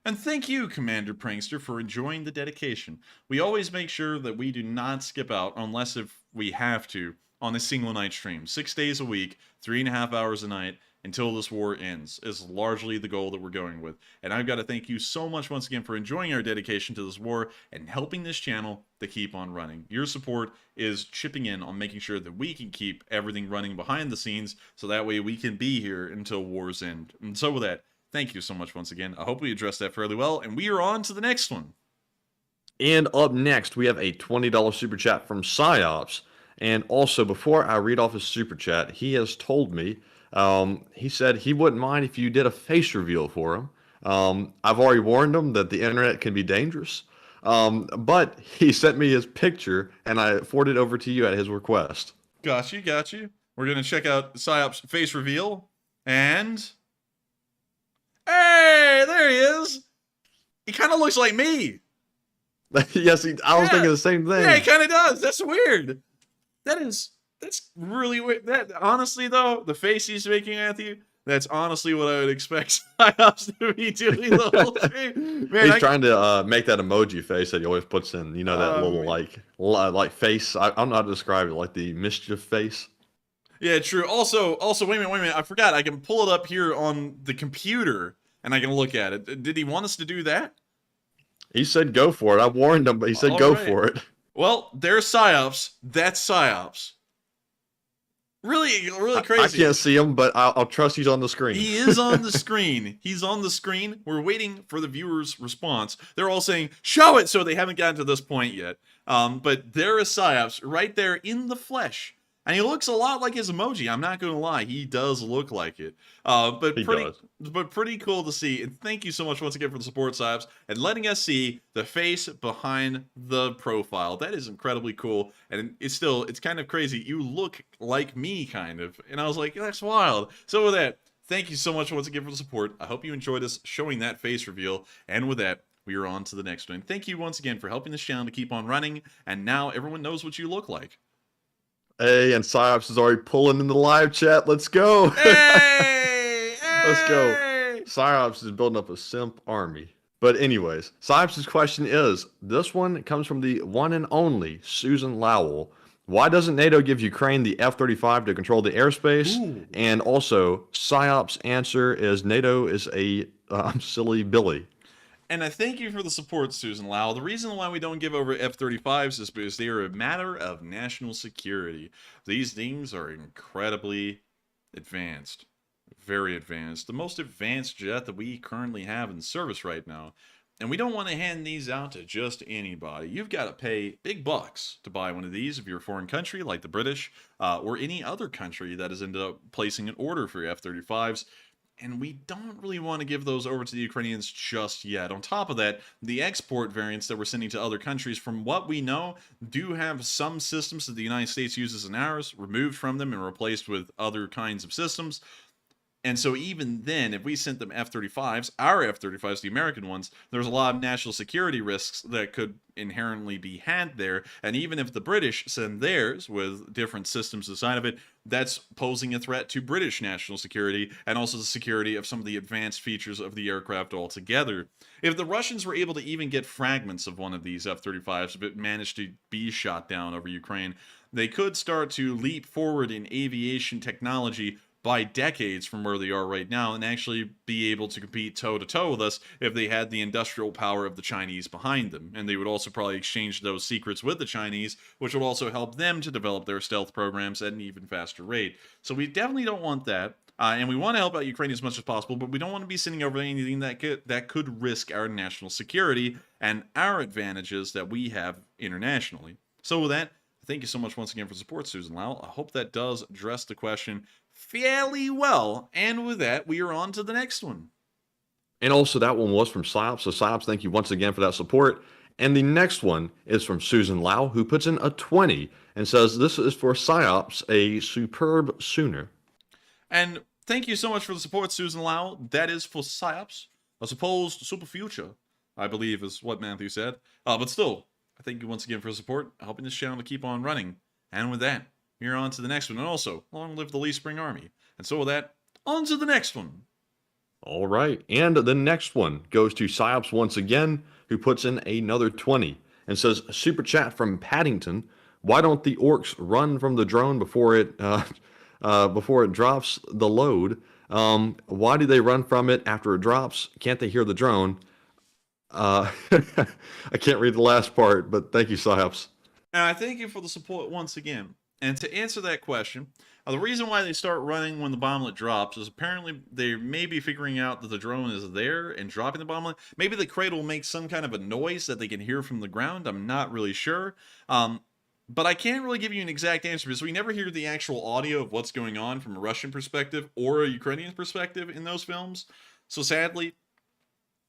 And thank you, Commander Prankster, for enjoying the dedication. We always make sure that we do not skip out, unless if we have to, on a single night stream. 6 days a week, 3.5 hours a night, until this war ends, is largely the goal that we're going with. And I've got to thank you so much once again for enjoying our dedication to this war and helping this channel to keep on running. Your support is chipping in on making sure that we can keep everything running behind the scenes, so that way we can be here until war's end. And so with that, thank you so much once again. I hope we addressed that fairly well, and we are on to the next one. And up next, we have a $20 super chat from Psyops, And also, before I read off his super chat, he has told me, he said he wouldn't mind if you did a face reveal for him. I've already warned him that the internet can be dangerous. But he sent me his picture, and I forwarded it over to you at his request. Got you. We're going to check out Psyop's face reveal. And... hey, there he is. He kind of looks like me. Yes, I was thinking the same thing. Yeah, he kind of does. That's weird. That's really weird. That honestly, though, the face he's making at you, that's honestly what I would expect Psyops to be doing the whole stream. Man, he's trying to make that emoji face that he always puts in. You know, that little like face. I don't know how to describe it, like the mischief face. Yeah, true. Also, wait a minute. I forgot. I can pull it up here on the computer, and I can look at it. Did he want us to do that? He said go for it. I warned him, but he said go for it. Well, there's Psyops. That's Psyops. Really crazy. I can't see him, but I'll trust he's on the screen. He is on the screen. He's on the screen. We're waiting for the viewer's response. They're all saying, show it, so they haven't gotten to this point yet. But there is Psyops right there in the flesh. And he looks a lot like his emoji. I'm not going to lie. He does look like it. But pretty cool to see. And thank you so much once again for the support, Psyops, and letting us see the face behind the profile. That is incredibly cool. And it's kind of crazy. You look like me, kind of. And I was like, that's wild. So with that, thank you so much once again for the support. I hope you enjoyed us showing that face reveal. And with that, we are on to the next one. Thank you once again for helping this channel to keep on running. And now everyone knows what you look like. Hey, and Psyops is already pulling in the live chat. Let's go. Hey, let's go. Psyops is building up a simp army. But anyways, Psyops' question is, this one comes from the one and only Susan Lowell. Why doesn't NATO give Ukraine the F-35 to control the airspace? Ooh. And also, Psyops' answer is NATO is a silly Billy. And I thank you for the support, Susan Lau. The reason why we don't give over F-35s is because they are a matter of national security. These things are incredibly advanced. Very advanced. The most advanced jet that we currently have in service right now. And we don't want to hand these out to just anybody. You've got to pay big bucks to buy one of these if you're a foreign country like the British or any other country that has ended up placing an order for F-35s. And we don't really want to give those over to the Ukrainians just yet. On top of that, the export variants that we're sending to other countries, from what we know, do have some systems that the United States uses in ours, removed from them and replaced with other kinds of systems. And so even then, if we sent them F-35s, our F-35s, the American ones, there's a lot of national security risks that could inherently be had there. And even if the British send theirs with different systems inside of it, that's posing a threat to British national security and also the security of some of the advanced features of the aircraft altogether. If the Russians were able to even get fragments of one of these F-35s, if it managed to be shot down over Ukraine, they could start to leap forward in aviation technology by decades from where they are right now and actually be able to compete toe-to-toe with us if they had the industrial power of the Chinese behind them. And they would also probably exchange those secrets with the Chinese, which would also help them to develop their stealth programs at an even faster rate. So we definitely don't want that. And we want to help out Ukraine as much as possible, but we don't want to be sending over anything that could risk our national security and our advantages that we have internationally. So with that, thank you so much once again for support, Susan Lau. I hope that does address the question fairly well. And with that, we are on to the next one. And also that one was from Psyops. So Psyops, thank you once again for that support. And the next one is from Susan Lau, who puts in a 20 and says, this is for Psyops, a superb sooner. And thank you so much for the support, Susan Lau. That is for Psyops, a supposed super future, I believe is what Matthew said. But still, I thank you once again for the support, helping this channel to keep on running. And with that, we're on to the next one. And also, long live the Lee Spring Army. And so with that, on to the next one. All right. And the next one goes to Psyops once again, who puts in another 20 and says, super chat from Paddington. Why don't the orcs run from the drone before it drops the load? Why do they run from it after it drops? Can't they hear the drone? I can't read the last part, but thank you, Psyops. And I thank you for the support once again. And to answer that question, the reason why they start running when the bomblet drops is apparently they may be figuring out that the drone is there and dropping the bomblet. Maybe the crate will make some kind of a noise that they can hear from the ground. I'm not really sure. But I can't really give you an exact answer because we never hear the actual audio of what's going on from a Russian perspective or a Ukrainian perspective in those films. So sadly,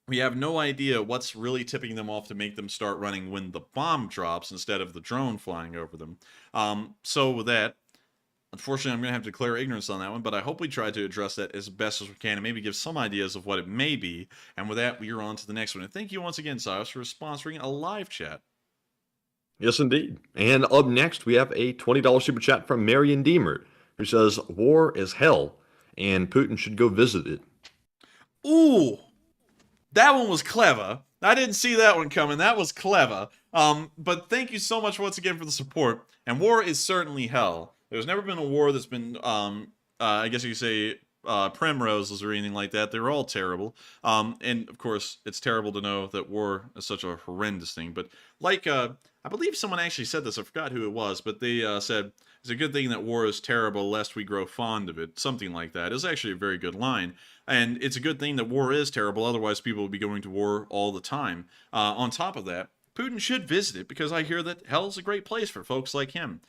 we have no idea what's really tipping them off to make them start running when the bomb drops instead of the drone flying over them. So with that, unfortunately, I'm going to have to declare ignorance on that one, but I hope we try to address that as best as we can and maybe give some ideas of what it may be. And with that, we are on to the next one. And thank you once again, Cyrus, for sponsoring a live chat. Yes, indeed. And up next, we have a $20 super chat from Marion Deemer, who says, war is hell, and Putin should go visit it. Ooh, that one was clever. I didn't see that one coming. That was clever. But thank you so much once again for the support. And war is certainly hell. There's never been a war that's been, I guess you could say, primroses or anything like that. They're all terrible. And of course, it's terrible to know that war is such a horrendous thing. But like, I believe someone actually said this. I forgot who it was, but they said, it's a good thing that war is terrible lest we grow fond of it. Something like that. It was actually a very good line. And it's a good thing that war is terrible. Otherwise, people would be going to war all the time. On top of that, Putin should visit it because I hear that hell's a great place for folks like him.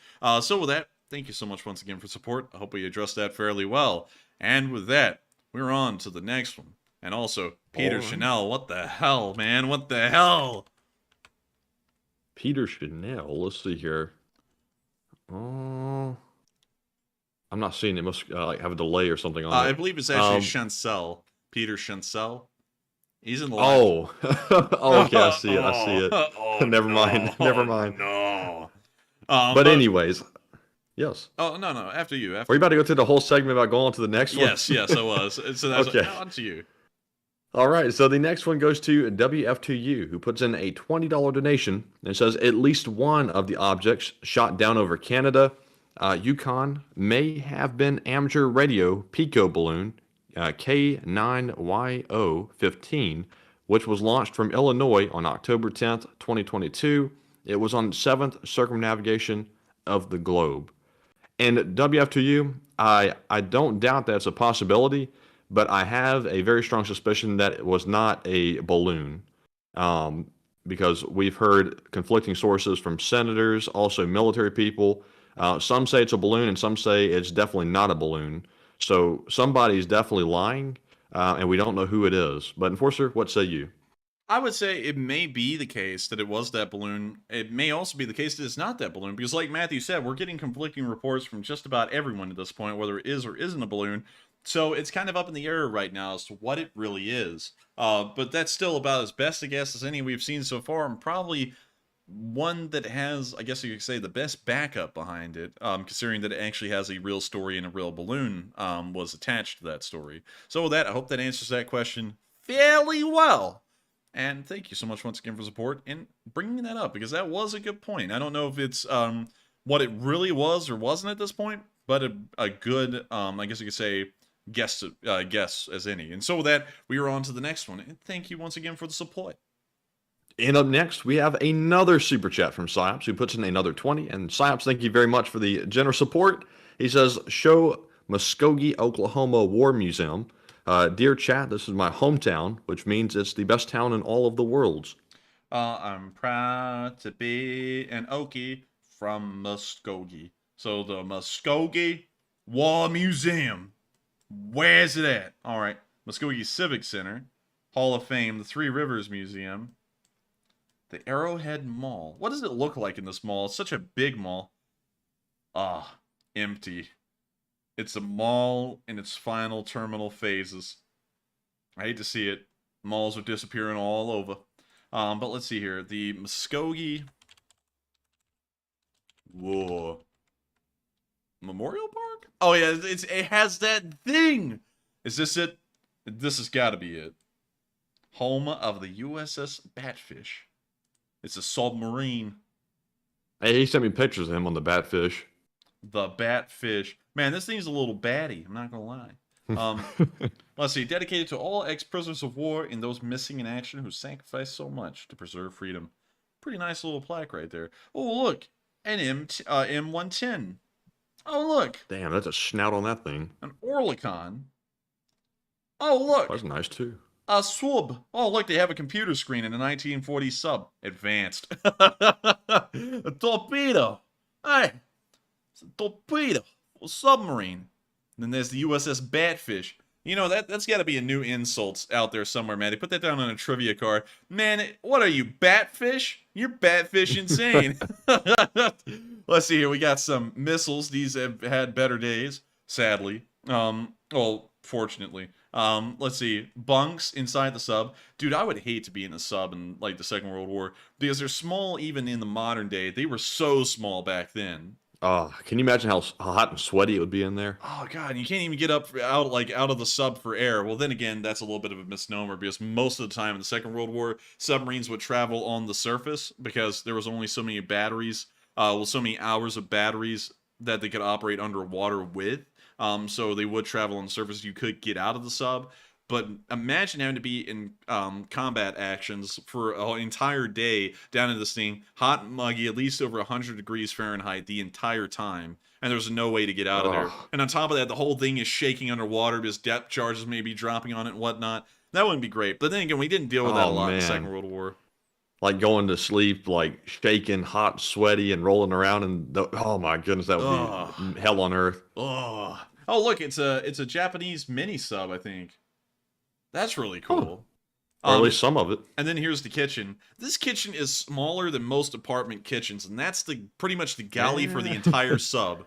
So with that, thank you so much once again for support. I hope we addressed that fairly well. And with that, we're on to the next one. And also, Peter Chanel, what the hell, man? What the hell? Peter Chanel, let's see here. Oh, I'm not seeing it. It must like have a delay or something on it. I believe it's actually Chancel. Peter Chancel. He's in the Oh. Oh, okay, I see it. I see it. Oh, Never mind. Never mind. No. But anyways, yes. Oh, no. After you. Are you about to go through the whole segment about going to the next one? Yes, I was. So that's okay. On to you. All right, so the next one goes to WF2U, who puts in a $20 donation and says at least one of the objects shot down over Canada, Yukon, may have been amateur radio Pico balloon K9YO15, which was launched from Illinois on October 10th, 2022. It was on 7th circumnavigation of the globe. And WF2U, I don't doubt that's a possibility, but I have a very strong suspicion that it was not a balloon, because we've heard conflicting sources from senators, also military people. Some say it's a balloon, and some say it's definitely not a balloon. So somebody's definitely lying, and we don't know who it is. But Enforcer, what say you? I would say it may be the case that it was that balloon. It may also be the case that it's not that balloon, because like Matthew said, we're getting conflicting reports from just about everyone at this point, whether it is or isn't a balloon. So it's kind of up in the air right now as to what it really is. But that's still about as best a guess as any we've seen so far, and probably one that has, I guess you could say, the best backup behind it, considering that it actually has a real story and a real balloon was attached to that story. So with that, I hope that answers that question fairly well. And thank you so much once again for support and bringing that up, because that was a good point. I don't know if it's what it really was or wasn't at this point, but a good, I guess you could say, guess as any. And so with that, we are on to the next one. And thank you once again for the support. And up next, we have another super chat from Psyops, who puts in another 20. And Psyops, thank you very much for the generous support. He says, show Muskogee, Oklahoma War Museum. Dear chat, this is my hometown, which means it's the best town in all of the world. I'm proud to be an Okie from Muskogee. So the Muskogee War Museum. Where's it at? All right. Muskogee Civic Center, Hall of Fame, the Three Rivers Museum, the Arrowhead Mall. What does it look like in this mall? It's such a big mall. Empty. It's a mall in its final terminal phases. I hate to see it. Malls are disappearing all over. But let's see here. The Muskogee War Memorial Park? Oh yeah, it has that thing. Is this it? This has got to be it. Home of the USS Batfish. It's a submarine. Hey, he sent me pictures of him on the Batfish. The Batfish. Man, this thing's a little batty. I'm not going to lie. Let's see. Dedicated to all ex-prisoners of war and those missing in action who sacrificed so much to preserve freedom. Pretty nice little plaque right there. Oh, look. An M110. Oh, look. Damn, that's a snout on that thing. An Orlikon. Oh, look. That's nice, too. A swab. Oh, look, they have a computer screen in a 1940 sub. Advanced. A torpedo. Hey, it's a torpedo, a submarine. And then there's the USS Batfish. You know, that's got to be a new insult out there somewhere, Maddie. Put that down on a trivia card. Man, what are you, Batfish? You're Batfish insane. Let's see here. We got some missiles. These have had better days, sadly. Well, fortunately. Let's see. Bunks inside the sub. Dude, I would hate to be in a sub in, like, the Second World War. Because they're small even in the modern day. They were so small back then. Can you imagine how hot and sweaty it would be in there? Oh god, you can't even get out of the sub for air. Well, then again, that's a little bit of a misnomer because most of the time in the Second World War, submarines would travel on the surface because there was only so many batteries, so many hours of batteries that they could operate underwater with. So they would travel on the surface. You could get out of the sub. But imagine having to be in combat actions for an entire day down in this thing, hot and muggy, at least over 100 degrees Fahrenheit the entire time. And there's no way to get out of there. And on top of that, the whole thing is shaking underwater because depth charges may be dropping on it and whatnot. That wouldn't be great. But then again, we didn't deal with that a lot in the Second World War. Like going to sleep, like shaking, hot, sweaty, and rolling around. And oh my goodness, that would be hell on earth. Oh, look, it's a Japanese mini sub, I think. That's really cool. Or at least some of it. And then here's the kitchen. This kitchen is smaller than most apartment kitchens, and that's pretty much the galley for the entire sub.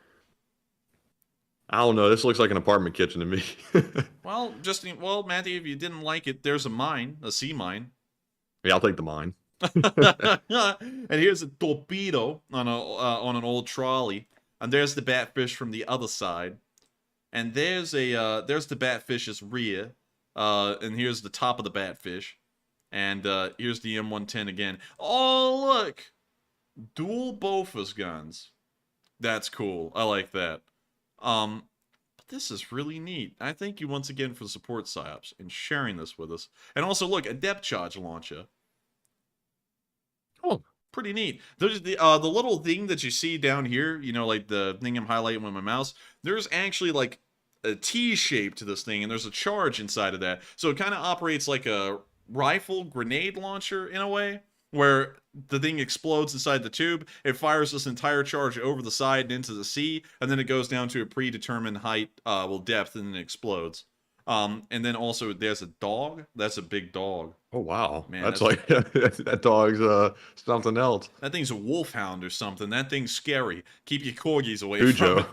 I don't know. This looks like an apartment kitchen to me. Well, Matthew, if you didn't like it, there's a sea mine. Yeah, I'll take the mine. And here's a torpedo on an old trolley, and there's the Batfish from the other side, and there's the Batfish's rear. And here's the top of the Batfish. And here's the M110 again. Oh, look! Dual Bofors guns. That's cool. I like that. But this is really neat. I thank you once again for the support, PsyOps, and sharing this with us. And also, look, a depth charge launcher. Oh, pretty neat. There's the little thing that you see down here, you know, like the thing I'm highlighting with my mouse. There's actually, like, a T shape to this thing, and there's a charge inside of that. So it kind of operates like a rifle grenade launcher in a way, where the thing explodes inside the tube. It fires this entire charge over the side and into the sea, and then it goes down to a predetermined height, depth, and then it explodes. And then also there's a dog. That's a big dog. Oh wow, man, that's like that dog's something else. That thing's a wolfhound or something. That thing's scary. Keep your corgis away Cujo. from it.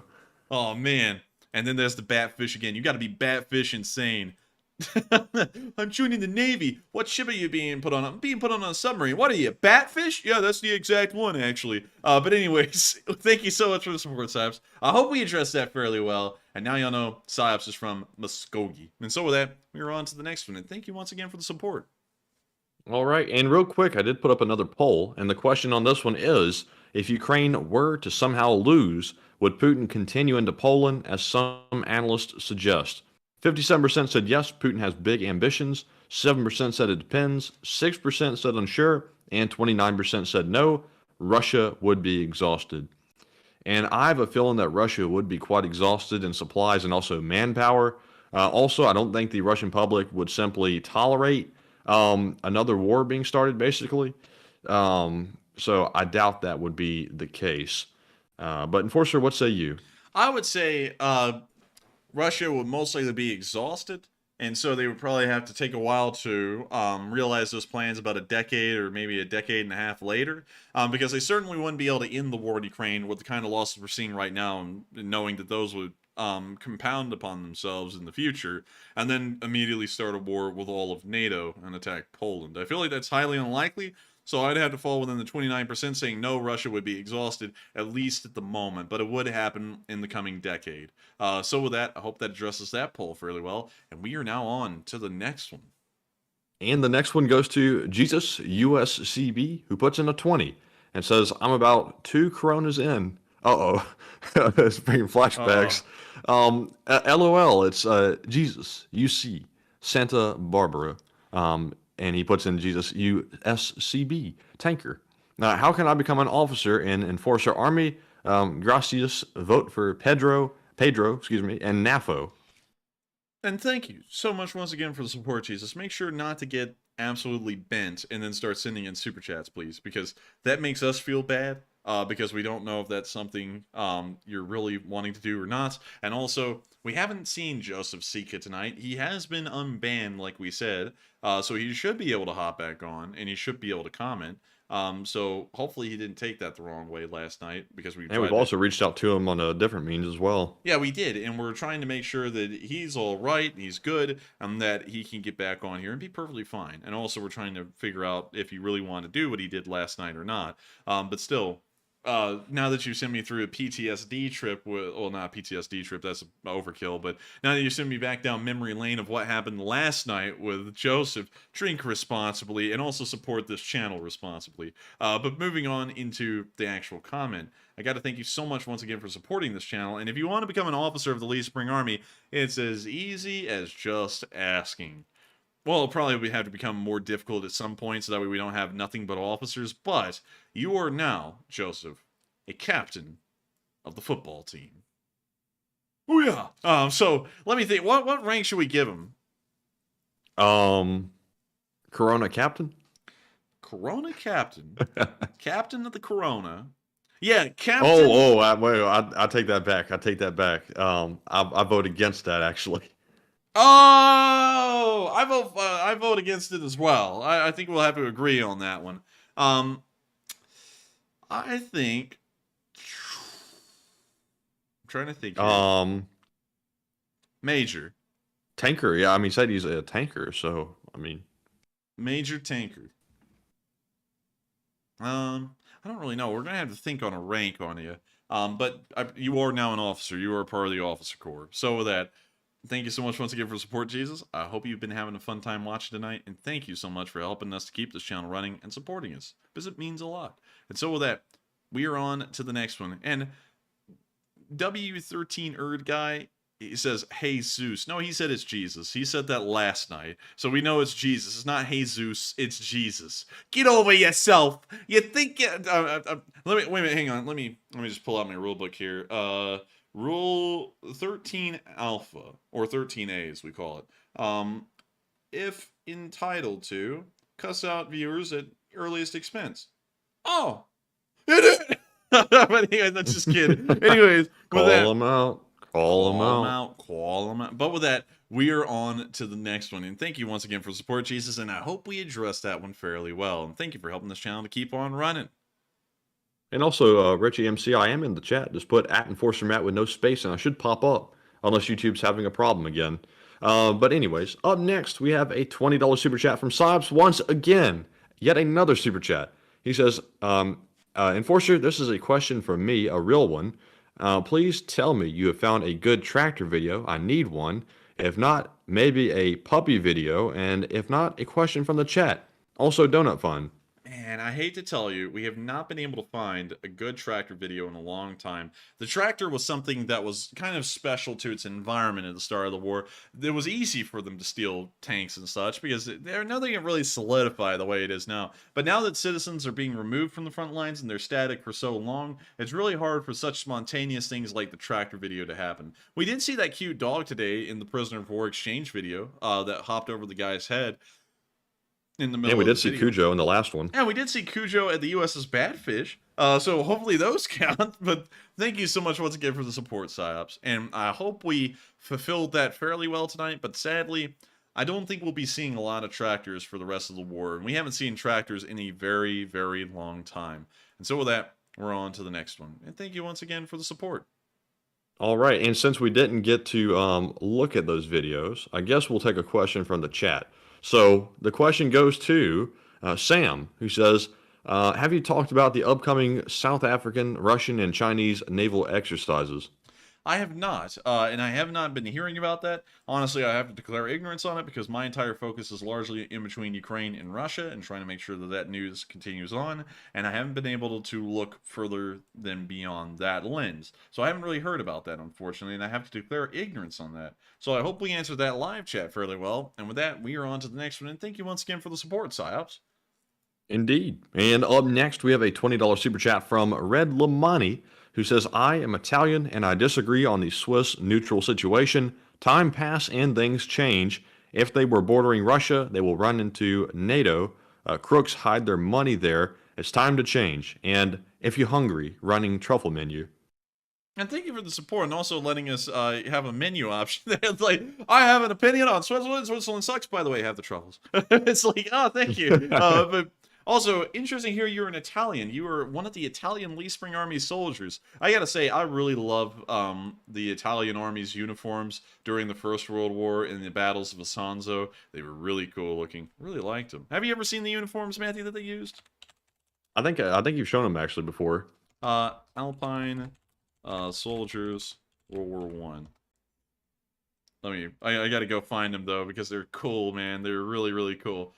Oh man. And then there's the Batfish again. You got to be Batfish insane. I'm joining the Navy. What ship are you being put on? I'm being put on a submarine. What are you, Batfish? Yeah, that's the exact one, actually. But anyways, thank you so much for the support, PsyOps. I hope we addressed that fairly well. And now y'all know PsyOps is from Muskogee. And so with that, we're on to the next one. And thank you once again for the support. All right, and real quick, I did put up another poll. And the question on this one is, if Ukraine were to somehow lose, would Putin continue into Poland, as some analysts suggest? 57% said yes, Putin has big ambitions, 7% said it depends, 6% said unsure, and 29% said no, Russia would be exhausted. And I have a feeling that Russia would be quite exhausted in supplies and also manpower. Also, I don't think the Russian public would simply tolerate another war being started, basically. So I doubt that would be the case. But Enforcer, what say you? I would say Russia would most likely be exhausted, and so they would probably have to take a while to realize those plans about a decade or maybe a decade and a half later, because they certainly wouldn't be able to end the war in Ukraine with the kind of losses we're seeing right now, and knowing that those would compound upon themselves in the future, and then immediately start a war with all of NATO and attack Poland. I feel like that's highly unlikely. So I'd have to fall within the 29% saying no, Russia would be exhausted, at least at the moment, but it would happen in the coming decade. So with that, I hope that addresses that poll fairly well, and we are now on to the next one. And the next one goes to Jesus USCB, who puts in a 20 and says, I'm about 2 Coronas in. It's bringing flashbacks. LOL, it's Jesus UC Santa Barbara. And he puts in Jesus USCB tanker. Now, how can I become an officer in Enforcer Army? Gracias, vote for Pedro, and NAFO. And thank you so much once again for the support, Jesus. Make sure not to get absolutely bent and then start sending in super chats, please, because that makes us feel bad, because we don't know if that's something you're really wanting to do or not. And also, we haven't seen Joseph Sika tonight. He has been unbanned, like we said, so he should be able to hop back on, and he should be able to comment. So hopefully he didn't take that the wrong way last night, because we've also reached out to him on a different means as well. Yeah, we did, and we're trying to make sure that he's all right, he's good, and that he can get back on here and be perfectly fine. And also, we're trying to figure out if he really wanted to do what he did last night or not. But still, now that you sent me through a PTSD trip, well, not a PTSD trip, that's overkill, but now that you sent me back down memory lane of what happened last night with Joseph, drink responsibly and also support this channel responsibly. But moving on into the actual comment, I got to thank you so much once again for supporting this channel. And if you want to become an officer of the Lee Spring Army, it's as easy as just asking. Well, it'll probably have to become more difficult at some point, so that way we don't have nothing but officers. But you are now, Joseph, a captain of the football team. Oh yeah. So let me think. What rank should we give him? Corona captain. Corona captain. Captain of the Corona. Yeah, captain. I take that back. I take that back. I vote against that, actually. Oh, I vote against it as well. I think we'll have to agree on that one. I think. I'm trying to think here. Major. Tanker. Yeah, I mean, he said he's a tanker, so I mean. Major tanker. I don't really know. We're gonna have to think on a rank on you. But you are now an officer. You are part of the officer corps. So with that, thank you so much once again for support, Jesus. I hope you've been having a fun time watching tonight, and thank you so much for helping us to keep this channel running and supporting us, because it means a lot. And so with that, we are on to the next one. And W13 Erd guy, he says Jesus. No, he said it's Jesus. He said that last night, so we know it's Jesus. It's not Jesus, it's Jesus. Get over yourself. You think wait a minute, hang on. Let me just pull out my rule book here. Rule 13 alpha, or 13A as we call it. If entitled to, cuss out viewers at earliest expense. Oh! But anyway, that's just kidding. Anyways, call them out. Call them out. Call them out. But with that, we are on to the next one. And thank you once again for support, Jesus. And I hope we addressed that one fairly well. And thank you for helping this channel to keep on running. And also, Richie MC, I am in the chat. Just put @Enforcer Matt with no space, and I should pop up, unless YouTube's having a problem again. But anyways, up next, we have a $20 super chat from Sobs once again. Yet another super chat. He says, Enforcer, this is a question from me, a real one. Please tell me you have found a good tractor video. I need one. If not, maybe a puppy video. And if not, a question from the chat. Also, Donut Fun. Man, I hate to tell you, we have not been able to find a good tractor video in a long time. The tractor was something that was kind of special to its environment at the start of the war. It was easy for them to steal tanks and such, because they're nothing that really solidify the way it is now. But now that citizens are being removed from the front lines and they're static for so long, it's really hard for such spontaneous things like the tractor video to happen. We did see that cute dog today in the prisoner of war exchange video that hopped over the guy's head. In the middle we did see Cujo in the last one. Yeah, we did see Cujo at the USS Badfish. So hopefully those count. But thank you so much once again for the support, PsyOps. And I hope we fulfilled that fairly well tonight. But sadly, I don't think we'll be seeing a lot of tractors for the rest of the war. And we haven't seen tractors in a very, very long time. And so with that, we're on to the next one. And thank you once again for the support. All right. And since we didn't get to look at those videos, I guess we'll take a question from the chat. So the question goes to Sam, who says, have you talked about the upcoming South African, Russian, and Chinese naval exercises? I have not, and I have not been hearing about that. Honestly, I have to declare ignorance on it because my entire focus is largely in between Ukraine and Russia and trying to make sure that that news continues on, and I haven't been able to look further than beyond that lens. So I haven't really heard about that, unfortunately, and I have to declare ignorance on that. So I hope we answered that live chat fairly well, and with that, we are on to the next one, and thank you once again for the support, PsyOps. Indeed. And up next, we have a $20 super chat from Red Lamani, who says, I am Italian and I disagree on the Swiss neutral situation. Time pass and things change. If they were bordering Russia, they will run into NATO. Crooks hide their money there. It's time to change. And if you're hungry, running truffle menu. And thank you for the support and also letting us have a menu option. It's like, I have an opinion on Switzerland. Switzerland sucks, by the way, have the truffles. It's like, oh, thank you. But also, interesting here, you're an Italian. You were one of the Italian Lee Spring Army soldiers. I gotta say, I really love the Italian Army's uniforms during the First World War in the battles of Isonzo. They were really cool looking. Really liked them. Have you ever seen the uniforms, Matthew, that they used? I think you've shown them actually before. Alpine soldiers, World War One. I gotta go find them though because they're cool, man. They're really, really cool.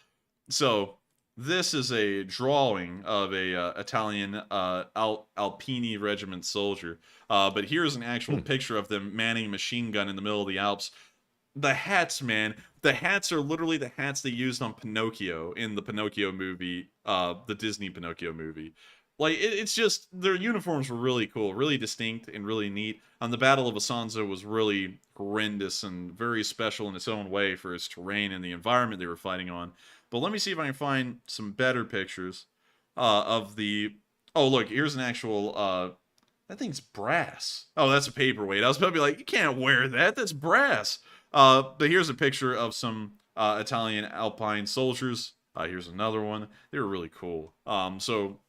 So this is a drawing of a Italian Alpini regiment soldier. But here's an actual picture of them manning a machine gun in the middle of the Alps. The hats, man. The hats are literally the hats they used on Pinocchio in the Pinocchio movie, the Disney Pinocchio movie. Like, it's just, their uniforms were really cool, really distinct, and really neat. The Battle of Isonzo was really horrendous and very special in its own way for its terrain and the environment they were fighting on. But let me see if I can find some better pictures of the... Oh, look, here's an actual... that thing's brass. Oh, that's a paperweight. I was about to be like, you can't wear that. That's brass. But here's a picture of some Italian Alpine soldiers. Here's another one. They were really cool. So...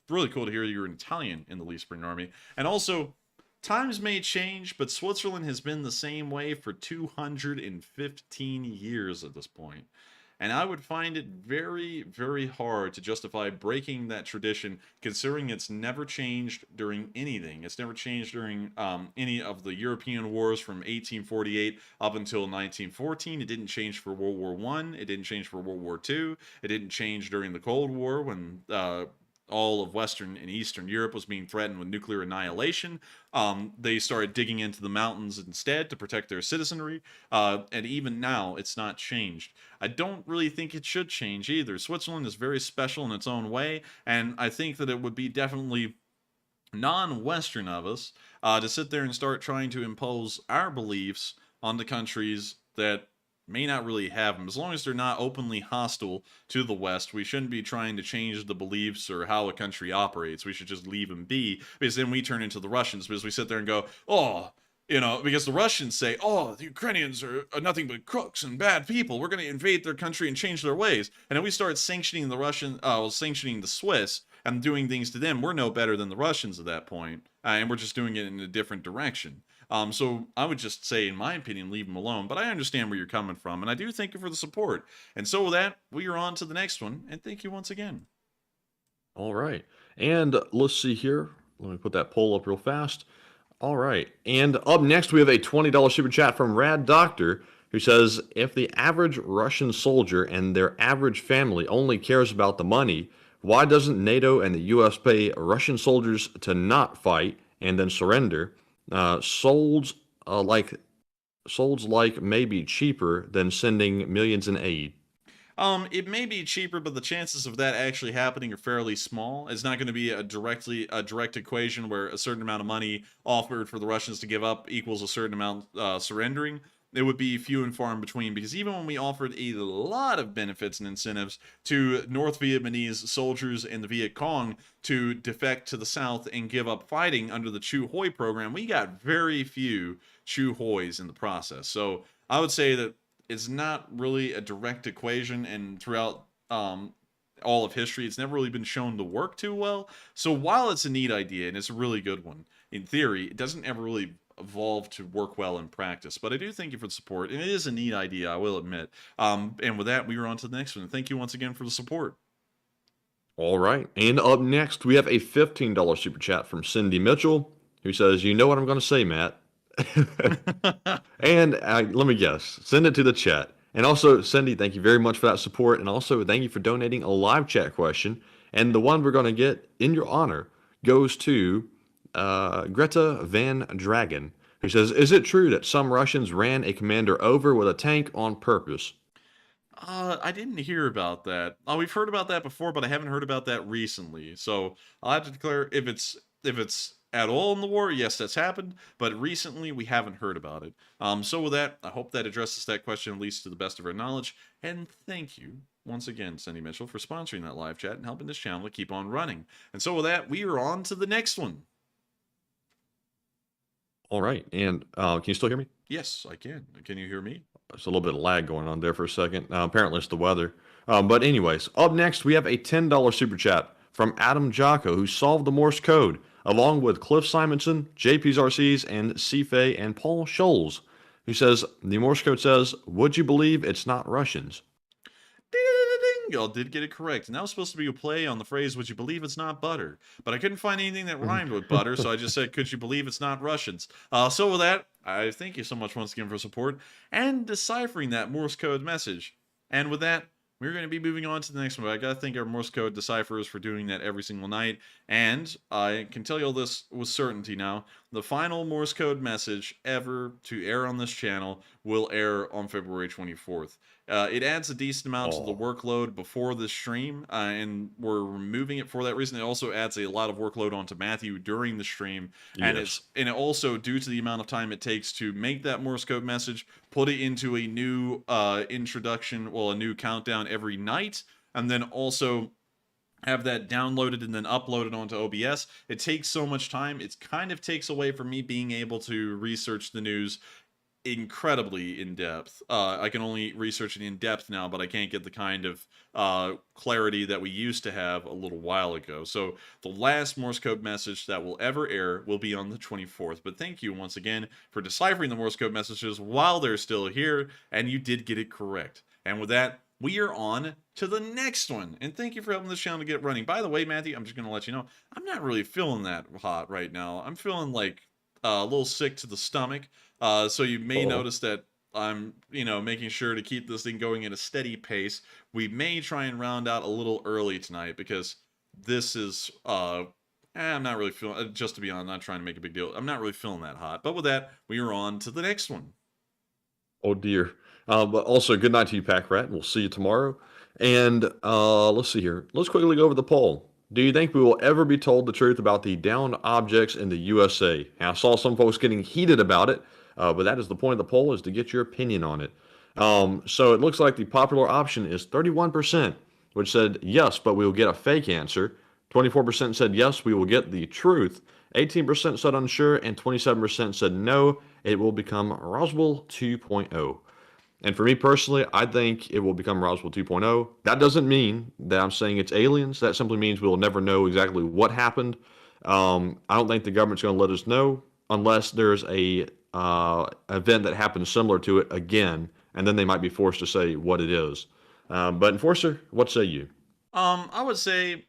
really cool to hear you're an Italian in the Lee Spring Army. And also, times may change, but Switzerland has been the same way for 215 years at this point. And I would find it very, very hard to justify breaking that tradition, considering it's never changed during anything. It's never changed during any of the European wars from 1848 up until 1914. It didn't change for World War I. It didn't change for World War II. It didn't change during the Cold War when... all of Western and Eastern Europe was being threatened with nuclear annihilation. They started digging into the mountains instead to protect their citizenry. And even now, it's not changed. I don't really think it should change either. Switzerland is very special in its own way, and I think that it would be definitely non-Western of us to sit there and start trying to impose our beliefs on the countries that may not really have them. As long as they're not openly hostile to the West, we shouldn't be trying to change the beliefs or how a country operates. We should just leave them be, because then we turn into the Russians, because we sit there and go, oh, you know, because the Russians say, oh, the Ukrainians are nothing but crooks and bad people. We're going to invade their country and change their ways. And then we start sanctioning the sanctioning the Swiss and doing things to them. We're no better than the Russians at that point, and we're just doing it in a different direction. So I would just say, in my opinion, leave them alone. But I understand where you're coming from, and I do thank you for the support. And so with that, we are on to the next one, and thank you once again. All right. And let's see here. Let me put that poll up real fast. All right. And up next, we have a $20 super chat from Rad Doctor, who says, if the average Russian soldier and their average family only cares about the money, why doesn't NATO and the U.S. pay Russian soldiers to not fight and then surrender? Souls like may be cheaper than sending millions in aid. It may be cheaper, but the chances of that actually happening are fairly small. It's not going to be a direct equation where a certain amount of money offered for the Russians to give up equals a certain amount surrendering. It would be few and far in between, because even when we offered a lot of benefits and incentives to North Vietnamese soldiers and the Viet Cong to defect to the south and give up fighting under the Chu Hoi program, we got very few Chu Hois in the process. So I would say that it's not really a direct equation, and throughout all of history, it's never really been shown to work too well. So while it's a neat idea, and it's a really good one, in theory, it doesn't ever really evolve to work well in practice. But I do thank you for the support, and it is a neat idea, I will admit. And with that, we are on to the next one. Thank you once again for the support. All right. And up next, we have a $15 super chat from Cindy Mitchell, who says, you know what I'm going to say, Matt. And let me guess, send it to the chat. And also, Cindy, thank you very much for that support. And also, thank you for donating a live chat question. And the one we're going to get in your honor goes to Greta Van Dragon, who says, is it true that some Russians ran a commander over with a tank on purpose? I didn't hear about that. We've heard about that before, but I haven't heard about that recently. So I'll have to declare if it's at all in the war, yes, that's happened, but recently we haven't heard about it. So with that, I hope that addresses that question, at least to the best of our knowledge, and thank you once again, Cindy Mitchell, for sponsoring that live chat and helping this channel to keep on running. And so with that, we are on to the next one. All right. And can you still hear me? Yes, I can. Can you hear me? There's a little bit of lag going on there for a second. Apparently, it's the weather. But anyways, up next, we have a $10 super chat from Adam Jocko, who solved the Morse code, along with Cliff Simonson, JP's RCs, and Cife and Paul Scholes, who says, the Morse code says, would you believe it's not Russians? Ding! Y'all did get it correct. And that was supposed to be a play on the phrase, would you believe it's not butter? But I couldn't find anything that rhymed with butter, so I just said, could you believe it's not Russians? So with that, I thank you so much once again for support and deciphering that Morse code message. And with that, we're going to be moving on to the next one. I got to thank our Morse code decipherers for doing that every single night. And I can tell you all this with certainty now. The final Morse code message ever to air on this channel will air on February 24th. It adds a decent amount to the workload before the stream, and we're removing it for that reason. It also adds a lot of workload onto Matthew during the stream, and it also, due to the amount of time it takes to make that Morse code message, put it into a new introduction, well, a new countdown every night, and then also have that downloaded and then uploaded onto OBS. It takes so much time. It kind of takes away from me being able to research the news incredibly in depth. I can only research it in depth now, but I can't get the kind of clarity that we used to have a little while ago. So the last Morse code message that will ever air will be on the 24th. But thank you once again for deciphering the Morse code messages while they're still here, and you did get it correct. And with that, we are on to the next one. And thank you for helping this channel to get running. By the way, Matthew, I'm just going to let you know, I'm not really feeling that hot right now. I'm feeling like a little sick to the stomach. So you may notice that I'm, making sure to keep this thing going at a steady pace. We may try and round out a little early tonight because this is, I'm not really feeling, just to be honest, I'm not trying to make a big deal. I'm not really feeling that hot. But with that, we are on to the next one. Oh, dear. But also, good night to you, Pack Rat. We'll see you tomorrow. And let's see here. Let's quickly go over the poll. Do you think we will ever be told the truth about the downed objects in the USA? And I saw some folks getting heated about it, but that is the point of the poll, is to get your opinion on it. So it looks like the popular option is 31%, which said yes, but we will get a fake answer. 24% said yes, we will get the truth. 18% said unsure, and 27% said no, it will become Roswell 2.0. And for me personally, I think it will become Roswell 2.0. That doesn't mean that I'm saying it's aliens. That simply means we'll never know exactly what happened. I don't think the government's going to let us know unless there's a event that happens similar to it again, and then they might be forced to say what it is. But Enforcer, what say you? I would say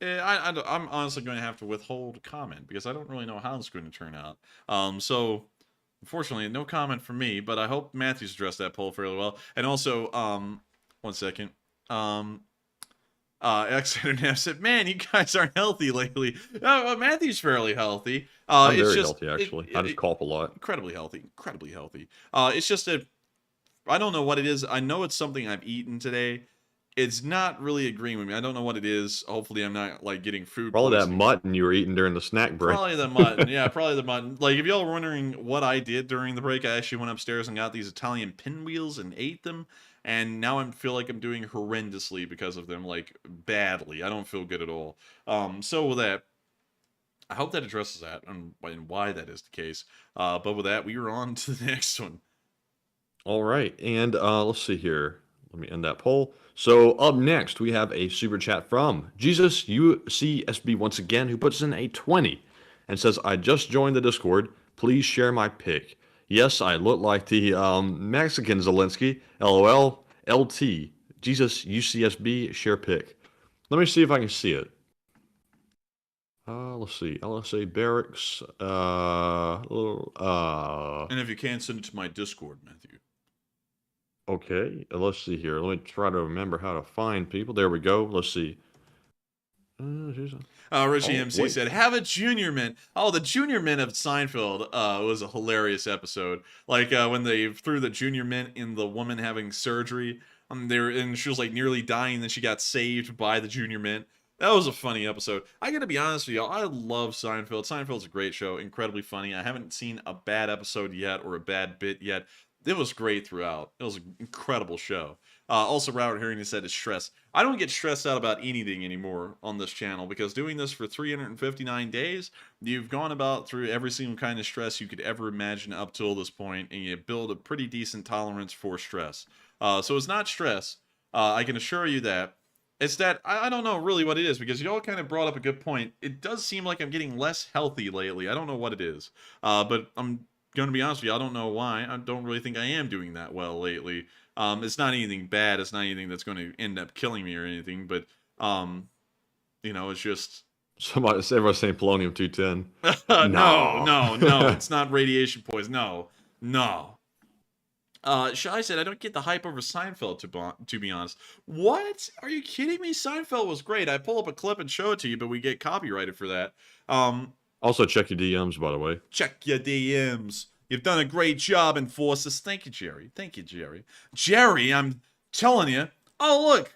I'm honestly going to have to withhold comment because I don't really know how it's going to turn out. So unfortunately, no comment from me, but I hope Matthew's addressed that poll fairly well. And also, one second. Exeter said, man, you guys aren't healthy lately. Matthew's fairly healthy. I'm very healthy, actually. I just cough a lot. Incredibly healthy. Incredibly healthy. It's just that I don't know what it is. I know it's something I've eaten today. It's not really agreeing with me. I don't know what it is. Hopefully I'm not like getting food Probably poisoning. that mutton you were eating during the snack break. Probably the mutton. Yeah, probably the mutton. Like, if y'all are wondering what I did during the break, I actually went upstairs and got these Italian pinwheels and ate them. And now I feel like I'm doing horrendously because of them, like, badly. I don't feel good at all. So with that, I hope that addresses that and why that is the case. But with that, we are on to the next one. All right. And let's see here. Let me end that poll. So up next, we have a super chat from Jesus UCSB once again, who puts in a 20 and says, I just joined the Discord. Please share my pic. Yes, I look like the Mexican Zelenskyy. LOL. LT. Jesus UCSB share pic. Let me see if I can see it. Let's see. LSA Barracks. And if you can, send it to my Discord, Matthew. Okay, let's see here. Let me try to remember how to find people. There we go. Let's see. Richie MC said, have a junior mint. Oh, the junior mint of Seinfeld was a hilarious episode. Like when they threw the junior mint in the woman having surgery. And she was like nearly dying, and then she got saved by the junior mint. That was a funny episode. I gotta be honest with y'all, I love Seinfeld. Seinfeld's a great show, incredibly funny. I haven't seen a bad episode yet or a bad bit yet. It was great throughout. It was an incredible show. Also, Robert Herring has said is stress. I don't get stressed out about anything anymore on this channel because doing this for 359 days, you've gone about through every single kind of stress you could ever imagine up till this point, and you build a pretty decent tolerance for stress. So it's not stress. I can assure you that. It's that, I don't know really what it is, because y'all kind of brought up a good point. It does seem like I'm getting less healthy lately. I don't know what it is. But I'm going to be honest with you, I don't know why. I don't really think I am doing that well lately. It's not anything bad. It's not anything that's going to end up killing me or anything. But, you know, it's just... Everybody's saying polonium-210. No. It's not radiation poison. No. Shai said, I don't get the hype over Seinfeld, to be honest. What? Are you kidding me? Seinfeld was great. I pull up a clip and show it to you, but we get copyrighted for that. Also, check your DMs, by the way. Check your DMs. You've done a great job, Enforcers. Thank you, Jerry. Thank you, Jerry. Jerry, I'm telling you. Oh, look.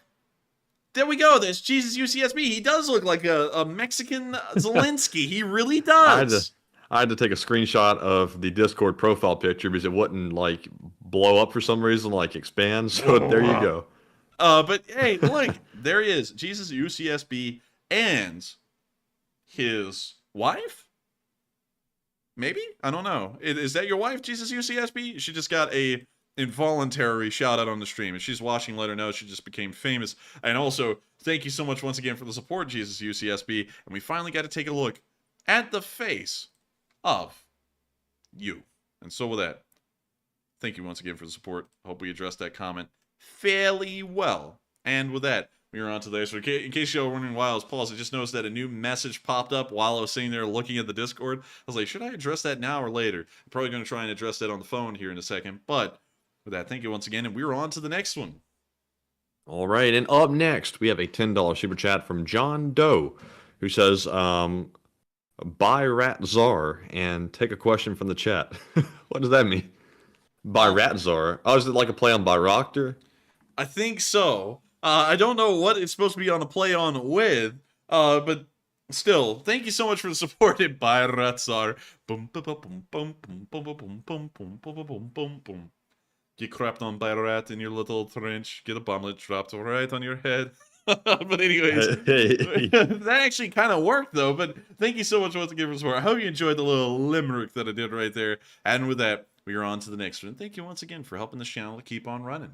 There we go. There's Jesus UCSB. He does look like a Mexican Zelenskyy. He really does. I had to take a screenshot of the Discord profile picture because it wouldn't, like, blow up for some reason, like, expand. So there you go. But, hey, look. There he is. Jesus UCSB and his wife? Maybe? I don't know. Is that your wife, Jesus UCSB? She just got a involuntary shout out on the stream. If she's watching, let her know. She just became famous. And also, thank you so much once again for the support, Jesus UCSB. And we finally got to take a look at the face of you. And so with that, thank you once again for the support. Hope we addressed that comment fairly well. And with that, we are on to this. In case y'all were wondering why I was paused, I just noticed that a new message popped up while I was sitting there looking at the Discord. I was like, should I address that now or later? I'm probably going to try and address that on the phone here in a second. But with that, thank you once again, and we're on to the next one. All right, and up next, we have a $10 super chat from John Doe, who says, buy Rat Czar and take a question from the chat. What does that mean? By Rat Czar? Oh, is it like a play on Bayraktar? I think so. I don't know what it's supposed to be on a play on with, but still, thank you so much for the support at Rat Czar. Get crapped on by a rat in your little trench. Get a bomblet dropped right on your head. But anyways, that actually kind of worked though. But thank you so much once again for the support. I hope you enjoyed the little limerick that I did right there. And with that, we are on to the next one. Thank you once again for helping this channel to keep on running.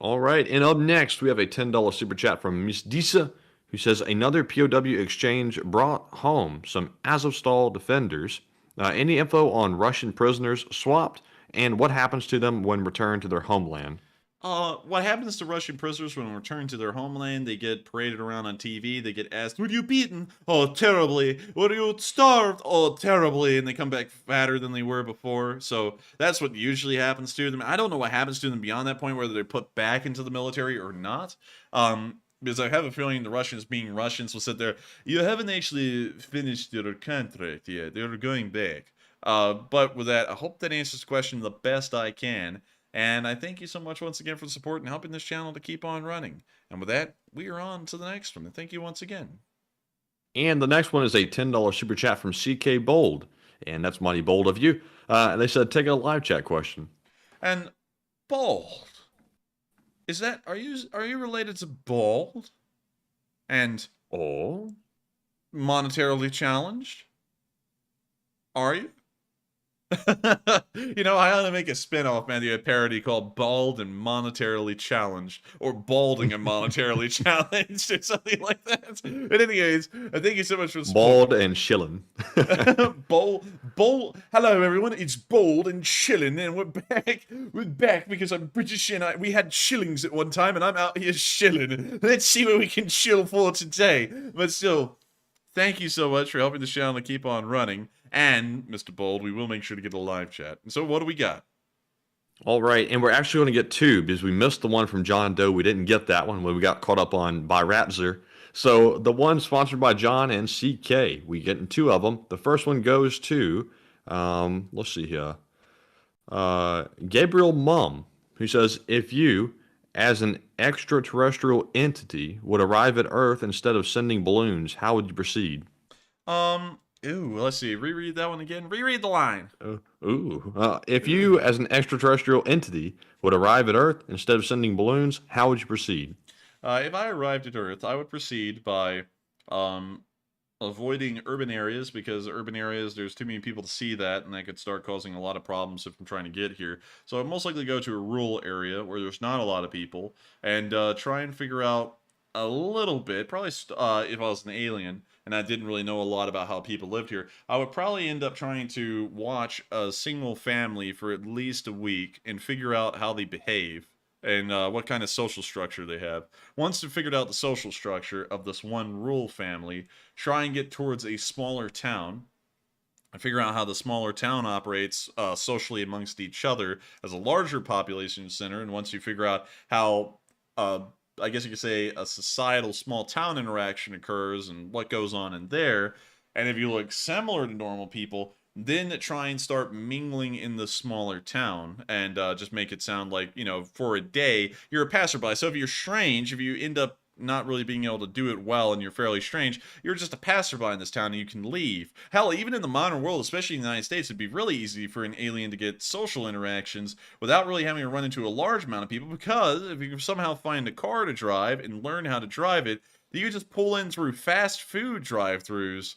All right, and up next, we have a $10 super chat from Miss Disa, who says, another POW exchange brought home some Azovstal defenders. Any info on Russian prisoners swapped, and what happens to them when returned to their homeland? What happens to Russian prisoners when returned to their homeland? They get paraded around on TV. They get asked, were you beaten? Oh, terribly. Were you starved? Oh, terribly. And they come back fatter than they were before. So that's what usually happens to them. I don't know what happens to them beyond that point, whether they're put back into the military or not. Because I have a feeling the Russians, being Russians, will sit there, you haven't actually finished your contract yet. They're going back. But with that, I hope that answers the question the best I can. And I thank you so much once again for the support and helping this channel to keep on running. And with that, we are on to the next one. And thank you once again. And the next one is a $10 super chat from CK Bold. And that's mighty bold of you. They said, take a live chat question. And Bold, is that, are you related to Bald? And monetarily challenged? Are you? You know, I ought to make a spin-off, man, a parody called Bald and Monetarily Challenged, or Balding and Monetarily Challenged, or something like that. But anyways, thank you so much for the support. Bald and Shilling. Bold. Hello, everyone. It's Bald and Shilling, and we're back. We're back because I'm British, and we had shillings at one time, and I'm out here shilling. Let's see what we can chill for today. But still, thank you so much for helping the channel to keep on running. And, Mr. Bold, we will make sure to get a live chat. And so what do we got? All right, and we're actually going to get two because we missed the one from John Doe. We didn't get that one when we got caught up on by Ratzer. So the one sponsored by John and CK, we get two of them. The first one goes to, let's see here, Gabriel Mum, who says, if you, as an extraterrestrial entity, would arrive at Earth instead of sending balloons, how would you proceed? Ooh, let's see. Reread that one again. Reread the line. If you, as an extraterrestrial entity, would arrive at Earth instead of sending balloons, how would you proceed? If I arrived at Earth, I would proceed by avoiding urban areas, because urban areas, there's too many people to see that, and that could start causing a lot of problems if I'm trying to get here. So I'd most likely go to a rural area where there's not a lot of people, and try and figure out a little bit, probably if I was an alien, and I didn't really know a lot about how people lived here, I would probably end up trying to watch a single family for at least a week and figure out how they behave and what kind of social structure they have. Once you've figured out the social structure of this one rural family, try and get towards a smaller town and figure out how the smaller town operates socially amongst each other as a larger population center. And once you figure out how, I guess you could say, a societal small town interaction occurs and what goes on in there, and if you look similar to normal people, then try and start mingling in the smaller town and just make it sound like, you know, for a day, you're a passerby. So if you're strange, if you end up not really being able to do it well and you're fairly strange, you're just a passerby in this town and you can leave. Hell, even in the modern world, especially in the United States, it'd be really easy for an alien to get social interactions without really having to run into a large amount of people, because if you can somehow find a car to drive and learn how to drive it, you can just pull in through fast food drive-thrus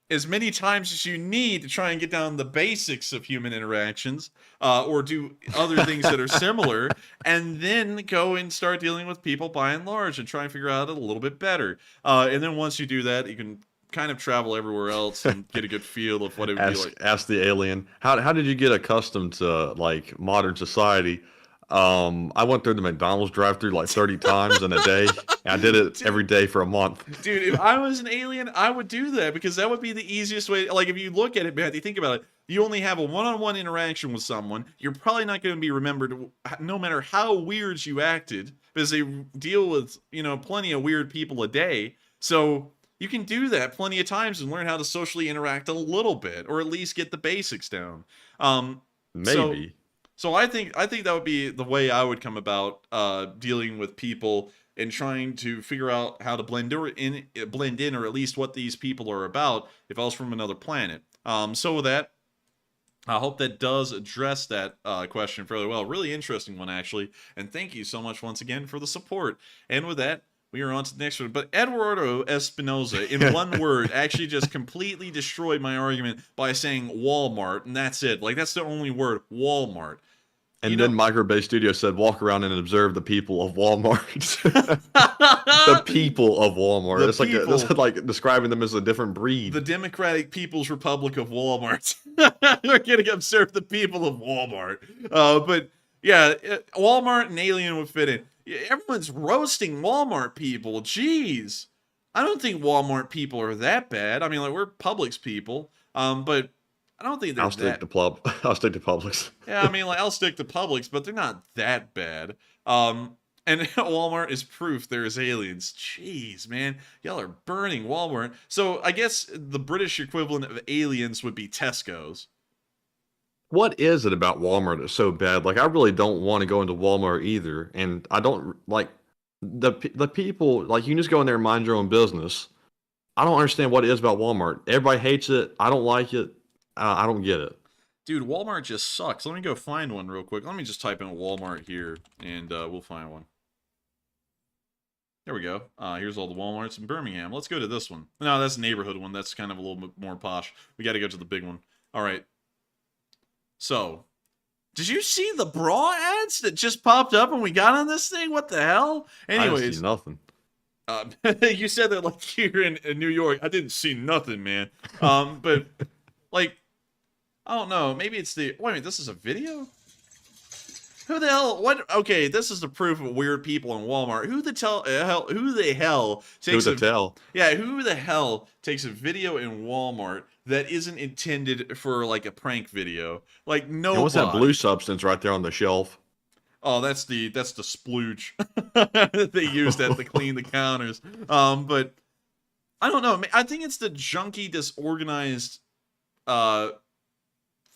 as many times as you need to try and get down the basics of human interactions, or do other things that are similar, and then go and start dealing with people by and large and try and figure out it a little bit better. And then once you do that, you can kind of travel everywhere else and get a good feel of what it would be like. Ask the alien, how did you get accustomed to like modern society? I went through the McDonald's drive-thru like 30 times in a day. I did it every day for a month. Dude, if I was an alien, I would do that, because that would be the easiest way. Like, if you look at it, man, you think about it, you only have a one-on-one interaction with someone. You're probably not going to be remembered no matter how weird you acted, because they deal with, you know, plenty of weird people a day. So you can do that plenty of times and learn how to socially interact a little bit, or at least get the basics down. Maybe. So I think that would be the way I would come about dealing with people and trying to figure out how to blend in, or at least what these people are about, if I was from another planet. So with that, I hope that does address that question fairly well. Really interesting one, actually. And thank you so much once again for the support. And with that, we are on to the next one. But Eduardo Espinoza, in one word, actually just completely destroyed my argument by saying Walmart, and that's it. Like, that's the only word, Walmart. And then Microbase Studio said, walk around and observe the people of Walmart. The people of Walmart. It's like describing them as a different breed. The Democratic People's Republic of Walmart. We're going to observe the people of Walmart. But yeah, Walmart and alien would fit in. Everyone's roasting Walmart people. Jeez. I don't think Walmart people are that bad. I mean, like, we're Publix people. But I don't think they're I'll stick to Publix. Yeah, I mean, like, I'll stick to Publix, but they're not that bad. And Walmart is proof there's aliens. Jeez, man. Y'all are burning Walmart. So I guess the British equivalent of aliens would be Tesco's. What is it about Walmart that's so bad? Like, I really don't want to go into Walmart either. And I don't, like, the people, like, you can just go in there and mind your own business. I don't understand what it is about Walmart. Everybody hates it. I don't like it. I don't get it. Dude, Walmart just sucks. Let me go find one real quick. Let me just type in Walmart here, and we'll find one. There we go. Here's all the Walmarts in Birmingham. Let's go to this one. No, that's a neighborhood one. That's kind of a little bit more posh. We got to go to the big one. All right. So, did you see the bra ads that just popped up when we got on this thing? What the hell? Anyways. I didn't see nothing. You said that like you're in New York. I didn't see nothing, man. But, like, I don't know. Maybe it's the... Wait a minute, this is a video? Who the hell... What? Okay, this is the proof of weird people in Walmart. Who the hell takes Yeah, who the hell takes a video in Walmart that isn't intended for, like, a prank video? Like, no. And what's that blue substance right there on the shelf? Oh, that's the splooge that they use that to clean the counters. But I don't know. I think it's the junky, disorganized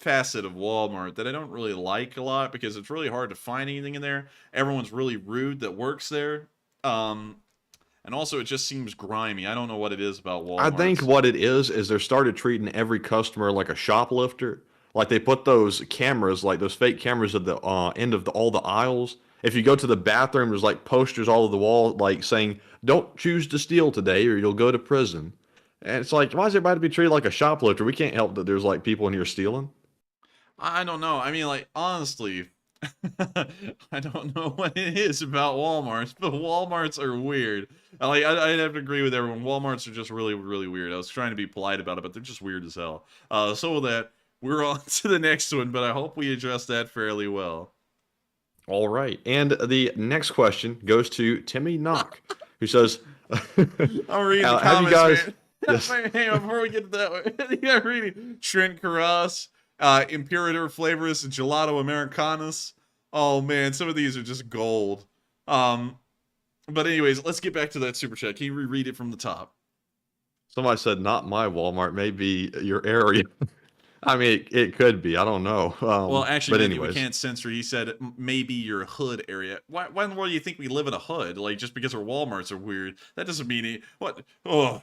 facet of Walmart that I don't really like a lot, because it's really hard to find anything in there. Everyone's really rude that works there. And also, it just seems grimy. I don't know what it is about Walmart. I think what it is they're started treating every customer like a shoplifter. Like they put those cameras, like those fake cameras at the end of all the aisles. If you go to the bathroom, there's like posters all over the wall, like saying, "Don't choose to steal today, or you'll go to prison." And it's like, why is everybody be treated like a shoplifter? We can't help that there's like people in here stealing. I don't know. I mean, like, honestly, I don't know what it is about Walmarts, but Walmarts are weird. I'd have to agree with everyone. Walmarts are just really, really weird. I was trying to be polite about it, but they're just weird as hell. So with that, we're on to the next one, but I hope we addressed that fairly well. All right. And the next question goes to Timmy Knock, who says, I'm reading the comments, have you guys... man. Yes. Hang on, before we get to that, I'm reading Trent Carras, Imperator Flavorist, Gelato Americanus. Oh man, some of these are just gold. But anyways, let's get back to that super chat. Can you reread it from the top? Somebody said, "Not my Walmart, maybe your area." I mean, it could be. I don't know. Well, actually, but maybe anyways. we can't censor. He said maybe your hood area. Why in the world do you think we live in a hood? Like, just because our Walmarts are weird, that doesn't mean it. What? Oh.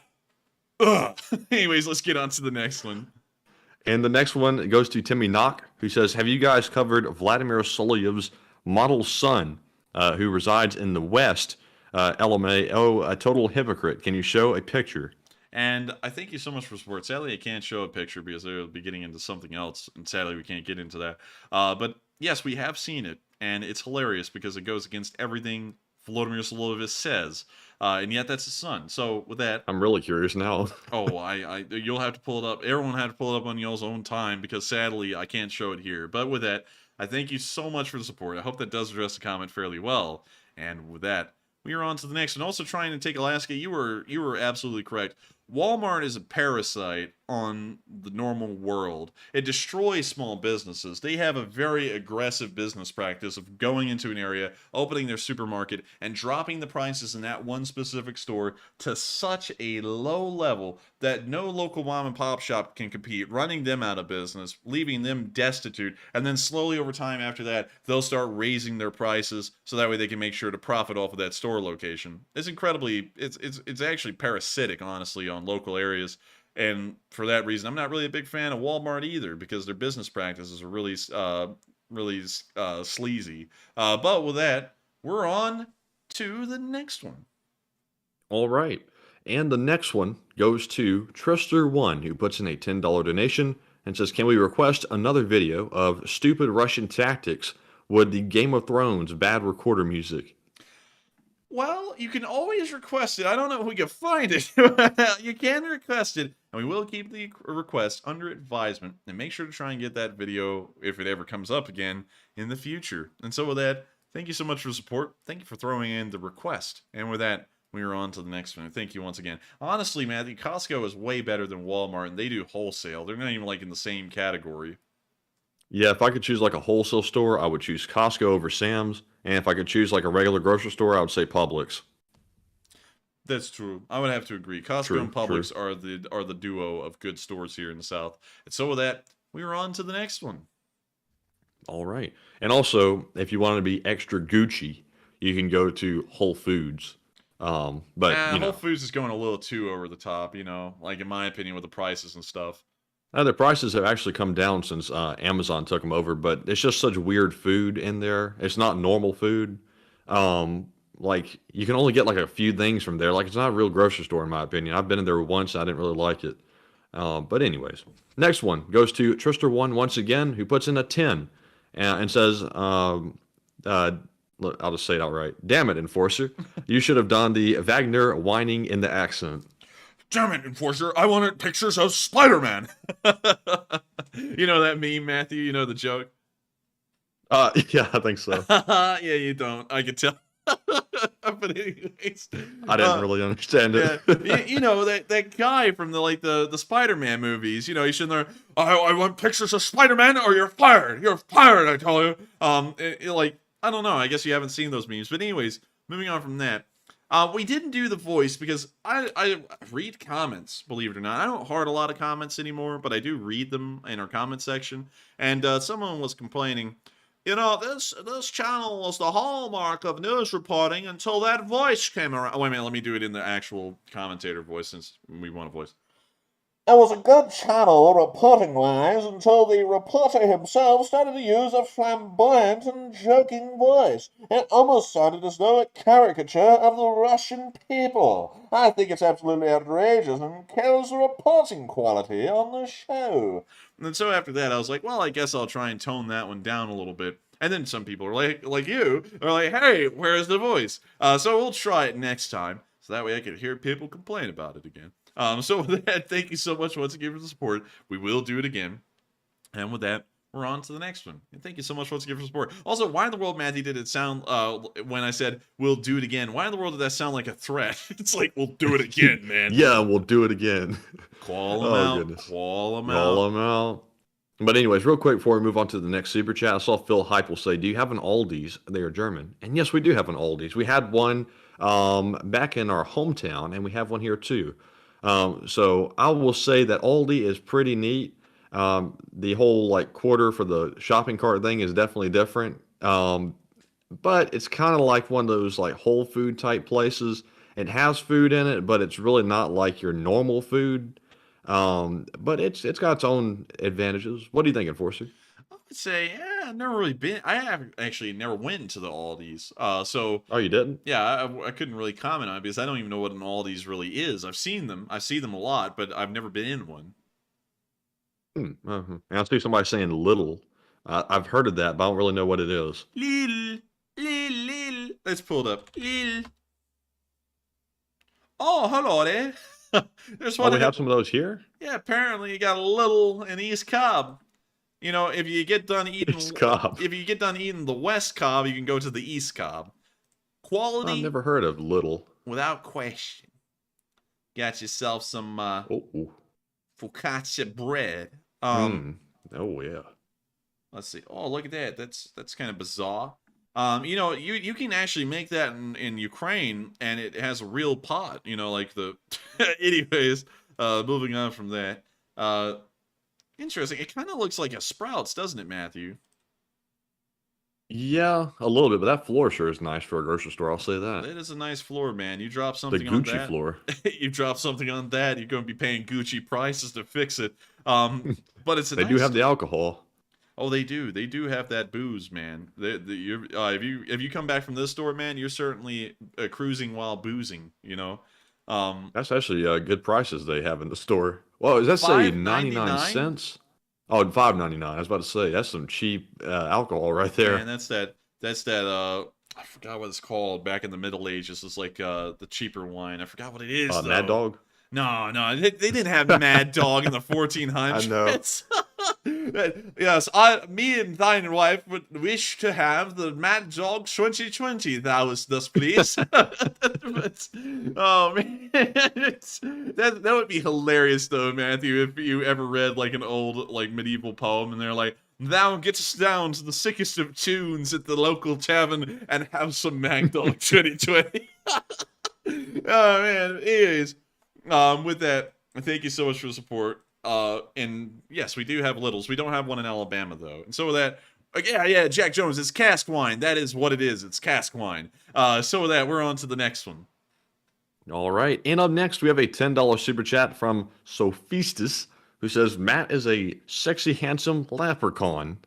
Ugh. Anyways, let's get on to the next one. And the next one goes to Timmy Knock, who says, "Have you guys covered Vladimir Solovyev's model son, who resides in the West? LMAO, a total hypocrite. Can you show a picture?" And I thank you so much for support. Sadly, I can't show a picture because they'll be getting into something else, and sadly, we can't get into that. But yes, we have seen it, and it's hilarious because it goes against everything Volodymyr Solovyev says, and yet that's his son. So with that, I'm really curious now. oh, you'll have to pull it up. Everyone had to pull it up on y'all's own time because sadly I can't show it here. But with that, I thank you so much for the support. I hope that does address the comment fairly well. And with that, we are on to the next one. Also trying to take Alaska. You were absolutely correct. Walmart is a parasite on the normal world. It destroys small businesses. They have a very aggressive business practice of going into an area, opening their supermarket, and dropping the prices in that one specific store to such a low level that no local mom and pop shop can compete, running them out of business, leaving them destitute, and then slowly over time after that, they'll start raising their prices so that way they can make sure to profit off of that store location. It's incredibly, it's actually parasitic, honestly, on local areas. And for that reason, I'm not really a big fan of Walmart either because their business practices are really sleazy. But with that, we're on to the next one. All right. And the next one goes to Trister1, who puts in a $10 donation and says, "Can we request another video of stupid Russian tactics with the Game of Thrones bad recorder music?" Well, you can always request it. I don't know if we can find it. You can request it, and we will keep the request under advisement, and make sure to try and get that video, if it ever comes up again, in the future. And so with that, thank you so much for the support. Thank you for throwing in the request. And with that, we are on to the next one. Thank you once again. Honestly, Matthew, Costco is way better than Walmart, and they do wholesale. They're not even like in the same category. Yeah, if I could choose like a wholesale store, I would choose Costco over Sam's. And if I could choose like a regular grocery store, I would say Publix. That's true. I would have to agree. Costco and Publix are the duo of good stores here in the South. And so with that, we are on to the next one. All right. And also, if you want to be extra Gucci, you can go to Whole Foods. But you know, Whole Foods is going a little too over the top, you know, like in my opinion with the prices and stuff. the prices have actually come down since Amazon took them over, but it's just such weird food in there. It's not normal food. Like you can only get like a few things from there. Like it's not a real grocery store in my opinion. I've been in there once and I didn't really like it. But anyways, next one goes to Trister1 once again, who puts in a 10 and says, look, I'll just say it outright. Damn it, Enforcer. You should have done the Wagner whining in the accent. Damn it, Enforcer. I wanted pictures of Spider-Man. You know that meme, Matthew? You know the joke? Yeah, I think so. Yeah, you don't. I could tell. But anyways, I didn't really understand it. Yeah, you know that guy from the Spider-Man movies. You know, he's in there. I want pictures of Spider-Man, or you're fired. You're fired. I tell you. I don't know. I guess you haven't seen those memes. But anyways, moving on from that, we didn't do the voice because I read comments. Believe it or not, I don't heart a lot of comments anymore, but I do read them in our comment section. And someone was complaining. You know, this channel was the hallmark of news reporting until that voice came around. Wait a minute, let me do it in the actual commentator voice since we want a voice. It was a good channel reporting-wise until the reporter himself started to use a flamboyant and joking voice. It almost sounded as though a caricature of the Russian people. I think it's absolutely outrageous and kills the reporting quality on the show. And so after that, I was like, well, I guess I'll try and tone that one down a little bit. And then some people are like you, are like, hey, where's the voice? So we'll try it next time. So that way I can hear people complain about it again. So with that, thank you so much once again for the support. We will do it again. And with that, we're on to the next one. And thank you so much once again for the support. Also, why in the world, Matthew, did it sound, when I said, we'll do it again, why in the world did that sound like a threat? It's like, we'll do it again, man. Yeah, we'll do it again. Call them out. Goodness. Call them out. Call them out. But anyways, real quick before we move on to the next super chat, I saw Phil Hype will say, do you have an Aldi's? They are German. And yes, we do have an Aldi's. We had one back in our hometown, and we have one here too. So I will say that Aldi is pretty neat. The whole like quarter for the shopping cart thing is definitely different. But it's kind of like one of those like whole food type places. It has food in it, but it's really not like your normal food. But it's got its own advantages. What are you thinking, Forster? I would say, yeah, I've never really been. I have actually never went to the Aldi's. So. Oh, you didn't? Yeah, I couldn't really comment on it because I don't even know what an Aldi's really is. I've seen them. I see them a lot, but I've never been in one. And I see somebody saying little. I've heard of that, but I don't really know what it is. Little. Let's pull it up. Little. Oh, hello there. There's one. Oh, we have some of those here? Yeah, apparently you got a little in East Cobb. You know, if you get done eating the West Cobb, you can go to the East Cobb. Quality. I've never heard of little. Without question. Got yourself some focaccia bread. Oh yeah. Let's see. Oh, look at that. That's kind of bizarre. You know, you can actually make that in Ukraine, and it has a real pot. You know, like the. Anyways, moving on from that. Interesting. It kind of looks like a Sprouts, doesn't it, Matthew? Yeah, a little bit, but that floor sure is nice for a grocery store. I'll say that. It is a nice floor, man. You drop something on that. The Gucci floor. You drop something on that, you're going to be paying Gucci prices to fix it. But it's they do have the alcohol. Oh, they do. They do have that booze, man. If you come back from this store, man, you're certainly cruising while boozing. You know. That's actually good prices they have in the store. Well, does that say 99 cents? Oh, $5.99. I was about to say that's some cheap alcohol right there. And that's that. I forgot what it's called. Back in the Middle Ages, it's like the cheaper wine. I forgot what it is. Mad Dog. No, they didn't have Mad Dog in the 1400s. I know. Yes, me and thine wife would wish to have the Mad Dog 2020. Thus, please. But, oh man, that would be hilarious though, Matthew. If you ever read like an old like medieval poem, and they're like, "Thou gettest down to the sickest of tunes at the local tavern and have some Mad Dog 2020." Oh man. Anyways. With that, thank you so much for the support. And yes, we do have littles. We don't have one in Alabama though. And so with that, yeah, Jack Jones, it's cask wine. That is what it is. It's cask wine. So with that, we're on to the next one. All right. And up next, we have a $10 super chat from Sophistus, who says, Matt is a sexy, handsome leprechaun.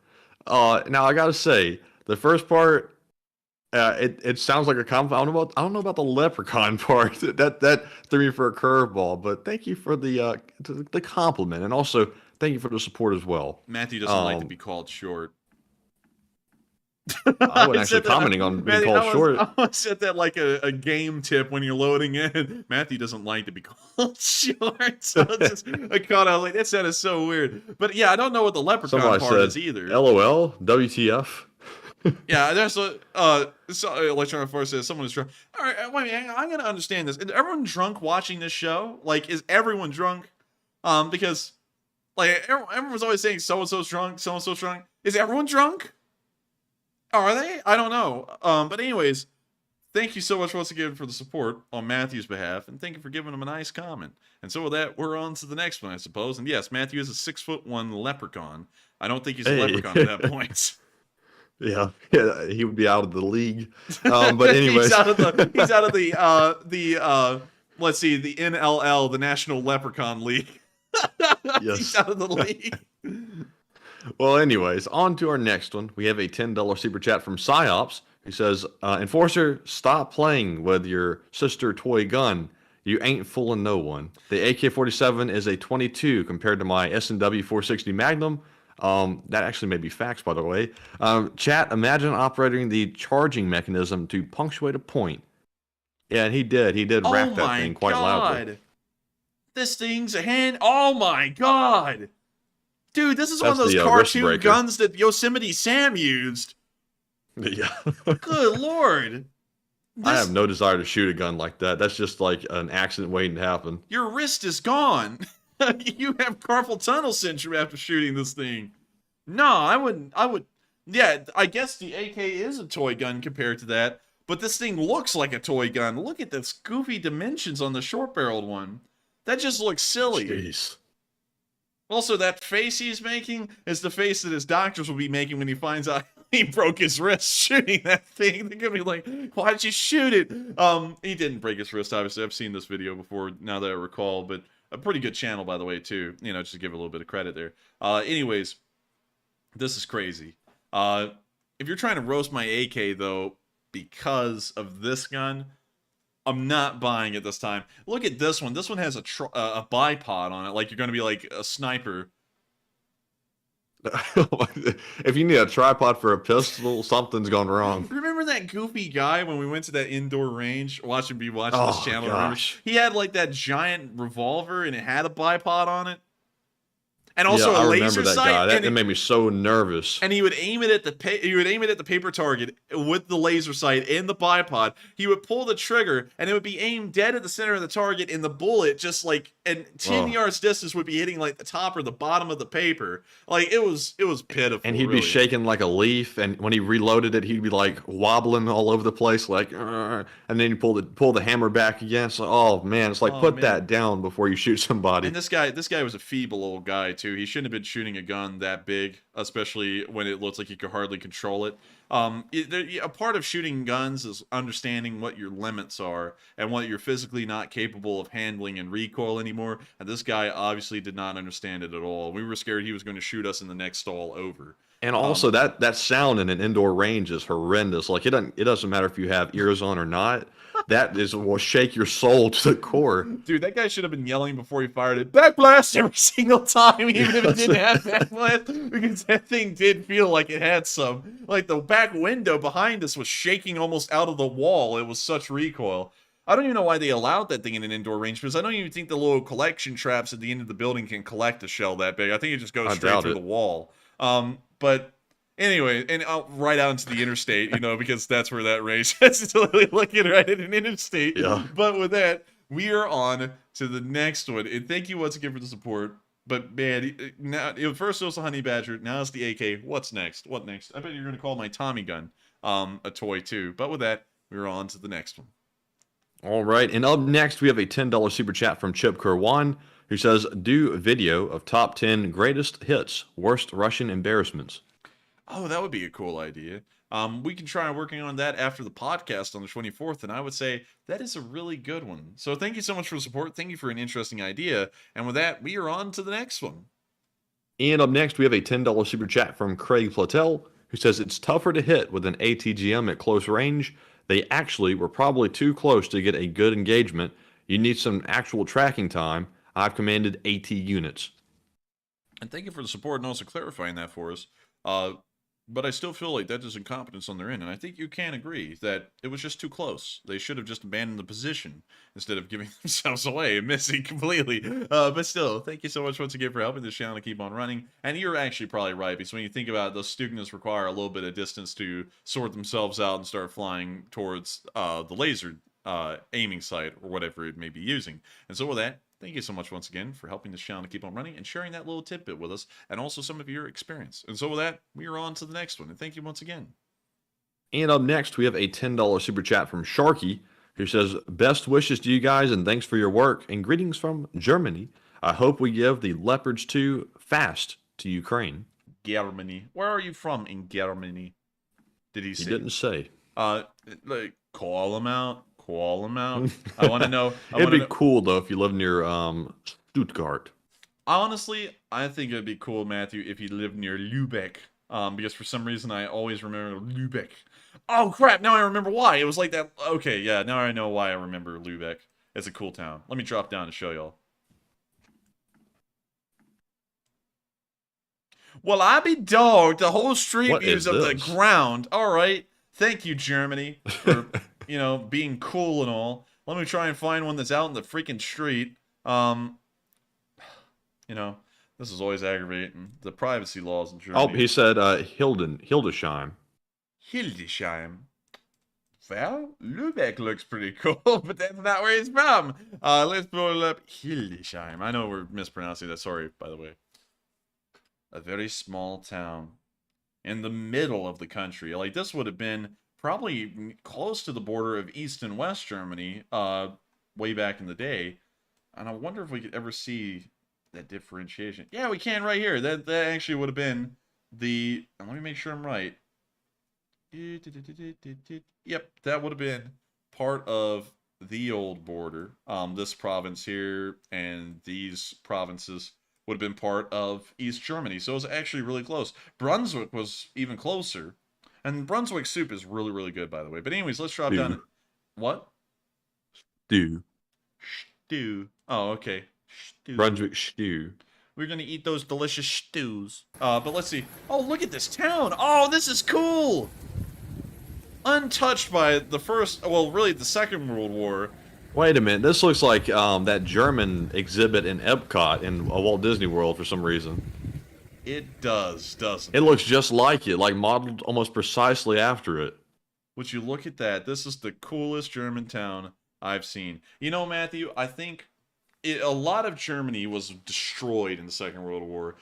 Now I gotta say, the first part, it sounds like a compliment. I don't know about the leprechaun part. That threw me for a curveball. But thank you for the compliment, and also thank you for the support as well. Matthew doesn't like to be called short. I was actually commenting on being called short. I said that like a game tip when you're loading in. Matthew doesn't like to be called short. So I caught out like that sounded so weird. But yeah, I don't know what the leprechaun part is either. LOL, WTF. Yeah, there's Electronic Force says someone is drunk. All right, wait a minute, I'm gonna understand this. Is everyone drunk watching this show? Like, is everyone drunk? Because like everyone's always saying so and so's drunk, so and so's drunk. Is everyone drunk? Are they? I don't know. But anyways, thank you so much once again for the support on Matthew's behalf, and thank you for giving him a nice comment. And so with that, we're on to the next one, I suppose. And yes, Matthew is a 6'1" leprechaun. I don't think he's a leprechaun at that point. Yeah, yeah, he would be out of the league. But anyways, he's out of the let's see, the NLL, the National Leprechaun League. Yes. He's out of the league. Well, anyways, on to our next one. We have a $10 super chat from Psyops who says, Enforcer, stop playing with your sister toy gun. You ain't fooling no one. The AK-47 is a 22 compared to my S&W 460 Magnum. That actually may be facts, by the way. Chat, imagine operating the charging mechanism to punctuate a point. Yeah, and he did. He did rack that thing quite loudly. This thing's a hand. Oh my god. Dude, this is one of That's those the, wrist cartoon breaker. guns that Yosemite Sam used. Yeah. Good lord. I have no desire to shoot a gun like that. That's just like an accident waiting to happen. Your wrist is gone. You have carpal tunnel syndrome after shooting this thing. No, I would. Yeah, I guess the AK is a toy gun compared to that, but this thing looks like a toy gun. Look at the goofy dimensions on the short-barreled one. That just looks silly. Jeez. Also, that face he's making is the face that his doctors will be making when he finds out he broke his wrist shooting that thing. They're gonna be like, why did you shoot it? He didn't break his wrist, obviously. I've seen this video before, now that I recall, but a pretty good channel, by the way, too. You know, just to give a little bit of credit there. Anyways, this is crazy. If you're trying to roast my AK, though, because of this gun, I'm not buying it this time. Look at this one. This one has a bipod on it, like you're going to be like a sniper. If you need a tripod for a pistol, something's gone wrong. Remember that goofy guy when we went to that indoor range? Watching this channel. Gosh. He had like that giant revolver and it had a bipod on it. And also yeah, a I laser remember that sight. guy. And That made me so nervous. And he would aim it at the paper target with the laser sight and the bipod. He would pull the trigger, and it would be aimed dead at the center of the target, and the bullet just like, and 10 yards distance would be hitting like the top or the bottom of the paper. Like it was pitiful. And he'd be shaking like a leaf, and when he reloaded it, he'd be like wobbling all over the place, like, and then you pull the hammer back again. It's like, oh man, it's like put that down before you shoot somebody. And this guy was a feeble old guy too. He shouldn't have been shooting a gun that big, especially when it looks like he could hardly control it. A part of shooting guns is understanding what your limits are and what you're physically not capable of handling and recoil anymore. And this guy obviously did not understand it at all. We were scared he was going to shoot us in the next stall over. And also that sound in an indoor range is horrendous. Like it doesn't matter if you have ears on or not. That will shake your soul to the core. Dude, that guy should have been yelling before he fired it. Backblast every single time, even if it didn't have backblast, because that thing did feel like it had some. Like the back window behind us was shaking almost out of the wall. It was such recoil. I don't even know why they allowed that thing in an indoor range, because I don't even think the little collection traps at the end of the building can collect a shell that big. I think it just goes straight through the wall. But anyway, and right out into the interstate, because that's where that range is. It's literally looking right at an interstate. Yeah. But with that, we are on to the next one. And thank you once again for the support. But man, now first it was the Honey Badger, now it's the AK. What's next? What next? I bet you're going to call my Tommy gun a toy too. But with that, we're on to the next one. All right, and up next we have a $10 super chat from Chip Kerwan, who says, do a video of top 10 greatest hits, worst Russian embarrassments. Oh, that would be a cool idea. We can try working on that after the podcast on the 24th, and I would say that is a really good one. So thank you so much for the support. Thank you for an interesting idea. And with that, we are on to the next one. And up next, we have a $10 super chat from Craig Platel, who says it's tougher to hit with an ATGM at close range. They actually were probably too close to get a good engagement. You need some actual tracking time. I've commanded AT units. And thank you for the support and also clarifying that for us. But I still feel like that is incompetence on their end, and I think you can agree that it was just too close. They should have just abandoned the position instead of giving themselves away and missing completely. But still, thank you so much once again for helping this channel to keep on running. And you're actually probably right, because when you think about it, those Stugners require a little bit of distance to sort themselves out and start flying towards the laser aiming site or whatever it may be using. And so with that, thank you so much once again for helping this channel to keep on running and sharing that little tidbit with us and also some of your experience. And so with that, we are on to the next one. And thank you once again. And up next, we have a $10 super chat from Sharky, who says, best wishes to you guys and thanks for your work and greetings from Germany. I hope we give the Leopards 2 fast to Ukraine. Germany. Where are you from in Germany? Did he He say? didn't say. Like, call him out. Call him out. I want to know. It'd be cool though if you live near Stuttgart. Honestly, I think it'd be cool, Matthew, if you lived near Lübeck. Because for some reason I always remember Lübeck. Oh crap! Now I remember why. It was like that. Okay, yeah. Now I know why I remember Lübeck. It's a cool town. Let me drop down and show y'all. Well, I be dogged. The whole street views of the ground. All right. Thank you, Germany, for being cool and all. Let me try and find one that's out in the freaking street. This is always aggravating. The privacy laws in Germany. Oh, he said Hildesheim. Hildesheim. Well, Lübeck looks pretty cool, but that's not where he's from. Let's pull up Hildesheim. I know we're mispronouncing that. Sorry, by the way. A very small town in the middle of the country. Like, this would have been probably close to the border of East and West Germany way back in the day. And I wonder if we could ever see that differentiation. Yeah, we can right here. That actually would have been the... Let me make sure I'm right. Yep, that would have been part of the old border. This province here and these provinces would have been part of East Germany. So it was actually really close. Brunswick was even closer. And Brunswick soup is really, really good, by the way. But anyways, let's drop down. What? Stew. Stew. Oh, okay. Stew. Brunswick stew. We're going to eat those delicious stews. But let's see. Oh, look at this town. Oh, this is cool. Untouched by the first, well, really the Second World War. Wait a minute. This looks like that German exhibit in Epcot in Walt Disney World for some reason. It does, doesn't it? It looks just like it, like modeled almost precisely after it. Would you look at that? This is the coolest German town I've seen. You know, Matthew, I think a lot of Germany was destroyed in the Second World War.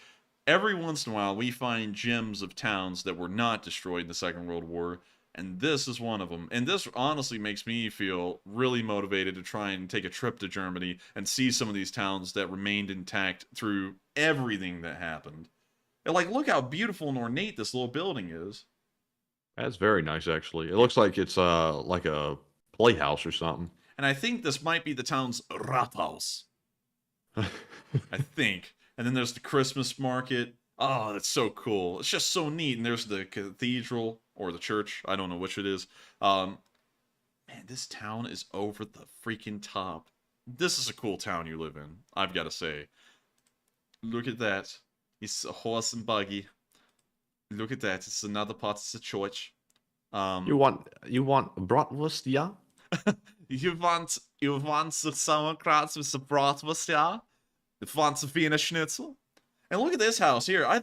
Every once in a while, we find gems of towns that were not destroyed in the Second World War. And this is one of them. And this honestly makes me feel really motivated to try and take a trip to Germany and see some of these towns that remained intact through everything that happened. And like, look how beautiful and ornate this little building is. That's very nice, actually. It looks like it's like a playhouse or something. And I think this might be the town's Rathaus. I think. And then there's the Christmas market. Oh, that's so cool. It's just so neat. And there's the cathedral. Or the church. I don't know which it is. Man, this town is over the freaking top. This is a cool town you live in, I've got to say. Look at that. It's a horse and buggy. Look at that. It's another part of the church. You want bratwurst, yeah? you want the sauerkraut with the bratwurst, yeah? You want the Wiener Schnitzel? And look at this house here. I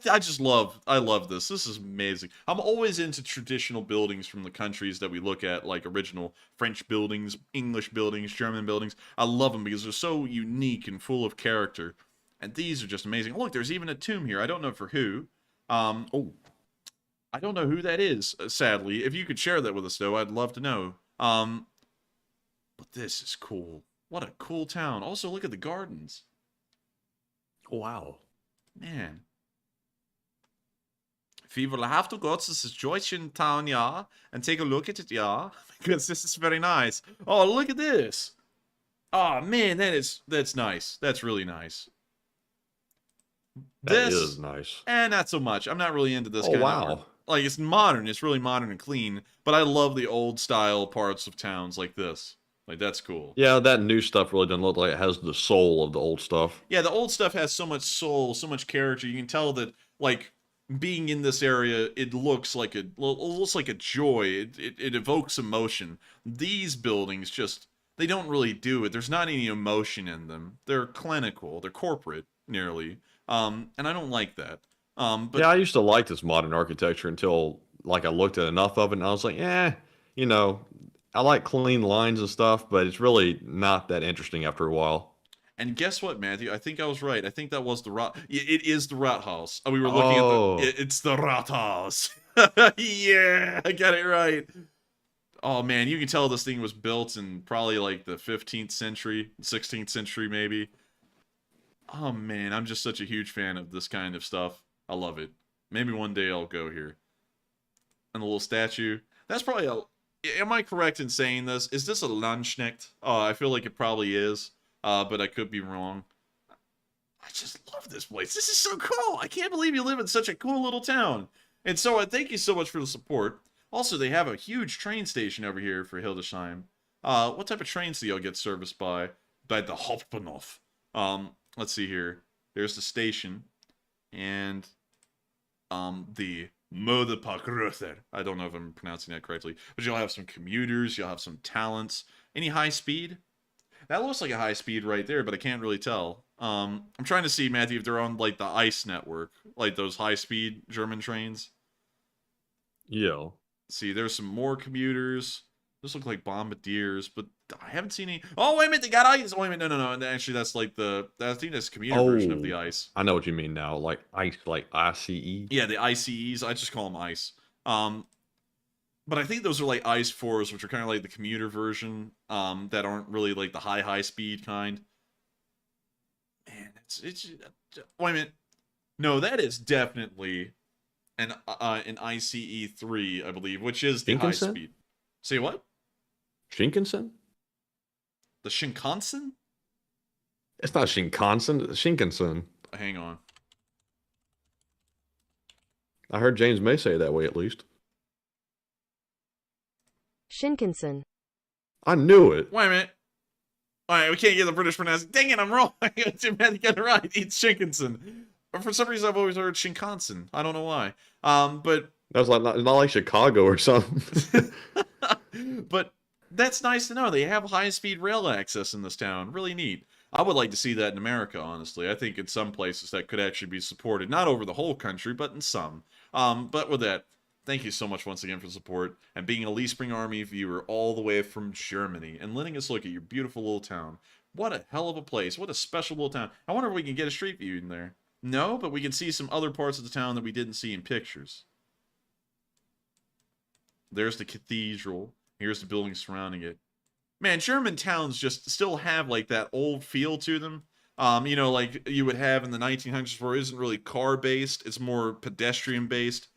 love this. This is amazing. I'm always into traditional buildings from the countries that we look at, like original French buildings, English buildings, German buildings. I love them because they're so unique and full of character. And these are just amazing. Look, there's even a tomb here. I don't know for who. I don't know who that is, sadly. If you could share that with us, though, I'd love to know. But this is cool. What a cool town. Also, look at the gardens. Wow. Man. We will have to go to this Georgian town, yeah, and take a look at it, yeah, because this is very nice. Oh, look at this. Oh, man, that's nice. That's really nice. That is nice. And not so much. I'm not really into this kind of wow. art. Like, it's modern. It's really modern and clean, but I love the old style parts of towns like this. Like, that's cool. Yeah, that new stuff really doesn't look like it has the soul of the old stuff. Yeah, the old stuff has so much soul, so much character. You can tell that, like, being in this area, it looks like a joy. It evokes emotion. These buildings just, they don't really do it. There's not any emotion in them. They're clinical. They're corporate, nearly. And I don't like that. But yeah, I used to like this modern architecture until, like, I looked at enough of it and I was like, you know, I like clean lines and stuff, but it's really not that interesting after a while. And guess what, Matthew? I think I was right. I think that was the Rat. It is the Rathaus. Oh, we were looking at the. It's the Rathaus. Yeah, I got it right. Oh man, you can tell this thing was built in probably like the 15th century, 16th century maybe. Oh man, I'm just such a huge fan of this kind of stuff. I love it. Maybe one day I'll go here. and the little statue. That's probably a... Am I correct in saying this? Is this a Landsknecht? I feel like it probably is, but I could be wrong. I just love this place. This is so cool. I can't believe you live in such a cool little town. And so thank you so much for the support. Also, they have a huge train station over here for Hildesheim. What type of trains do y'all get serviced by? By the Hauptbahnhof. Let's see here. There's the station. And the Moldova. I don't know if I'm pronouncing that correctly. But you'll have some commuters. You'll have some talents. Any high speed? That looks like a high speed right there, but I can't really tell. I'm trying to see, Matthew, if they're on, like, the ICE network. Like those high-speed German trains. Yeah. See, there's some more commuters. Those look like bombardiers, but I haven't seen any... Oh, wait a minute, they got ICE! Oh, wait a minute, no. Actually, that's like the... I think that's the commuter version of the ICE. I know what you mean now. Like ICE, like ICE? Yeah, the ICEs. I just call them ICE. But I think those are like ICE 4s, which are kind of like the commuter version, that aren't really like the high speed kind. Man, it's wait a minute. No, that is definitely an ICE 3, I believe, which is the high speed. Say what? Shinkansen? The Shinkansen? It's not Shinkansen, it's Shinkansen. Hang on. I heard James May say it that way, at least. Shinkansen. I knew it. Wait a minute. Alright, we can't get the British pronunciation. Dang it, I'm wrong. I got it right. It's Shinkansen. But for some reason, I've always heard Shinkansen. I don't know why. But... That's like not like Chicago or something. But that's nice to know. They have high-speed rail access in this town. Really neat. I would like to see that in America, honestly. I think in some places that could actually be supported. Not over the whole country, but in some. But with that, thank you so much once again for the support, and being a Lee Spring Army viewer all the way from Germany, and letting us look at your beautiful little town. What a hell of a place. What a special little town. I wonder if we can get a street view in there. No, but we can see some other parts of the town that we didn't see in pictures. There's the cathedral. Here's the buildings surrounding it. Man, German towns just still have, like, that old feel to them. You know, like you would have in the 1900s where it isn't really car-based. It's more pedestrian-based.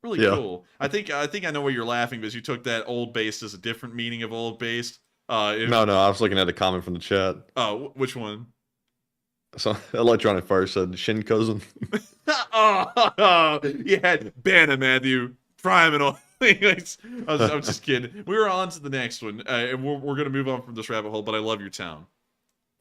Really cool. I think I know why you're laughing, because you took that old based as a different meaning of old based. No, I was looking at a comment from the chat. Oh, which one? So Electronic Fire said Shin cousin. Oh, yeah, ban him, Matthew. Fry him and all. I'm just kidding. We were on to the next one, and we're gonna move on from this rabbit hole. But I love your town.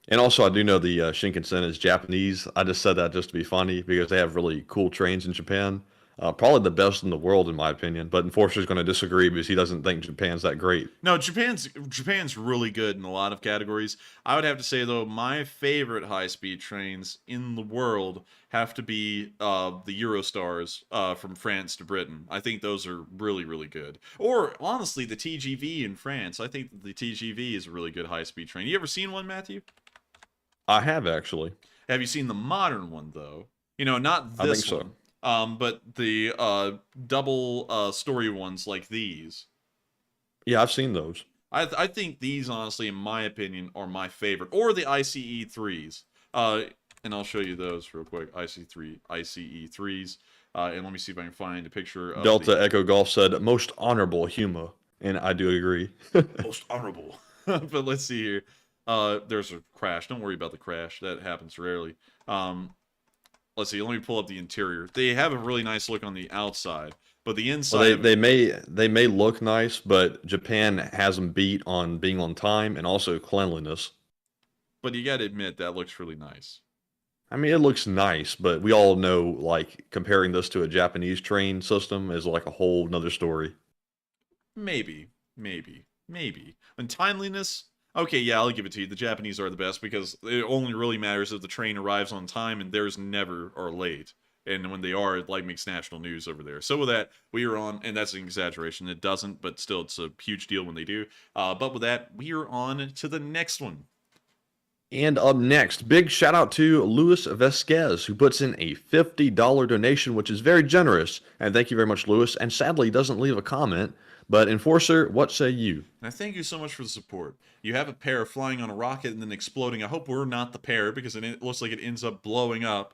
And also, I do know the Shinkansen is Japanese. I just said that just to be funny, because they have really cool trains in Japan. Probably the best in the world, in my opinion. But Enforcer's going to disagree because he doesn't think Japan's that great. No, Japan's really good in a lot of categories. I would have to say, though, my favorite high-speed trains in the world have to be the Eurostars from France to Britain. I think those are really, really good. Or, honestly, the TGV in France. I think the TGV is a really good high-speed train. You ever seen one, Matthew? I have, actually. Have you seen the modern one, though? You know, not this one. I think so. But the double story ones like these. Yeah, I've seen those. I think these, honestly, in my opinion, are my favorite. Or the ICE 3s. And I'll show you those real quick. ICE 3s. And let me see if I can find a picture of Delta Echo Golf said, most honorable humor. And I do agree. Most honorable. But let's see here. There's a crash. Don't worry about the crash. That happens rarely. Let's see. Let me pull up the interior. They have a really nice look on the outside, but the inside. Well, they may look nice, but Japan has them beat on being on time and also cleanliness. But you got to admit that looks really nice. I mean, it looks nice, but we all know, like, comparing this to a Japanese train system is like a whole nother story. Maybe. And timeliness. Okay, yeah, I'll give it to you. The Japanese are the best because it only really matters if the train arrives on time, and theirs never are late. And when they are, it like makes national news over there. So with that, we are on, and that's an exaggeration. It doesn't, but still, it's a huge deal when they do. But with that, we are on to the next one. And up next, big shout out to Luis Vesquez, who puts in a $50 donation, which is very generous. And thank you very much, Luis. And sadly, he doesn't leave a comment. But Enforcer, what say you? And I thank you so much for the support. You have a pair flying on a rocket and then exploding. I hope we're not the pair because it looks like it ends up blowing up.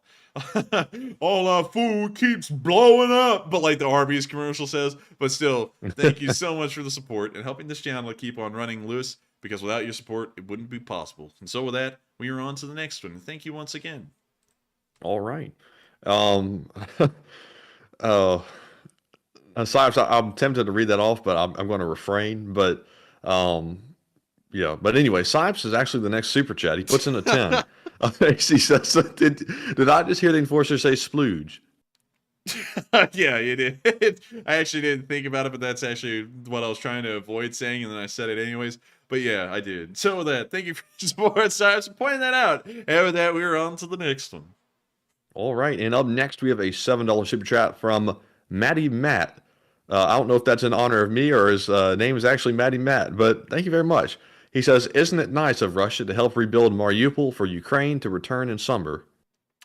All our food keeps blowing up, but like the Arby's commercial says. But still, thank you so much for the support and helping this channel to keep on running, Lewis, because without your support, it wouldn't be possible. And so with that, we are on to the next one. And thank you once again. All right. Aside, I'm tempted to read that off, but I'm going to refrain. But yeah. But anyway, Sipes is actually the next super chat. He puts in a 10. He says, did I just hear the Enforcer say splooge? Yeah, you did. I actually didn't think about it, but that's actually what I was trying to avoid saying, and then I said it anyways. But yeah, I did. So with that, thank you for your support, Sipes, for pointing that out. And with that, we're on to the next one. All right, and up next we have a $7 super chat from Matty Matt. I don't know if that's in honor of me or his name is actually Matty Matt, but thank you very much. He says, isn't it nice of Russia to help rebuild Mariupol for Ukraine to return in summer?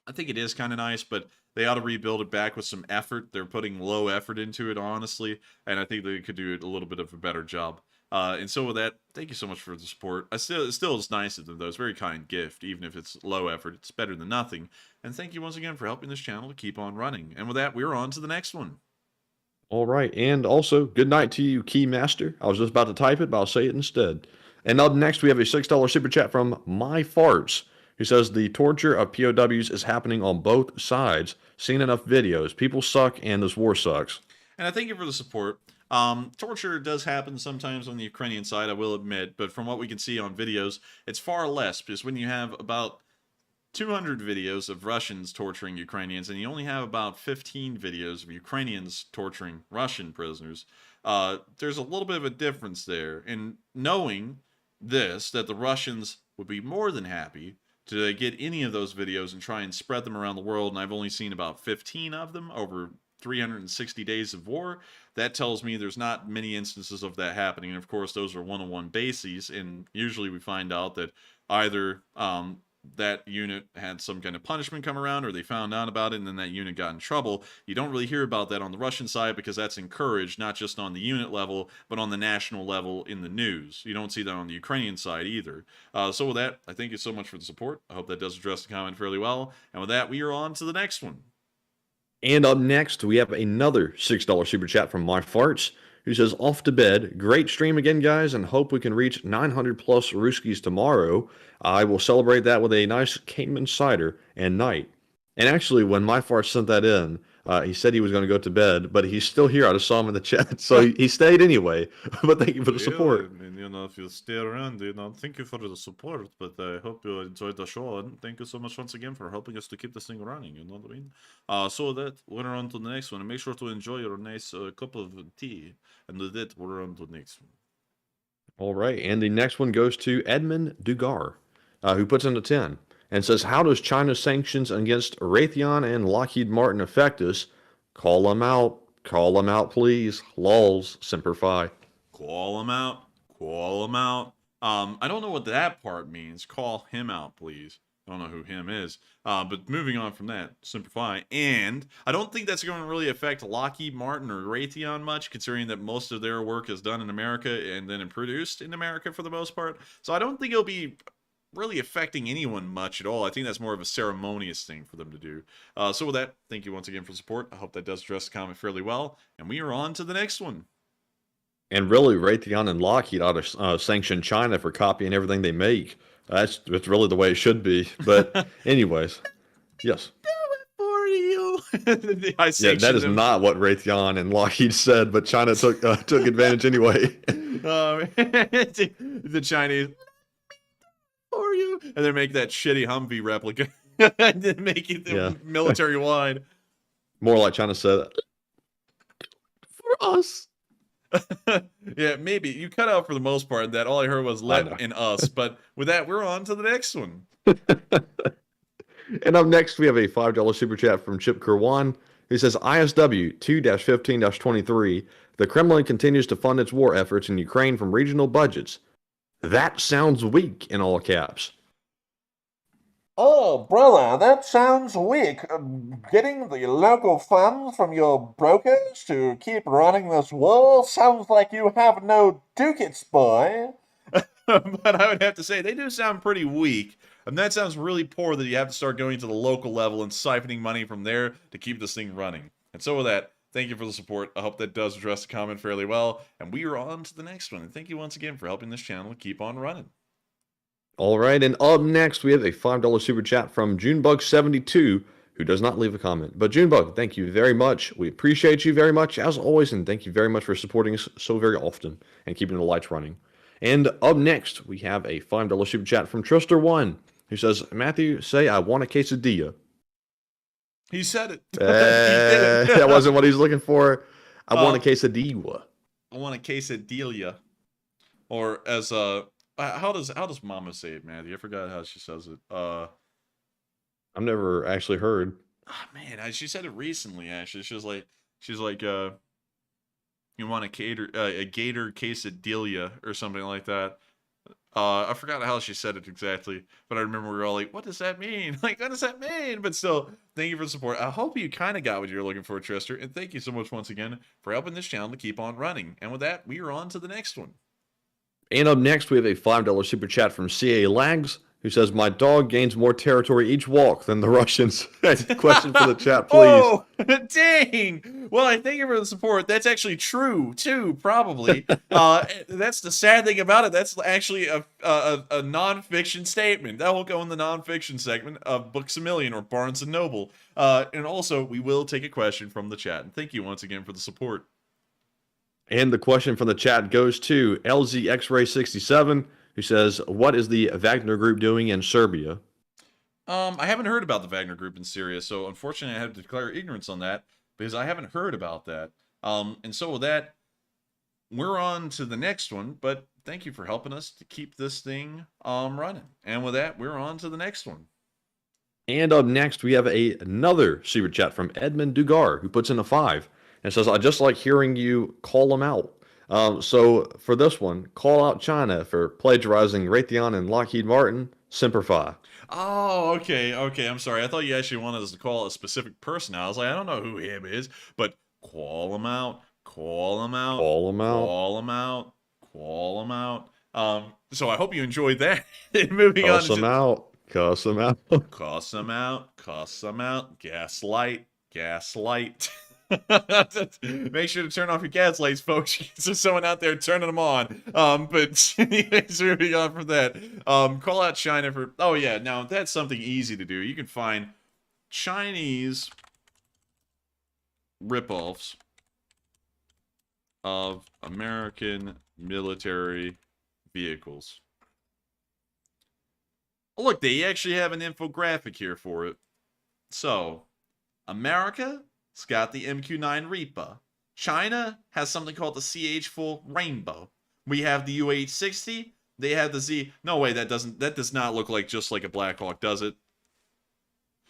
I think it is kind of nice, but they ought to rebuild it back with some effort. They're putting low effort into it, honestly, and I think they could do it a little bit of a better job. And so with that, thank you so much for the support. It still is nice of them, though. It's a very kind gift. Even if it's low effort, it's better than nothing. And thank you once again for helping this channel to keep on running. And with that, we're on to the next one. All right, and also, good night to you, Keymaster. I was just about to type it, but I'll say it instead. And up next, we have a $6 super chat from My Farts, who says the torture of POWs is happening on both sides. Seen enough videos. People suck, and this war sucks. And I thank you for the support. Torture does happen sometimes on the Ukrainian side, I will admit, but from what we can see on videos, it's far less, because when you have about 200 videos of Russians torturing Ukrainians, and you only have about 15 videos of Ukrainians torturing Russian prisoners, there's a little bit of a difference there. And knowing this, that the Russians would be more than happy to get any of those videos and try and spread them around the world, and I've only seen about 15 of them over 360 days of war, that tells me there's not many instances of that happening. And of course, those are one-on-one bases, and usually we find out that either that unit had some kind of punishment come around, or they found out about it and then that unit got in trouble. You don't really hear about that on the Russian side because that's encouraged not just on the unit level, but on the national level in the news. You don't see that on the Ukrainian side either. So with that, I thank you so much for the support. I hope that does address the comment fairly well. And with that, we are on to the next one. And up next, we have another $6 super chat from My Farts, who says, off to bed. Great stream again, guys, and hope we can reach 900 plus Ruskies tomorrow. I will celebrate that with a nice Cayman cider and night. And actually, when My Farts sent that in, he said he was going to go to bed, but he's still here. I just saw him in the chat, so he stayed anyway. But thank you for the support. And if you stay around, thank you for the support. But I hope you enjoyed the show, and thank you so much once again for helping us to keep this thing running. You know what I mean? So that we're on to the next one, and make sure to enjoy your nice cup of tea. And with that, we're on to the next one. All right, and the next one goes to Edmund Dugar, who puts in a 10. And says, how does China's sanctions against Raytheon and Lockheed Martin affect us? Call them out. Call them out, please. Lols, Semper Fi. Call him out. Call him out. I don't know what that part means. Call him out, please. I don't know who him is. But moving on from that, Semper Fi. And I don't think that's going to really affect Lockheed Martin or Raytheon much, considering that most of their work is done in America and then produced in America for the most part. So I don't think it'll be really affecting anyone much at all. I think that's more of a ceremonious thing for them to do. So with that, thank you once again for the support. I hope that does address the comment fairly well. And we are on to the next one. And really, Raytheon and Lockheed ought to sanction China for copying everything they make. That's really the way it should be. But anyways, yes. Do it for you. Yeah, that is not what Raytheon and Lockheed said, but China took advantage anyway. The Chinese... for you, and then make that shitty Humvee replica and then make it military wide. More like China said, for us. Yeah, maybe you cut out for the most part. That all I heard was "let" and "us." But with that, we're on to the next one. And up next, we have a $5 super chat from Chip Kerwan, who says, ISW 2-15-23. The Kremlin continues to fund its war efforts in Ukraine from regional budgets. That sounds weak, in all caps. Oh, brother, that sounds weak. Getting the local funds from your brokers to keep running this war sounds like you have no ducats, boy. But I would have to say, they do sound pretty weak. And that sounds really poor that you have to start going to the local level and siphoning money from there to keep this thing running. And so with that, thank you for the support. I hope that does address the comment fairly well. And we are on to the next one. And thank you once again for helping this channel keep on running. All right, and up next, we have a $5 super chat from Junebug72, who does not leave a comment. But Junebug, thank you very much. We appreciate you very much, as always, and thank you very much for supporting us so very often and keeping the lights running. And up next, we have a $5 super chat from Truster1, who says, Matthew, say I want a quesadilla. He said it. He did it. That wasn't what he's looking for. I want a quesadilla. I want a quesadilla. Or as how does Mama say it, Matthew? I forgot how she says it. I've never actually heard. Oh, man, she said it recently. Actually, she's like, you want a gator quesadilla or something like that. I forgot how she said it exactly, but I remember we were all like, what does that mean? Like, what does that mean? But still, thank you for the support. I hope you kind of got what you're looking for, Trister, and thank you so much once again for helping this channel to keep on running. And with that, we are on to the next one. And up next, we have a $5 super chat from CA Lags, who says, my dog gains more territory each walk than the Russians. Question for the chat, please. Oh, dang. Well, I thank you for the support. That's actually true, too, probably. That's the sad thing about it. That's actually a non-fiction statement. That will go in the non-fiction segment of Books A Million or Barnes & Noble. And also, we will take a question from the chat. And thank you once again for the support. And the question from the chat goes to LZX-Ray67, who says, what is the Wagner Group doing in Serbia? I haven't heard about the Wagner Group in Syria, so unfortunately I have to declare ignorance on that, because I haven't heard about that. And so with that, we're on to the next one, but thank you for helping us to keep this thing running. And with that, we're on to the next one. And up next, we have another super chat from Edmund Dugar, who puts in a 5, and says, I just like hearing you call them out. So for this one, call out China for plagiarizing Raytheon and Lockheed Martin. Semper Fi. Oh, okay, I'm sorry. I thought you actually wanted us to call a specific person out. I was like, I don't know who him is, but call him out, call him out, call him out, call him out, call him out. So I hope you enjoyed that. Moving on. Cuss him out, cuss him out, cuss him out, cuss him out. Gaslight, gaslight. Make sure to turn off your gas lights, folks. There's someone out there turning them on. But anyways, moving on from that. Call out China for... Oh, yeah. Now, that's something easy to do. You can find Chinese ripoffs of American military vehicles. Look, they actually have an infographic here for it. So, America... it's got the MQ-9 Reaper. China has something called the CH-4 Rainbow. We have the UH-60. They have the Z... No way, that does not look like just like a Black Hawk, does it?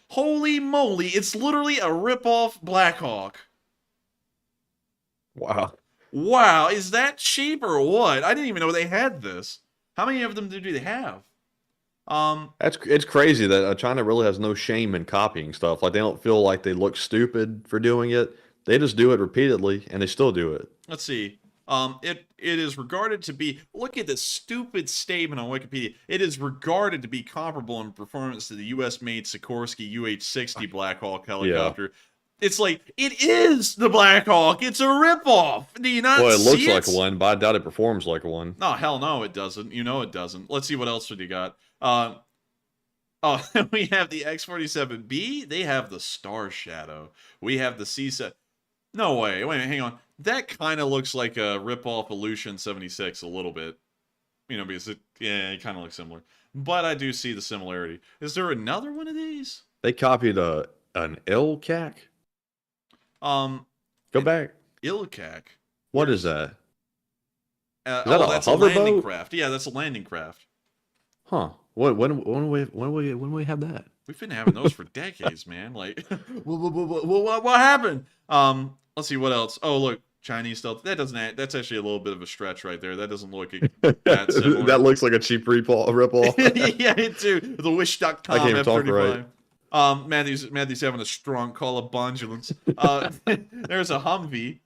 Holy moly, it's literally a rip-off Black Hawk. Wow. Wow, is that cheap or what? I didn't even know they had this. How many of them do they have? It's crazy that China really has no shame in copying stuff. Like, they don't feel like they look stupid for doing it. They just do it repeatedly, and they still do it. Let's see. It is regarded to be... Look at this stupid statement on Wikipedia. It is regarded to be comparable in performance to the U.S.-made Sikorsky UH-60 Black Hawk helicopter. Yeah. It's like, it is the Black Hawk. It's a ripoff. Do you not see it? Well, it looks like one, but I doubt it performs like one. No, hell no, it doesn't. You know it doesn't. Let's see what else you got. We have the X-47B. They have the Star Shadow. We have the C-7. No way. Wait a minute, hang on. That kind of looks like a rip-off Aleutian 76 a little bit. You know, because it kind of looks similar. But I do see the similarity. Is there another one of these? They copied an ILCAC? Go back. ILCAC? What is that? Is that that's a landing craft. Yeah, that's a landing craft. Huh. When we have that? We've been having those for decades, man. Like, what happened? Let's see what else. Oh, look, Chinese stealth. That doesn't. That's actually a little bit of a stretch right there. That doesn't look that similar. That looks like a cheap ripoff. Yeah, it too. The Wish.com I can't even talk F-35. right. Matthew's having a strong call of bondulance. There's a Humvee.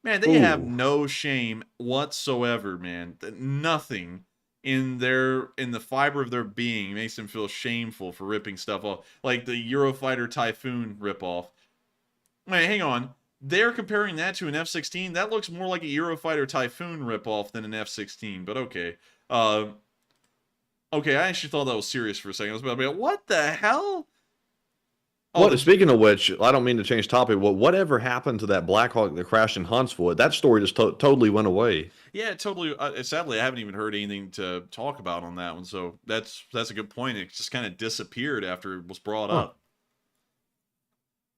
Man, they have no shame whatsoever, man. Nothing in the fiber of their being makes them feel shameful for ripping stuff off. Like the Eurofighter Typhoon ripoff. Wait, hang on. They're comparing that to an F-16? That looks more like a Eurofighter Typhoon ripoff than an F-16, but okay. Okay, I actually thought that was serious for a second. I was about to be like, what the hell? Oh, speaking of which, I don't mean to change topic, but whatever happened to that Black Hawk that crashed in Huntsville? That story just totally went away. Yeah, totally. Sadly, I haven't even heard anything to talk about on that one, so that's a good point. It just kind of disappeared after it was brought up.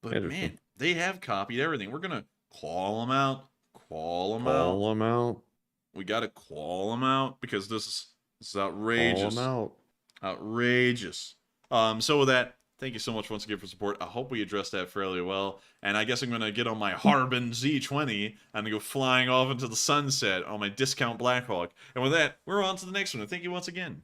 But man, they have copied everything. We're gonna call them out. Call them out. We gotta call them out because this is outrageous. Call them out. Outrageous. So with that, thank you so much once again for support. I hope we addressed that fairly well. And I guess I'm going to get on my Harbin Z20 and go flying off into the sunset on my discount Blackhawk. And with that, we're on to the next one. And thank you once again.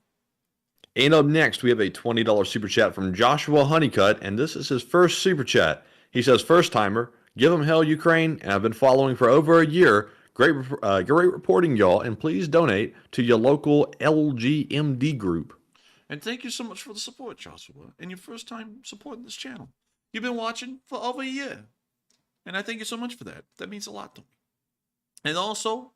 And up next, we have a $20 super chat from Joshua Honeycutt. And this is his first super chat. He says, first timer, give them hell, Ukraine. And I've been following for over a year. Great reporting, y'all. And please donate to your local LGMD group. And thank you so much for the support, Joshua, and your first time supporting this channel. You've been watching for over a year, and I thank you so much for that. That means a lot to me. And also,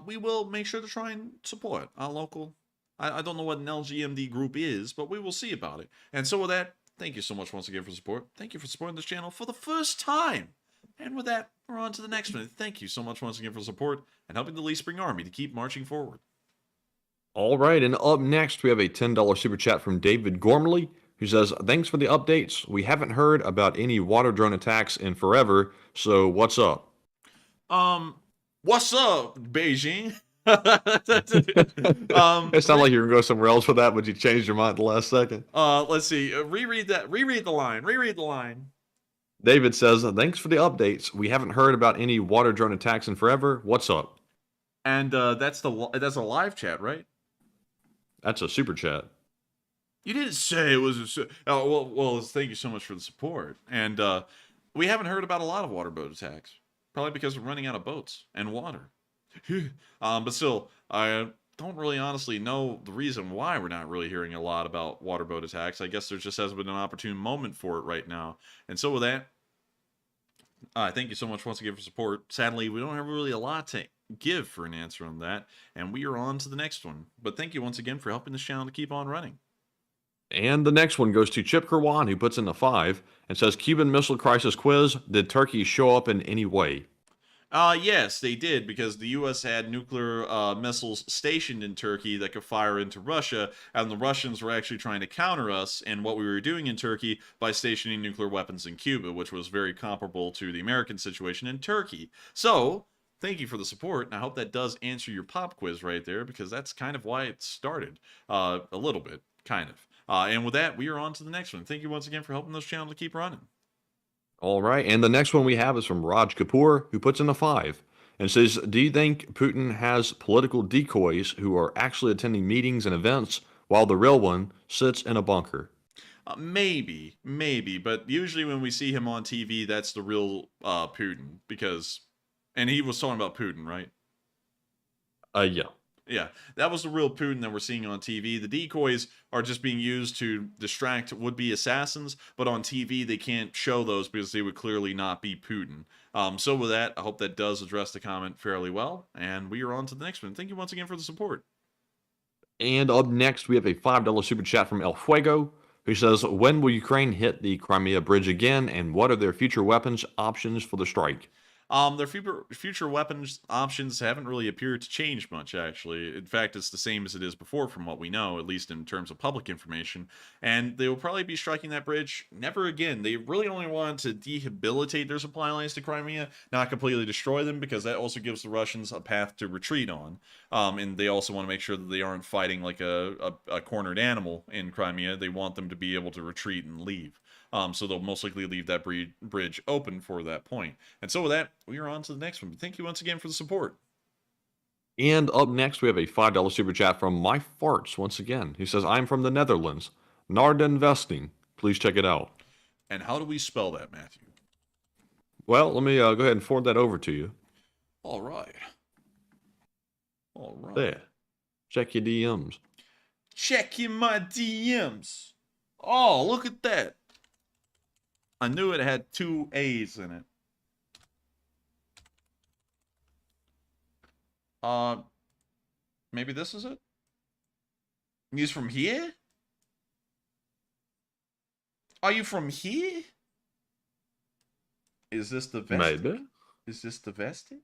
we will make sure to try and support our local, I don't know what an LGMD group is, but we will see about it. And so with that, thank you so much once again for support. Thank you for supporting this channel for the first time. And with that, we're on to the next one. Thank you so much once again for support and helping the Lee Spring Army to keep marching forward. All right, and up next, we have a $10 super chat from David Gormley, who says, thanks for the updates. We haven't heard about any water drone attacks in forever, so what's up? What's up, Beijing? It sounded like you were going to go somewhere else for that, but you changed your mind at the last second. Let's see. Reread the line. David says, thanks for the updates. We haven't heard about any water drone attacks in forever. What's up? And that's a live chat, right? That's a super chat. You didn't say it was a... well, thank you so much for the support. And we haven't heard about a lot of water boat attacks. Probably because we're running out of boats and water. But still, I don't really honestly know the reason why we're not really hearing a lot about water boat attacks. I guess there just hasn't been an opportune moment for it right now. And so with that, thank you so much once again for support. Sadly, we don't have really a lot to give for an answer on that, and we are on to the next one. But thank you once again for helping this channel to keep on running. And the next one goes to Chip Kerwan, who puts in a 5 and says, Cuban Missile Crisis quiz, did Turkey show up in any way? Yes, they did, because the U.S. had nuclear missiles stationed in Turkey that could fire into Russia, and the Russians were actually trying to counter us and what we were doing in Turkey by stationing nuclear weapons in Cuba, which was very comparable to the American situation in Turkey. So, thank you for the support, and I hope that does answer your pop quiz right there, because that's kind of why it started. A little bit, kind of. And with that, we are on to the next one. Thank you once again for helping this channel to keep running. All right, and the next one we have is from Raj Kapoor, who puts in a 5 and says, do you think Putin has political decoys who are actually attending meetings and events while the real one sits in a bunker? Maybe, but usually when we see him on TV, that's the real Putin, because... And he was talking about Putin, right? Yeah. Yeah, that was the real Putin that we're seeing on TV. The decoys are just being used to distract would-be assassins, but on TV they can't show those because they would clearly not be Putin. So with that, I hope that does address the comment fairly well, and we are on to the next one. Thank you once again for the support. And up next, we have a $5 super chat from El Fuego, who says, when will Ukraine hit the Crimea bridge again, and what are their future weapons options for the strike? Their future weapons options haven't really appeared to change much, actually. In fact, it's the same as it is before from what we know, at least in terms of public information. And they will probably be striking that bridge never again. They really only want to dehabilitate their supply lines to Crimea, not completely destroy them, because that also gives the Russians a path to retreat on. And they also want to make sure that they aren't fighting like a cornered animal in Crimea. They want them to be able to retreat and leave. So they'll most likely leave that bridge open for that point. And so with that, we are on to the next one. Thank you once again for the support. And up next, we have a $5 super chat from My Farts once again. He says, I'm from the Netherlands. Narda Investing. Please check it out. And how do we spell that, Matthew? Well, let me go ahead and forward that over to you. All right. All right. There. Check your DMs. Checking my DMs. Oh, look at that. I knew it had 2 A's in it. Maybe this is it? He's from here? Are you from here? Is this the Vestic? Maybe. Is this the Vestic?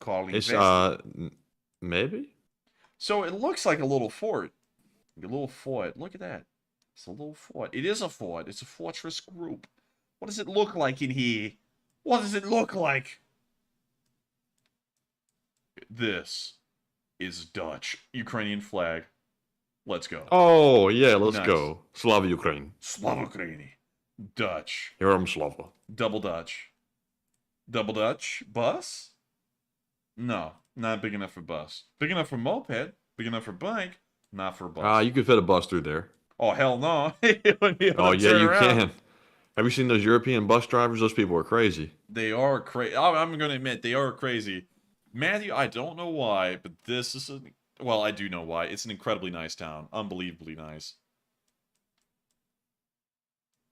Calling It's, Vestic. maybe? So it looks like a little fort. A little fort. Look at that. It's a little fort. It is a fort. It's a fortress group. What does it look like in here? What does it look like? This is Dutch. Ukrainian flag. Let's go. Oh, yeah, let's Nice. go. Slava Ukraine. Slava Ukraini. Dutch. Herum Slava. Double Dutch. Double Dutch. Bus? No, not big enough for bus. Big enough for moped. Big enough for bike. Not for bus. You could fit a bus through there. Oh, hell no. It wouldn't be able Oh, to yeah, turn you around. can. Have you seen those European bus drivers? Those people are crazy. They are crazy. I'm going to admit, they are crazy. Matthew, I don't know why, but this is well, I do know why. It's an incredibly nice town. Unbelievably nice.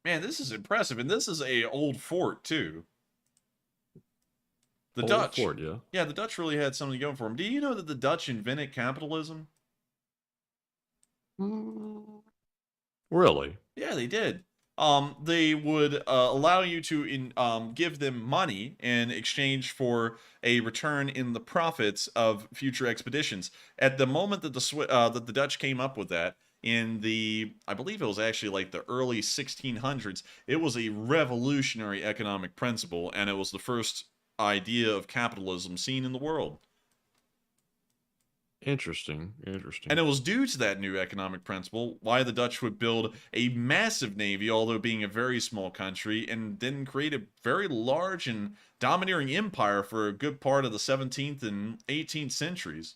Man, this is impressive. And this is a old fort, too. The Old Dutch. fort, yeah. Yeah, the Dutch really had something going for them. Do you know that the Dutch invented capitalism? Really? Yeah, they did. They would allow you to give them money in exchange for a return in the profits of future expeditions. At the moment that the Dutch came up with that, in the, I believe it was actually like the early 1600s, it was a revolutionary economic principle, and it was the first idea of capitalism seen in the world. Interesting. Interesting. And it was due to that new economic principle why the Dutch would build a massive navy, although being a very small country, and then create a very large and domineering empire for a good part of the 17th and 18th centuries.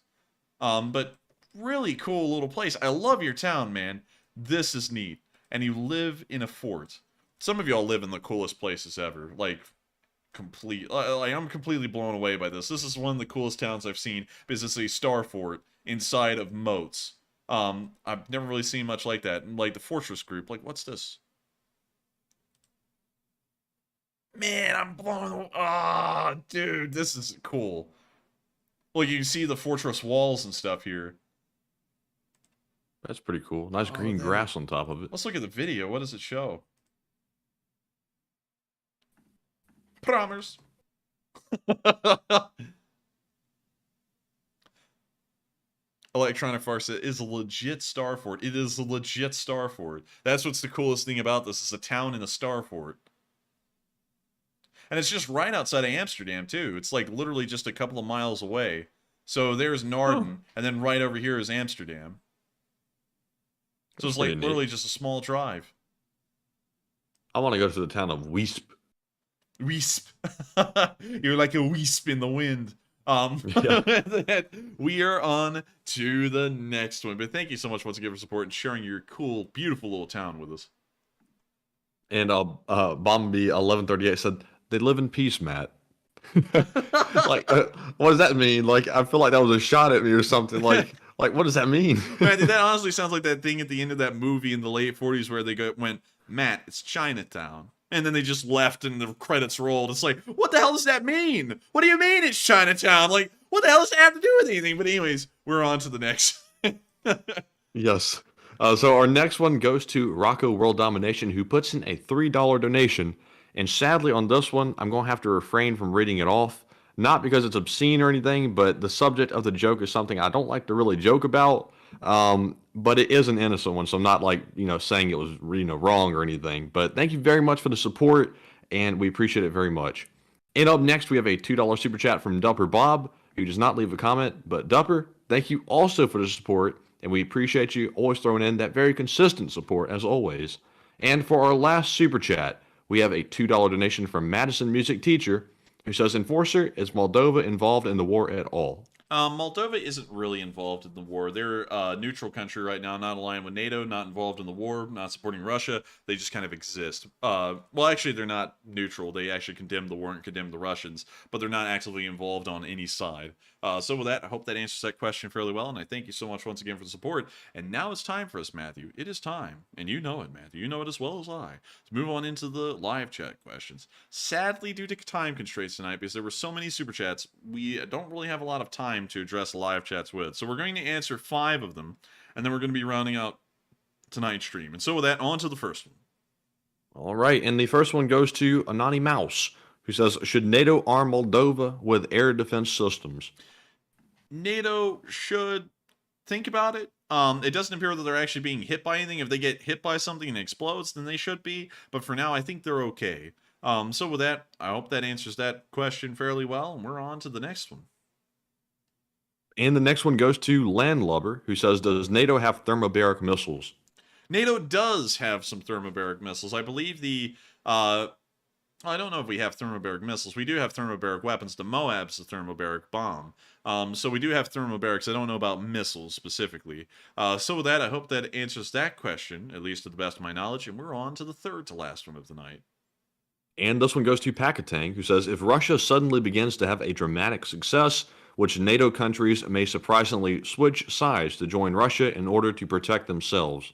But really cool little place. I love your town, man. This is neat. And you live in a fort. Some of y'all live in the coolest places ever. Like, I'm completely blown away by this. This is one of the coolest towns I've seen because it's a star fort inside of moats. I've never really seen much like that. Like the fortress group. Like, what's this? Man, I'm blown away. Ah, dude, this is cool. Well, you can see the fortress walls and stuff here. That's pretty cool. Nice green grass on top of it. Let's look at the video. What does it show? Promise. Electronic Farce is a legit star fort. It is a legit star fort. That's what's the coolest thing about this. It's a town in a star fort. And it's just right outside of Amsterdam, too. It's like literally just a couple of miles away. So there's Naarden, and then right over here is Amsterdam. So it's like literally just a small drive. I want to go to the town of Weesp. Weesp. You're like a wisp in the wind. We are on to the next one. But thank you so much once again for support and sharing your cool, beautiful little town with us. And Bombi 1138 said, they live in peace, Matt. Like, what does that mean? Like, I feel like that was a shot at me or something. Like what does that mean? Man, that honestly sounds like that thing at the end of that movie in the late 40s where they went, Matt, it's Chinatown. And then they just left and the credits rolled. It's like, what the hell does that mean? What do you mean it's Chinatown? Like, what the hell does that have to do with anything? But anyways, we're on to the next. Yes. So our next one goes to Rocco World Domination, who puts in a $3 donation. And sadly, on this one, I'm going to have to refrain from reading it off. Not because it's obscene or anything, but the subject of the joke is something I don't like to really joke about. But it is an innocent one, so I'm not like, saying it was, wrong or anything. But thank you very much for the support, and we appreciate it very much. And up next, we have a $2 super chat from Dupper Bob, who does not leave a comment. But Dupper, thank you also for the support, and we appreciate you always throwing in that very consistent support, as always. And for our last super chat, we have a $2 donation from Madison Music Teacher, who says, Enforcer, is Moldova involved in the war at all? Moldova isn't really involved in the war. They're a neutral country right now, not aligned with NATO, not involved in the war, not supporting Russia. They just kind of exist. Well, actually, they're not neutral. They actually condemn the war and condemn the Russians, but they're not actively involved on any side. So with that, I hope that answers that question fairly well, and I thank you so much once again for the support. And now it's time for us, Matthew. It is time, and you know it, Matthew. You know it as well as I. To move on into the live chat questions. Sadly, due to time constraints tonight, because there were so many super chats, we don't really have a lot of time to address live chats with. So we're going to answer 5 of them, and then we're going to be rounding out tonight's stream. And so with that, on to the first one. All right, and the first one goes to Anani Mouse, who says, should NATO arm Moldova with air defense systems? NATO should think about it. It doesn't appear that they're actually being hit by anything. If they get hit by something and it explodes, then they should be. But for now, I think they're okay. So with that, I hope that answers that question fairly well, and we're on to the next one. And the next one goes to Landlubber, who says, does NATO have thermobaric missiles? NATO does have some thermobaric missiles. I believe I don't know if we have thermobaric missiles. We do have thermobaric weapons. The Moab's a thermobaric bomb. So we do have thermobarics. I don't know about missiles specifically. So with that, I hope that answers that question, at least to the best of my knowledge. And we're on to the third to last one of the night. And this one goes to Pakatang, who says, if Russia suddenly begins to have a dramatic success, which NATO countries may surprisingly switch sides to join Russia in order to protect themselves?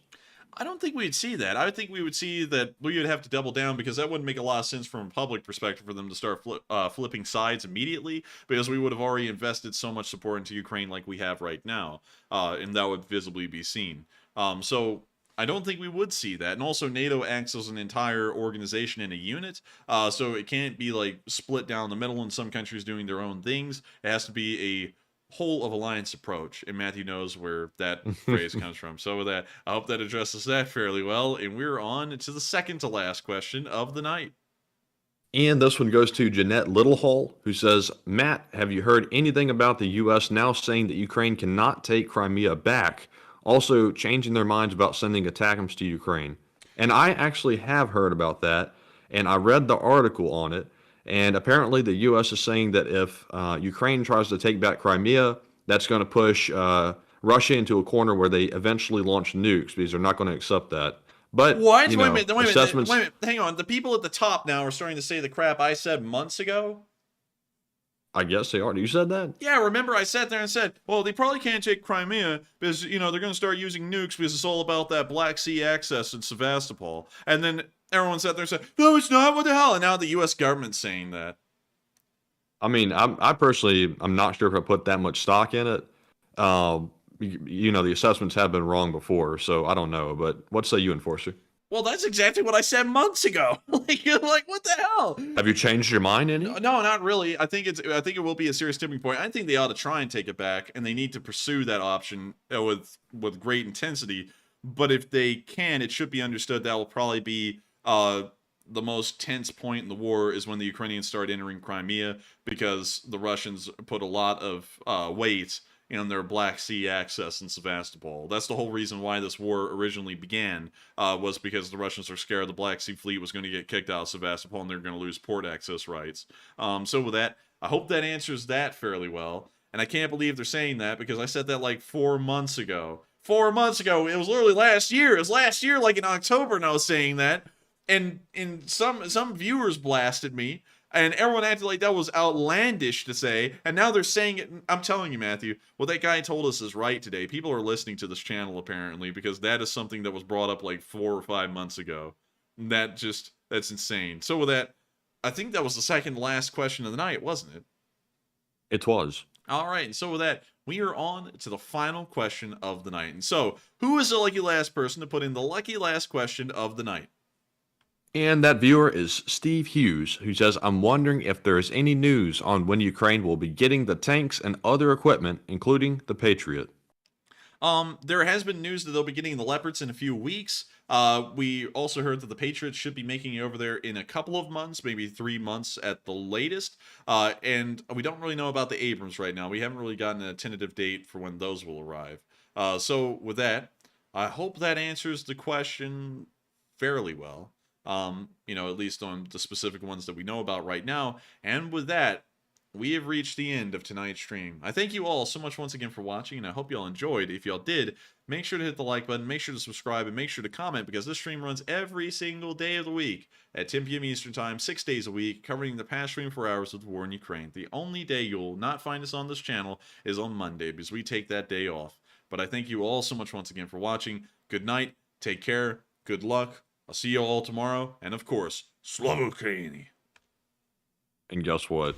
I don't think we'd see that. I would think we would see that we would have to double down, because that wouldn't make a lot of sense from a public perspective for them to start flipping sides immediately, because we would have already invested so much support into Ukraine like we have right now, and that would visibly be seen. So I don't think we would see that. And also, NATO acts as an entire organization in a unit, so it can't be like split down the middle and some countries doing their own things. It has to be a whole of alliance approach, and Matthew knows where that phrase comes from. So with that, I hope that addresses that fairly well, and we're on to the second to last question of the night. And this one goes to Jeanette Littlehall, who says, Matt, have you heard anything about the U.S. now saying that Ukraine cannot take Crimea back, also changing their minds about sending ATACMS to Ukraine? And I actually have heard about that, and I read the article on it. And apparently the U.S. is saying that if Ukraine tries to take back Crimea, that's going to push Russia into a corner where they eventually launch nukes, because they're not going to accept that. But what? You Wait know, a minute. Hang on. The people at the top now are starting to say the crap I said months ago. I guess they are. You said that? Yeah, remember I sat there and said, well, they probably can't take Crimea because, you know, they're going to start using nukes because it's all about that Black Sea access in Sevastopol. And then everyone sat there and said, no, it's not. What the hell? And now the U.S. government's saying that. I mean, I personally, I'm not sure if I put that much stock in it. You know, the assessments have been wrong before, so I don't know. But what say you, Enforcer? Well, that's exactly what I said months ago. You're like, what the hell? Have you changed your mind any? No, not really. I think it will be a serious tipping point. I think they ought to try and take it back, and they need to pursue that option with great intensity. But if they can, it should be understood that will probably be the most tense point in the war is when the Ukrainians start entering Crimea, because the Russians put a lot of weight in their Black Sea access in Sevastopol. That's the whole reason why this war originally began, was because the Russians are scared the Black Sea fleet was going to get kicked out of Sevastopol and they're going to lose port access rights. So with that, I hope that answers that fairly well. And I can't believe they're saying that, because I said that like 4 months ago. 4 months ago, it was literally last year. It was last year, like in October, and I was saying that. And some viewers blasted me, and everyone acted like that was outlandish to say, and now they're saying it. I'm telling you, Matthew, what that guy told us is right today. People are listening to this channel, apparently, because that is something that was brought up like 4 or 5 months ago. That's insane. So with that, I think that was the second last question of the night, wasn't it? It was. All right, and so with that, we are on to the final question of the night. And so, who is the lucky last person to put in the lucky last question of the night? And that viewer is Steve Hughes, who says, I'm wondering if there is any news on when Ukraine will be getting the tanks and other equipment, including the Patriot. There has been news that they'll be getting the Leopards in a few weeks. We also heard that the Patriots should be making it over there in a couple of months, maybe 3 months at the latest. And we don't really know about the Abrams right now. We haven't really gotten a tentative date for when those will arrive. So with that, I hope that answers the question fairly well. You know, at least on the specific ones that we know about right now. And with that, we have reached the end of tonight's stream. I thank you all so much once again for watching, and I hope y'all enjoyed. If y'all did, make sure to hit the like button, make sure to subscribe, and make sure to comment, because this stream runs every single day of the week at 10 p.m. Eastern Time, 6 days a week, covering the past 24 hours of the war in Ukraine. The only day you'll not find us on this channel is on Monday, because we take that day off. But I thank you all so much once again for watching. Good night, take care, good luck. I'll see you all tomorrow, and of course, Slava Ukraini. And guess what?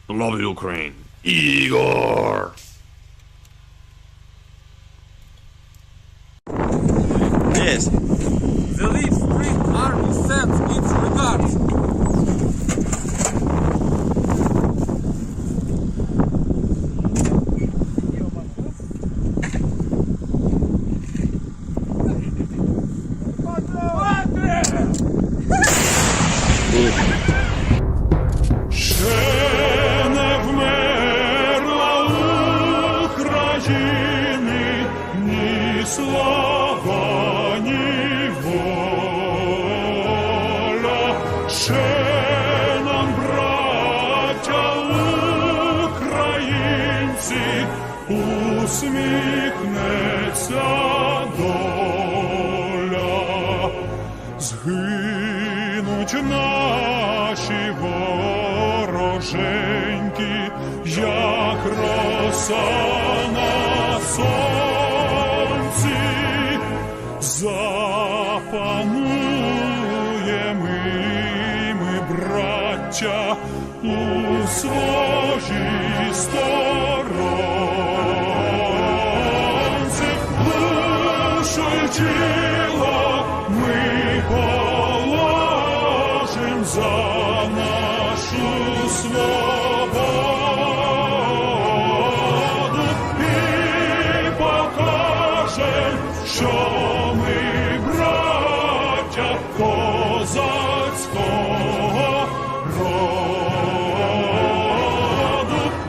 Love Ukraine. Igor! Yes. The Leaf Spring Army sends its regards. Усміхнеться доля, згинуть наші вороженьки, як роса на сонці, запануємо ми, браття, у своїй сторонці. Тіло ми положим за нашу свободу і покажем, що ми браття козацького роду.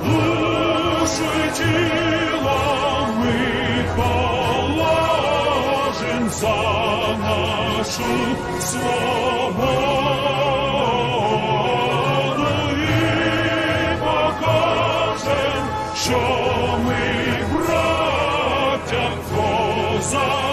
Душу й тіло ми положим за нашу свободу і покажем, що ми браття козацького